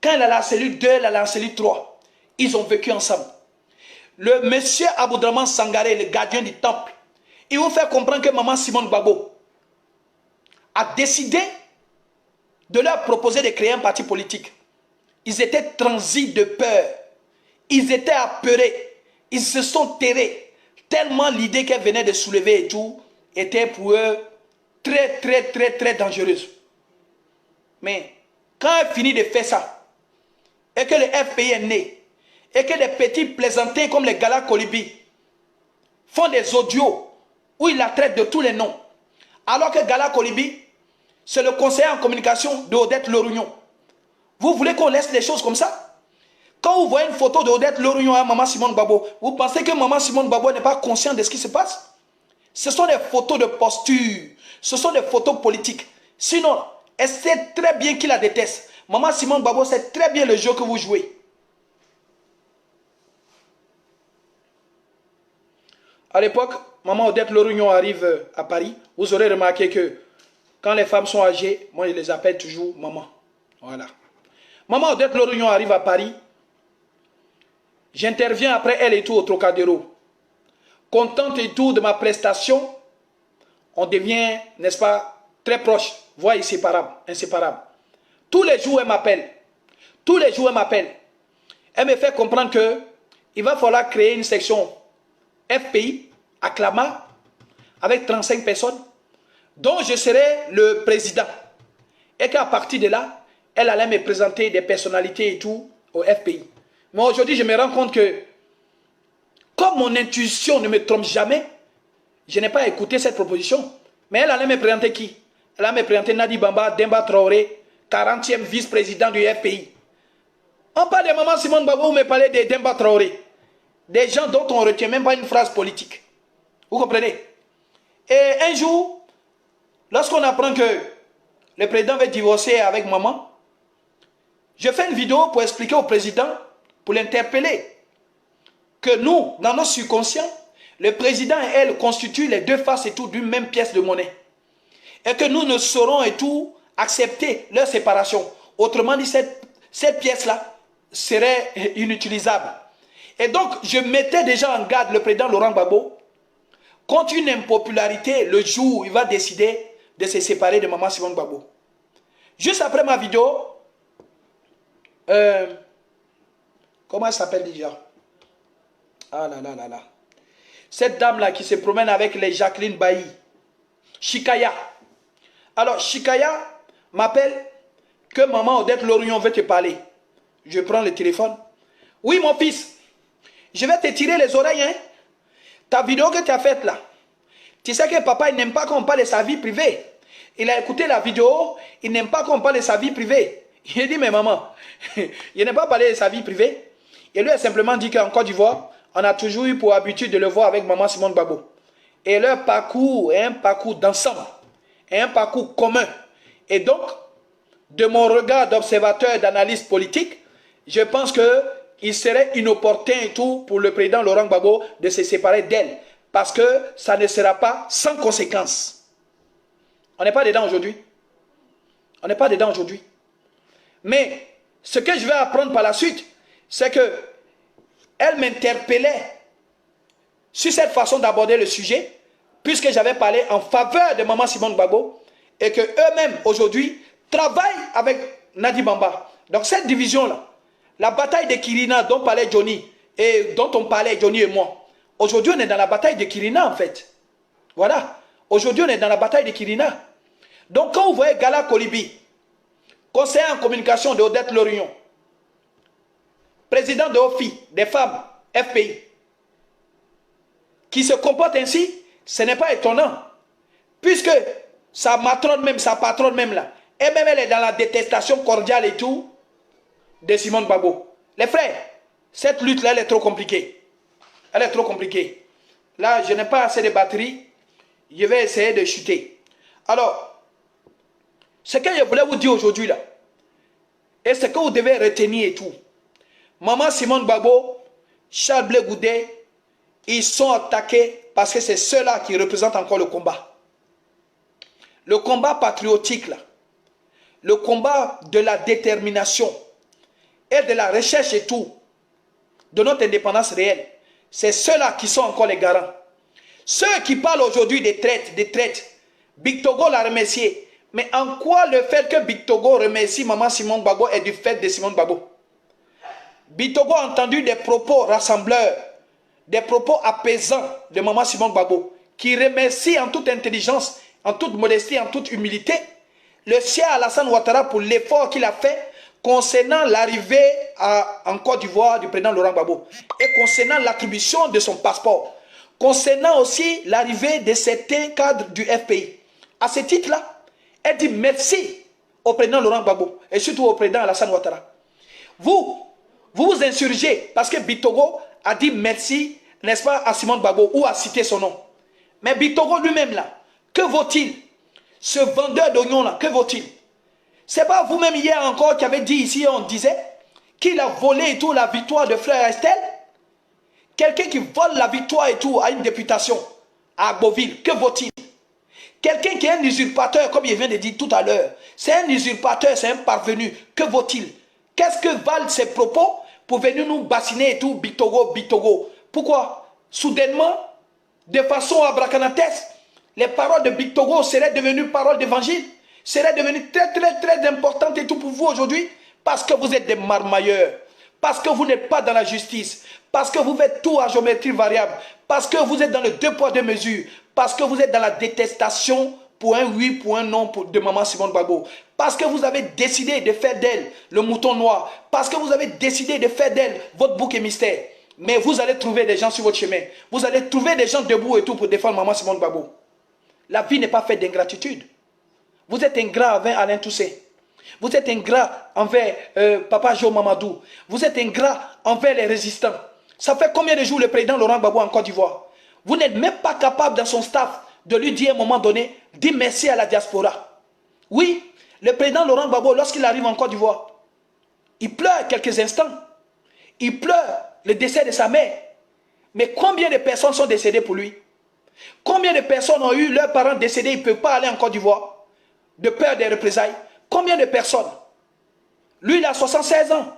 Speaker 1: Quand elle a la cellule 2, elle a la cellule 3. Ils ont vécu ensemble. Le monsieur Aboudraman Sangaré, le gardien du temple, il vous fait comprendre que maman Simone Gbagbo a décidé de leur proposer de créer un parti politique. Ils étaient transis de peur. Ils étaient apeurés. Ils se sont terrés. Tellement l'idée qu'elle venait de soulever et tout était pour eux très dangereuse. Mais quand elle finit de faire ça, et que le FPI est né, et que des petits plaisantins comme les Gala Kolibi font des audios où ils la traitent de tous les noms, alors que Gala Kolibi, C'est le conseiller en communication de Odette Lorugnon. Vous voulez qu'on laisse les choses comme ça? Quand vous voyez une photo de Odette Lorugnon à Maman Simone Gbagbo, vous pensez que Maman Simone Gbagbo n'est pas consciente de ce qui se passe? Ce sont des photos de posture. Ce sont des photos politiques. Sinon, elle sait très bien qui la déteste. Maman Simone Gbagbo sait très bien le jeu que vous jouez. À l'époque, Maman Odette Lorugnon arrive à Paris. Vous aurez remarqué que quand les femmes sont âgées, moi je les appelle toujours maman. Voilà. Maman Odette Lorugnon arrive à Paris. J'interviens après elle et tout au Trocadéro. Contente et tout de ma prestation, on devient, n'est-ce pas, très proche, voire inséparable. Tous les jours, elle m'appelle. Tous les jours, elle m'appelle. Elle me fait comprendre que il va falloir créer une section FPI à Clamart avec 35 personnes dont je serai le président. Et qu'à partir de là, elle allait me présenter des personnalités et tout au FPI. Mais aujourd'hui, je me rends compte que comme mon intuition ne me trompe jamais, je n'ai pas écouté cette proposition. Mais elle allait me présenter qui? Elle allait me présenter Nadi Bamba, Demba Traoré, 40e vice-président du FPI. On parle de Maman Simone Gbagbo, vous me parlez de Demba Traoré. Des gens dont on ne retient même pas une phrase politique. Vous comprenez? Et un jour, lorsqu'on apprend que le président veut divorcer avec maman, je fais une vidéo pour expliquer au président, pour l'interpeller, que nous, dans notre subconscient, le président et elle constituent les deux faces et tout d'une même pièce de monnaie. Et que nous ne saurons et tout accepter leur séparation. Autrement dit, cette pièce-là serait inutilisable. Et donc, je mettais déjà en garde le président Laurent Gbagbo contre une impopularité le jour où il va décider de se séparer de Maman Simone Gbagbo. Juste après ma vidéo, comment elle s'appelle déjà? Ah là là là là. Cette dame-là qui se promène avec les Jacqueline Bailly. Chikaya. Alors, Chikaya m'appelle que Maman Odette Lorugnon veut te parler. Je prends le téléphone. Oui, mon fils. Je vais te tirer les oreilles, hein. Ta vidéo que tu as faite là. Tu sais que papa, il n'aime pas qu'on parle de sa vie privée. Il a écouté la vidéo, il n'aime pas qu'on parle de sa vie privée. Il a dit, mais maman, il n'aime pas parler de sa vie privée. Et lui a simplement dit qu'en Côte d'Ivoire, on a toujours eu pour habitude de le voir avec Maman Simone Gbagbo. Et leur parcours est un parcours d'ensemble, est un parcours commun. Et donc, de mon regard d'observateur, d'analyste politique, je pense qu'il serait inopportun et tout pour le président Laurent Gbagbo de se séparer d'elle. Parce que ça ne sera pas sans conséquence. On n'est pas dedans aujourd'hui. On n'est pas dedans aujourd'hui. Mais ce que je vais apprendre par la suite, c'est que elle m'interpellait sur cette façon d'aborder le sujet, puisque j'avais parlé en faveur de Maman Simone Gbagbo, et que eux-mêmes aujourd'hui travaillent avec Nadi Bamba. Donc cette division-là, la bataille de Kirina dont parlait Johnny, et dont on parlait Johnny et moi, aujourd'hui on est dans la bataille de Kirina en fait. Voilà. Aujourd'hui on est dans la bataille de Kirina. Donc quand vous voyez Gala Kolibi, conseiller en communication de Odette Lorugnon, président de OFI, des femmes, FPI, qui se comporte ainsi, ce n'est pas étonnant. Puisque sa matrone même, sa patronne même là, et même elle est dans la détestation cordiale et tout de Simone Gbagbo. Les frères, cette lutte-là, elle est trop compliquée. Elle est trop compliquée. Là, je n'ai pas assez de batterie. Je vais essayer de chuter. Alors, ce que je voulais vous dire aujourd'hui là, et ce que vous devez retenir et tout, Maman Simone Gbagbo, Charles Blé Goudé, ils sont attaqués parce que c'est ceux-là qui représentent encore le combat. Le combat patriotique là, le combat de la détermination et de la recherche et tout, de notre indépendance réelle, c'est ceux-là qui sont encore les garants. Ceux qui parlent aujourd'hui des traites, Big Togo l'a remercié. Mais en quoi le fait que Big Togo remercie Maman Simone Gbagbo est du fait de Simone Gbagbo? Big Togo a entendu des propos rassembleurs, des propos apaisants de Maman Simone Gbagbo, qui remercie en toute intelligence, en toute modestie, en toute humilité, le Cheikh Alassane Ouattara pour l'effort qu'il a fait concernant l'arrivée en Côte d'Ivoire du président Laurent Gbagbo et concernant l'attribution de son passeport, concernant aussi l'arrivée de certains cadres du FPI. À ce titre-là, Elle dit merci au président Laurent Gbagbo et surtout au président Alassane Ouattara. Vous vous insurgez parce que Bitogo a dit merci, n'est-ce pas, à Simone Gbagbo ou a cité son nom. Mais Bitogo lui-même là, que vaut-il? Ce vendeur d'oignons là, que vaut-il? C'est pas vous-même hier encore qui avez dit ici, on disait qu'il a volé et tout la victoire de Frère Estelle? Quelqu'un qui vole la victoire et tout à une députation à Beauville, que vaut-il? Quelqu'un qui est un usurpateur, comme il vient de dire tout à l'heure, c'est un usurpateur, c'est un parvenu, que vaut-il? Qu'est-ce que valent ses propos pour venir nous bassiner et tout, Bitogo, Bitogo? Pourquoi? Soudainement, de façon abracadabrantesque, les paroles de Bitogo seraient devenues paroles d'évangile, seraient devenues très, très, très importantes et tout pour vous aujourd'hui, parce que vous êtes des marmailleurs, parce que vous n'êtes pas dans la justice, parce que vous faites tout à géométrie variable, parce que vous êtes dans le deux poids deux mesures, parce que vous êtes dans la détestation pour un oui, pour un non de maman Simone Gbagbo, parce que vous avez décidé de faire d'elle le mouton noir, parce que vous avez décidé de faire d'elle votre bouc émissaire. Mais vous allez trouver des gens sur votre chemin, vous allez trouver des gens debout et tout pour défendre maman Simone Gbagbo. La vie n'est pas faite d'ingratitude. Vous êtes ingrat envers Alain Toussaint. Vous êtes ingrat envers Papa Jo Mamadou. Vous êtes ingrat envers les résistants. Ça fait combien de jours le président Laurent Gbagbo en Côte d'Ivoire? Vous n'êtes même pas capable dans son staff de lui dire à un moment donné, dis merci à la diaspora. Oui, le président Laurent Gbagbo, lorsqu'il arrive en Côte d'Ivoire, il pleure quelques instants. Il pleure le décès de sa mère. Mais combien de personnes sont décédées pour lui? Combien de personnes ont eu leurs parents décédés, ils ne peuvent pas aller en Côte d'Ivoire de peur des représailles? Combien de personnes? Lui, il a 76 ans.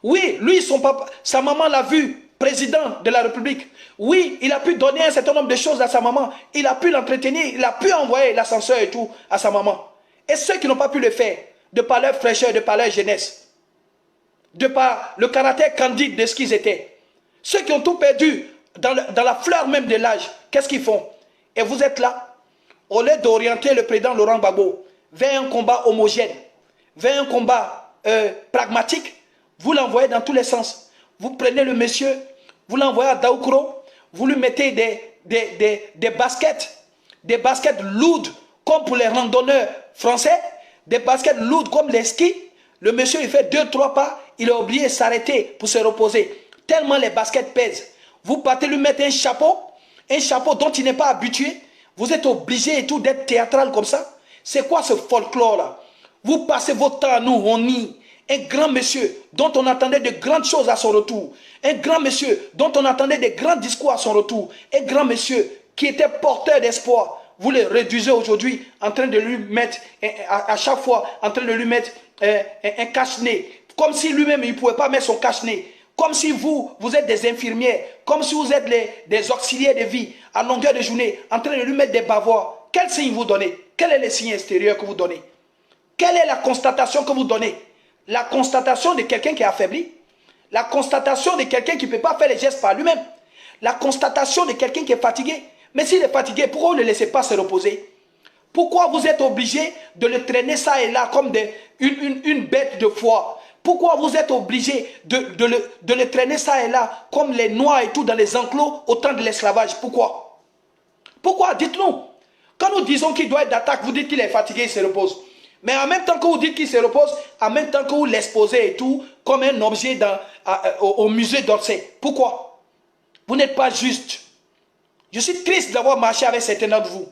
Speaker 1: Oui, lui, son papa, sa maman l'a vu président de la République. Oui, il a pu donner un certain nombre de choses à sa maman. Il a pu l'entretenir, il a pu envoyer l'ascenseur et tout à sa maman. Et ceux qui n'ont pas pu le faire, de par leur fraîcheur, de par leur jeunesse, de par le caractère candide de ce qu'ils étaient, ceux qui ont tout perdu dans la fleur même de l'âge, qu'est-ce qu'ils font? Et vous êtes là, au lieu d'orienter le président Laurent Gbagbo vers un combat homogène, vers un combat pragmatique, vous l'envoyez dans tous les sens. Vous prenez le monsieur, vous l'envoyez à Daoukro, vous lui mettez des baskets lourdes comme pour les randonneurs français, des baskets lourdes comme les skis. Le monsieur, il fait 2-3 pas, il a oublié de s'arrêter pour se reposer. Tellement les baskets pèsent. Vous partez lui mettre un chapeau dont il n'est pas habitué. Vous êtes obligé et tout d'être théâtral comme ça. C'est quoi ce folklore-là? Vous passez votre temps à nous, on nie. Un grand monsieur dont on attendait de grandes choses à son retour. Un grand monsieur dont on attendait de grands discours à son retour. Un grand monsieur qui était porteur d'espoir. Vous le réduisez aujourd'hui en train de lui mettre, à chaque fois, en train de lui mettre un cache-nez. Comme si lui-même, il ne pouvait pas mettre son cache-nez. Comme si vous êtes des infirmières. Comme si vous êtes des auxiliaires de vie à longueur de journée, en train de lui mettre des bavoirs. Quel signe vous donnez? Quel est le signe extérieur que vous donnez? Quelle est la constatation que vous donnez? La constatation de quelqu'un qui est affaibli? La constatation de quelqu'un qui ne peut pas faire les gestes par lui-même? La constatation de quelqu'un qui est fatigué? Mais s'il est fatigué, pourquoi vous ne le laissez pas se reposer? Pourquoi vous êtes obligé de le traîner ça et là comme une bête de foire? Pourquoi vous êtes obligé de le traîner ça et là comme les noix et tout dans les enclos au temps de l'esclavage? Pourquoi? Pourquoi? Dites-nous. Quand nous disons qu'il doit être d'attaque, vous dites qu'il est fatigué, il se repose. Mais en même temps que vous dites qu'il se repose, en même temps que vous l'exposez et tout, comme un objet au musée d'Orsay. Pourquoi? Vous n'êtes pas juste. Je suis triste d'avoir marché avec certains d'entre vous.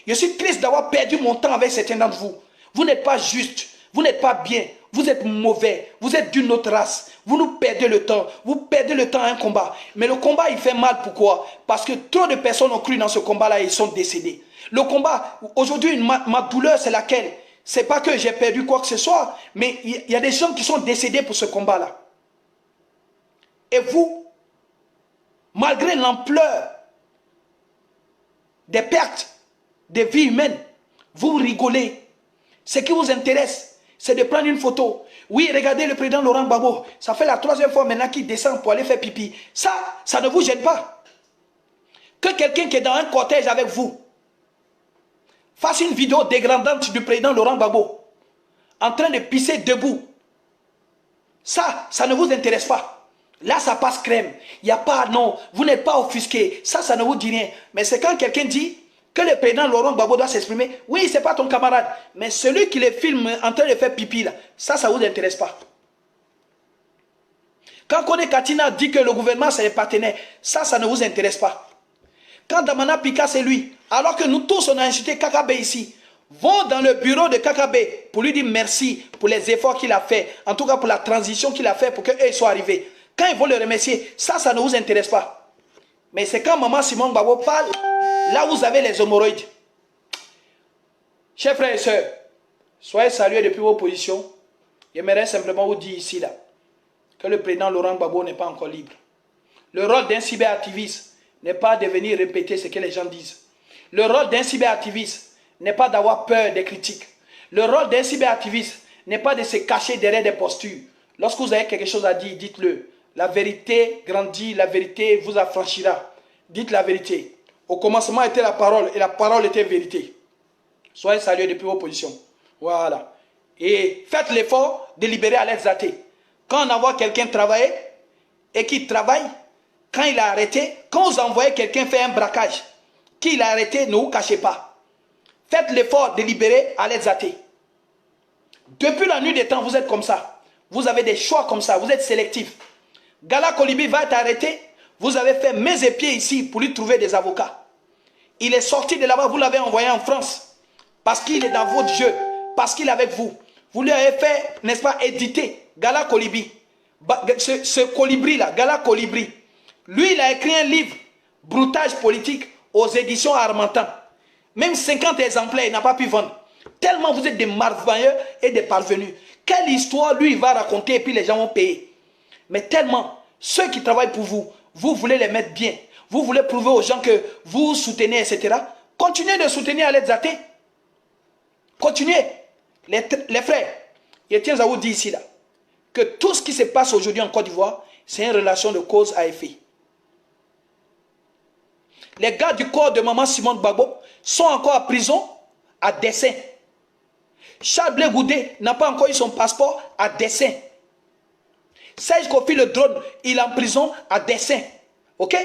Speaker 1: Je suis triste d'avoir perdu mon temps avec certains d'entre vous. Vous n'êtes pas juste. Vous n'êtes pas bien. Vous êtes mauvais. Vous êtes d'une autre race. Vous nous perdez le temps. Vous perdez le temps à un combat. Mais le combat, il fait mal. Pourquoi? Parce que trop de personnes ont cru dans ce combat-là et ils sont décédés. Le combat, aujourd'hui, ma douleur, c'est laquelle? C'est pas que j'ai perdu quoi que ce soit, mais il y a des gens qui sont décédés pour ce combat-là. Et vous, malgré l'ampleur des pertes des vies humaines, vous rigolez. Ce qui vous intéresse, c'est de prendre une photo. Oui, regardez le président Laurent Gbagbo. Ça fait la 3e fois maintenant qu'il descend pour aller faire pipi. Ça ne vous gêne pas. Que quelqu'un qui est dans un cortège avec vous fasse une vidéo dégradante du président Laurent Gbagbo en train de pisser debout. Ça ne vous intéresse pas. Là, ça passe crème. Il n'y a pas, non, vous n'êtes pas offusqué. Ça ne vous dit rien. Mais c'est quand quelqu'un dit que le président Laurent Gbagbo doit s'exprimer. Oui, ce n'est pas ton camarade. Mais celui qui le filme en train de faire pipi, là, ça ne vous intéresse pas. Quand Kone Katina dit que le gouvernement, c'est les partenaires, ça ne vous intéresse pas. Quand Damana Pika, c'est lui, alors que nous tous, on a insulté Kakabe ici, vont dans le bureau de Kakabe pour lui dire merci pour les efforts qu'il a fait, en tout cas pour la transition qu'il a fait pour qu'eux soient arrivés. Quand ils vont le remercier, ça ne vous intéresse pas. Mais c'est quand Maman Simone Gbagbo parle, là vous avez les hémorroïdes. Chers frères et sœurs, soyez salués depuis vos positions. J'aimerais simplement vous dire ici, là, que le président Laurent Gbagbo n'est pas encore libre. Le rôle d'un cyberactiviste n'est pas de venir répéter ce que les gens disent. Le rôle d'un cyberactiviste n'est pas d'avoir peur des critiques. Le rôle d'un cyberactiviste n'est pas de se cacher derrière des postures. Lorsque vous avez quelque chose à dire, dites-le. La vérité grandit, la vérité vous affranchira. Dites la vérité. Au commencement était la parole et la parole était vérité. Soyez salués depuis vos positions. Voilà. Et faites l'effort de libérer Alex Zaté. Quand on envoie quelqu'un travailler et qu'il travaille, quand il a arrêté, quand vous envoyez quelqu'un faire un braquage, qu'il a arrêté, ne vous cachez pas. Faites l'effort de libérer Alex Zaté. Depuis la nuit des temps, vous êtes comme ça. Vous avez des choix comme ça, vous êtes sélectif. Gala Kolibi va être arrêté. Vous avez fait mains et pieds ici pour lui trouver des avocats. Il est sorti de là-bas, vous l'avez envoyé en France. Parce qu'il est dans votre jeu, parce qu'il est avec vous. Vous lui avez fait, n'est-ce pas, éditer Gala Kolibi. Ce colibri-là, Gala Kolibri. Lui, il a écrit un livre, Broutage politique, aux éditions Harmattan. Même 50 exemplaires, il n'a pas pu vendre. Tellement vous êtes des merveilleux et des parvenus. Quelle histoire, lui, il va raconter et puis les gens vont payer. Mais tellement, ceux qui travaillent pour vous, vous voulez les mettre bien. Vous voulez prouver aux gens que vous soutenez, etc. Continuez de soutenir Alex Zaté. Continuez. Les frères, je tiens à vous dire ici, là, que tout ce qui se passe aujourd'hui en Côte d'Ivoire, c'est une relation de cause à effet. Les gars du corps de Maman Simone Gbagbo sont encore en prison à dessein. Charles Blé Goudé n'a pas encore eu son passeport à dessein. Serge Kofi le drone, il est en prison à dessein. Ok?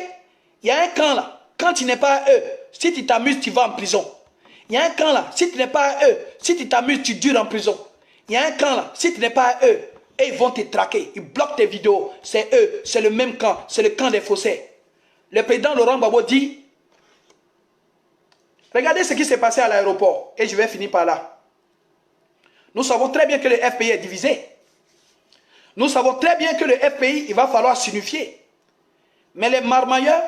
Speaker 1: Il y a un camp là. Quand tu n'es pas à eux, si tu t'amuses, tu vas en prison. Il y a un camp là. Si tu n'es pas à eux, si tu t'amuses, tu dures en prison. Il y a un camp là. Si tu n'es pas à eux, et ils vont te traquer. Ils bloquent tes vidéos. C'est eux. C'est le même camp. C'est le camp des faussaires. Le président Laurent Gbagbo dit, regardez ce qui s'est passé à l'aéroport. Et je vais finir par là. Nous savons très bien que le FPI est divisé. Nous savons très bien que le FPI, il va falloir s'unifier. Mais les marmailleurs,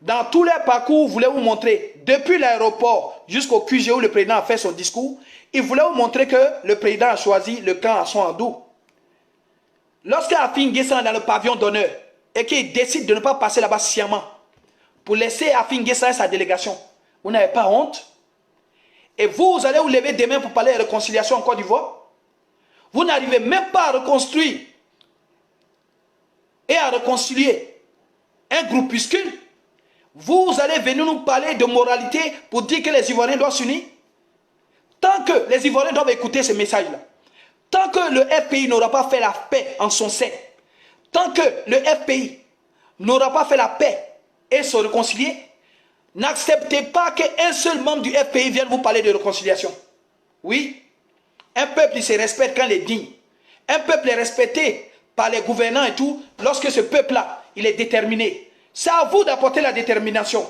Speaker 1: dans tous les parcours, voulaient vous montrer, depuis l'aéroport jusqu'au QG où le président a fait son discours, ils voulaient vous montrer que le président a choisi le camp à son endou. Lorsque Afin Guessan est dans le pavillon d'honneur et qu'il décide de ne pas passer là-bas sciemment pour laisser Afin Guessan et sa délégation, vous n'avez pas honte? Et vous allez vous lever demain pour parler de réconciliation en Côte d'Ivoire? Vous n'arrivez même pas à reconstruire et à réconcilier un groupuscule. Vous allez venir nous parler de moralité pour dire que les Ivoiriens doivent s'unir. Tant que les Ivoiriens doivent écouter ce message-là, tant que le FPI n'aura pas fait la paix en son sein, tant que le FPI n'aura pas fait la paix et se réconcilier, n'acceptez pas qu'un seul membre du FPI vienne vous parler de réconciliation. Oui, un peuple il se respecte quand il est digne. Un peuple est respecté par les gouvernants et tout, lorsque ce peuple-là, il est déterminé. C'est à vous d'apporter la détermination.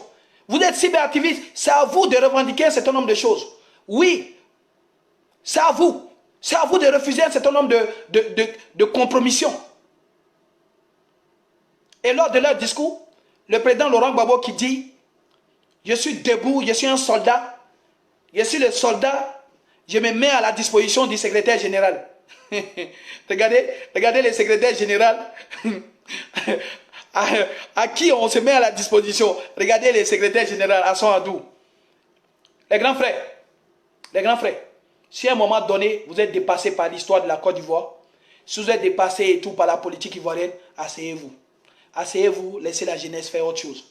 Speaker 1: Vous êtes cyberactiviste, c'est à vous de revendiquer un certain nombre de choses. Oui, c'est à vous. C'est à vous de refuser un certain nombre de compromissions. Et lors de leur discours, le président Laurent Gbagbo qui dit, je suis debout, je suis un soldat, je suis le soldat, je me mets à la disposition du secrétaire général. regardez le secrétaire général à qui on se met à la disposition. Regardez le secrétaire général à son adou. Les grands frères, si à un moment donné, vous êtes dépassé par l'histoire de la Côte d'Ivoire, si vous êtes dépassé et tout par la politique ivoirienne, asseyez-vous. Asseyez-vous, laissez la jeunesse faire autre chose.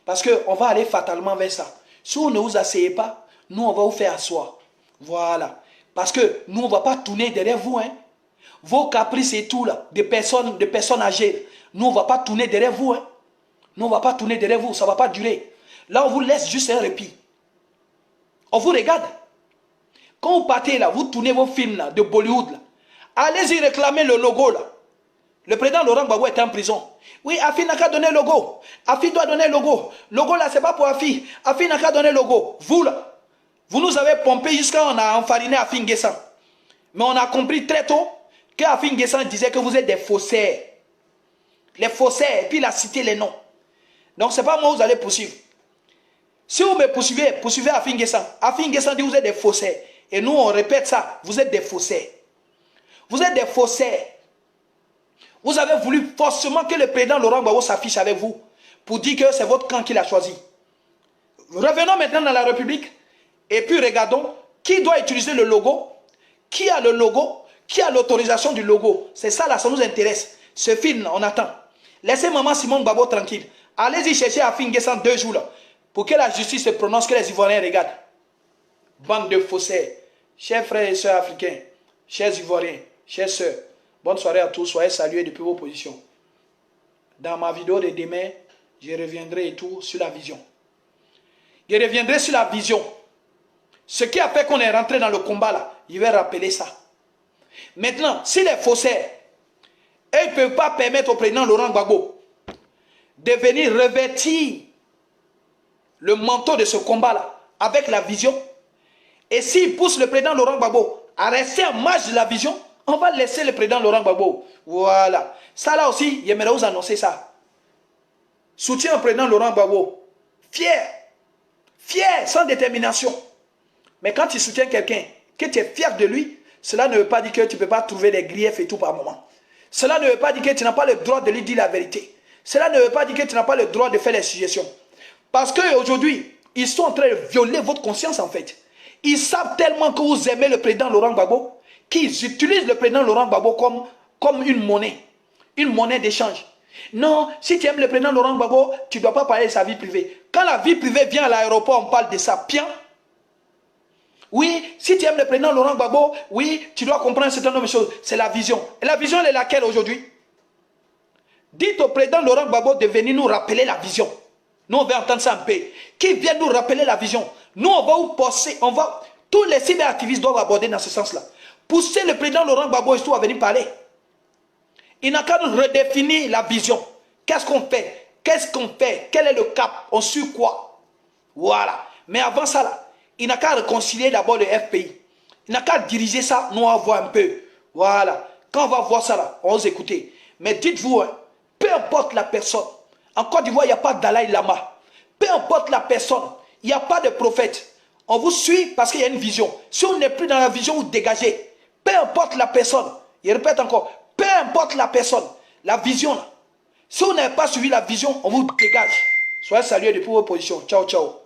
Speaker 1: Parce qu'on va aller fatalement vers ça. Si vous ne vous asseyez pas, nous, on va vous faire asseoir. Voilà. Parce que nous, on ne va pas tourner derrière vous. Hein. Vos caprices et tout, là, des personnes âgées, nous, on ne va pas tourner derrière vous. Hein. Nous, on ne va pas tourner derrière vous. Ça ne va pas durer. Là, on vous laisse juste un répit. On vous regarde. Quand vous partez là, vous tournez vos films là, de Bollywood là. Allez-y réclamer le logo là. Le président Laurent Gbagbo est en prison. Oui, Afi n'a qu'à donner le logo. Afi doit donner le logo. Logo là, c'est pas pour Afi. Afi n'a qu'à donner le logo. Vous là, vous nous avez pompé jusqu'à on a enfariné Afi N'Guessan. Mais on a compris très tôt que Afi N'Guessan disait que vous êtes des faussaires. Les faussaires, et puis il a cité les noms. Donc c'est pas moi que vous allez poursuivre. Si vous me poursuivez, poursuivez Afi N'Guessan. Afi N'Guessan dit que vous êtes des faussaires. Et nous on répète ça, vous êtes des faussaires. Vous êtes des faussaires. Vous avez voulu forcément que le président Laurent Gbagbo s'affiche avec vous pour dire que c'est votre camp qu'il a choisi. Revenons maintenant dans la République et puis regardons qui doit utiliser le logo, qui a le logo, qui a l'autorisation du logo. C'est ça là, ça nous intéresse. Ce film, on attend. Laissez maman Simone Gbagbo tranquille. Allez-y chercher Afi N'Guessan 2 jours là pour que la justice se prononce, que les Ivoiriens regardent. Bande de faussaires. Chers frères et sœurs africains, chers Ivoiriens, chers sœurs, bonne soirée à tous, soyez salués depuis vos positions. Dans ma vidéo de demain, je reviendrai et tout sur la vision. Je reviendrai sur la vision. Ce qui a fait qu'on est rentré dans le combat là, je vais rappeler ça. Maintenant, si les faussaires, ils ne peuvent pas permettre au président Laurent Gbagbo de venir revêtir le manteau de ce combat là avec la vision, et s'ils poussent le président Laurent Gbagbo à rester en marge de la vision, on va laisser le président Laurent Gbagbo. Voilà. Ça là aussi, j'aimerais vous annoncer ça. Soutien au président Laurent Gbagbo. Fier. Fier, sans détermination. Mais quand tu soutiens quelqu'un, que tu es fier de lui, cela ne veut pas dire que tu ne peux pas trouver des griefs et tout par moment. Cela ne veut pas dire que tu n'as pas le droit de lui dire la vérité. Cela ne veut pas dire que tu n'as pas le droit de faire les suggestions. Parce qu'aujourd'hui, ils sont en train de violer votre conscience en fait. Ils savent tellement que vous aimez le président Laurent Gbagbo qu'ils utilisent le président Laurent Gbagbo comme une monnaie d'échange. Non, si tu aimes le président Laurent Gbagbo, tu ne dois pas parler de sa vie privée. Quand la vie privée vient à l'aéroport, on parle de ça. Bien. Oui, si tu aimes le président Laurent Gbagbo, oui, tu dois comprendre un certain nombre de choses. C'est la vision. Et la vision, elle est laquelle aujourd'hui? Dites au président Laurent Gbagbo de venir nous rappeler la vision. Nous, on va entendre ça un peu. Qui vient nous rappeler la vision? Nous, on va vous pousser, tous les cyberactivistes doivent aborder dans ce sens-là. Pousser le président Laurent Gbagbo à venir parler. Il n'a qu'à nous redéfinir la vision. Qu'est-ce qu'on fait? Qu'est-ce qu'on fait? Quel est le cap? On suit quoi? Voilà. Mais avant ça, là, il n'a qu'à réconcilier d'abord le FPI. Il n'a qu'à diriger ça, nous on va voir un peu. Voilà. Quand on va voir ça, là, on va vous écouter. Mais dites-vous, hein, peu importe la personne. En Côte d'Ivoire, il n'y a pas de Dalai Lama. Peu importe la personne, il n'y a pas de prophète. On vous suit parce qu'il y a une vision. Si on n'est plus dans la vision, vous dégagez. Peu importe la personne. Je répète encore. Peu importe la personne. La vision, là. Si vous n'avez pas suivi la vision, on vous dégage. Soyez salués depuis vos positions. Ciao, ciao.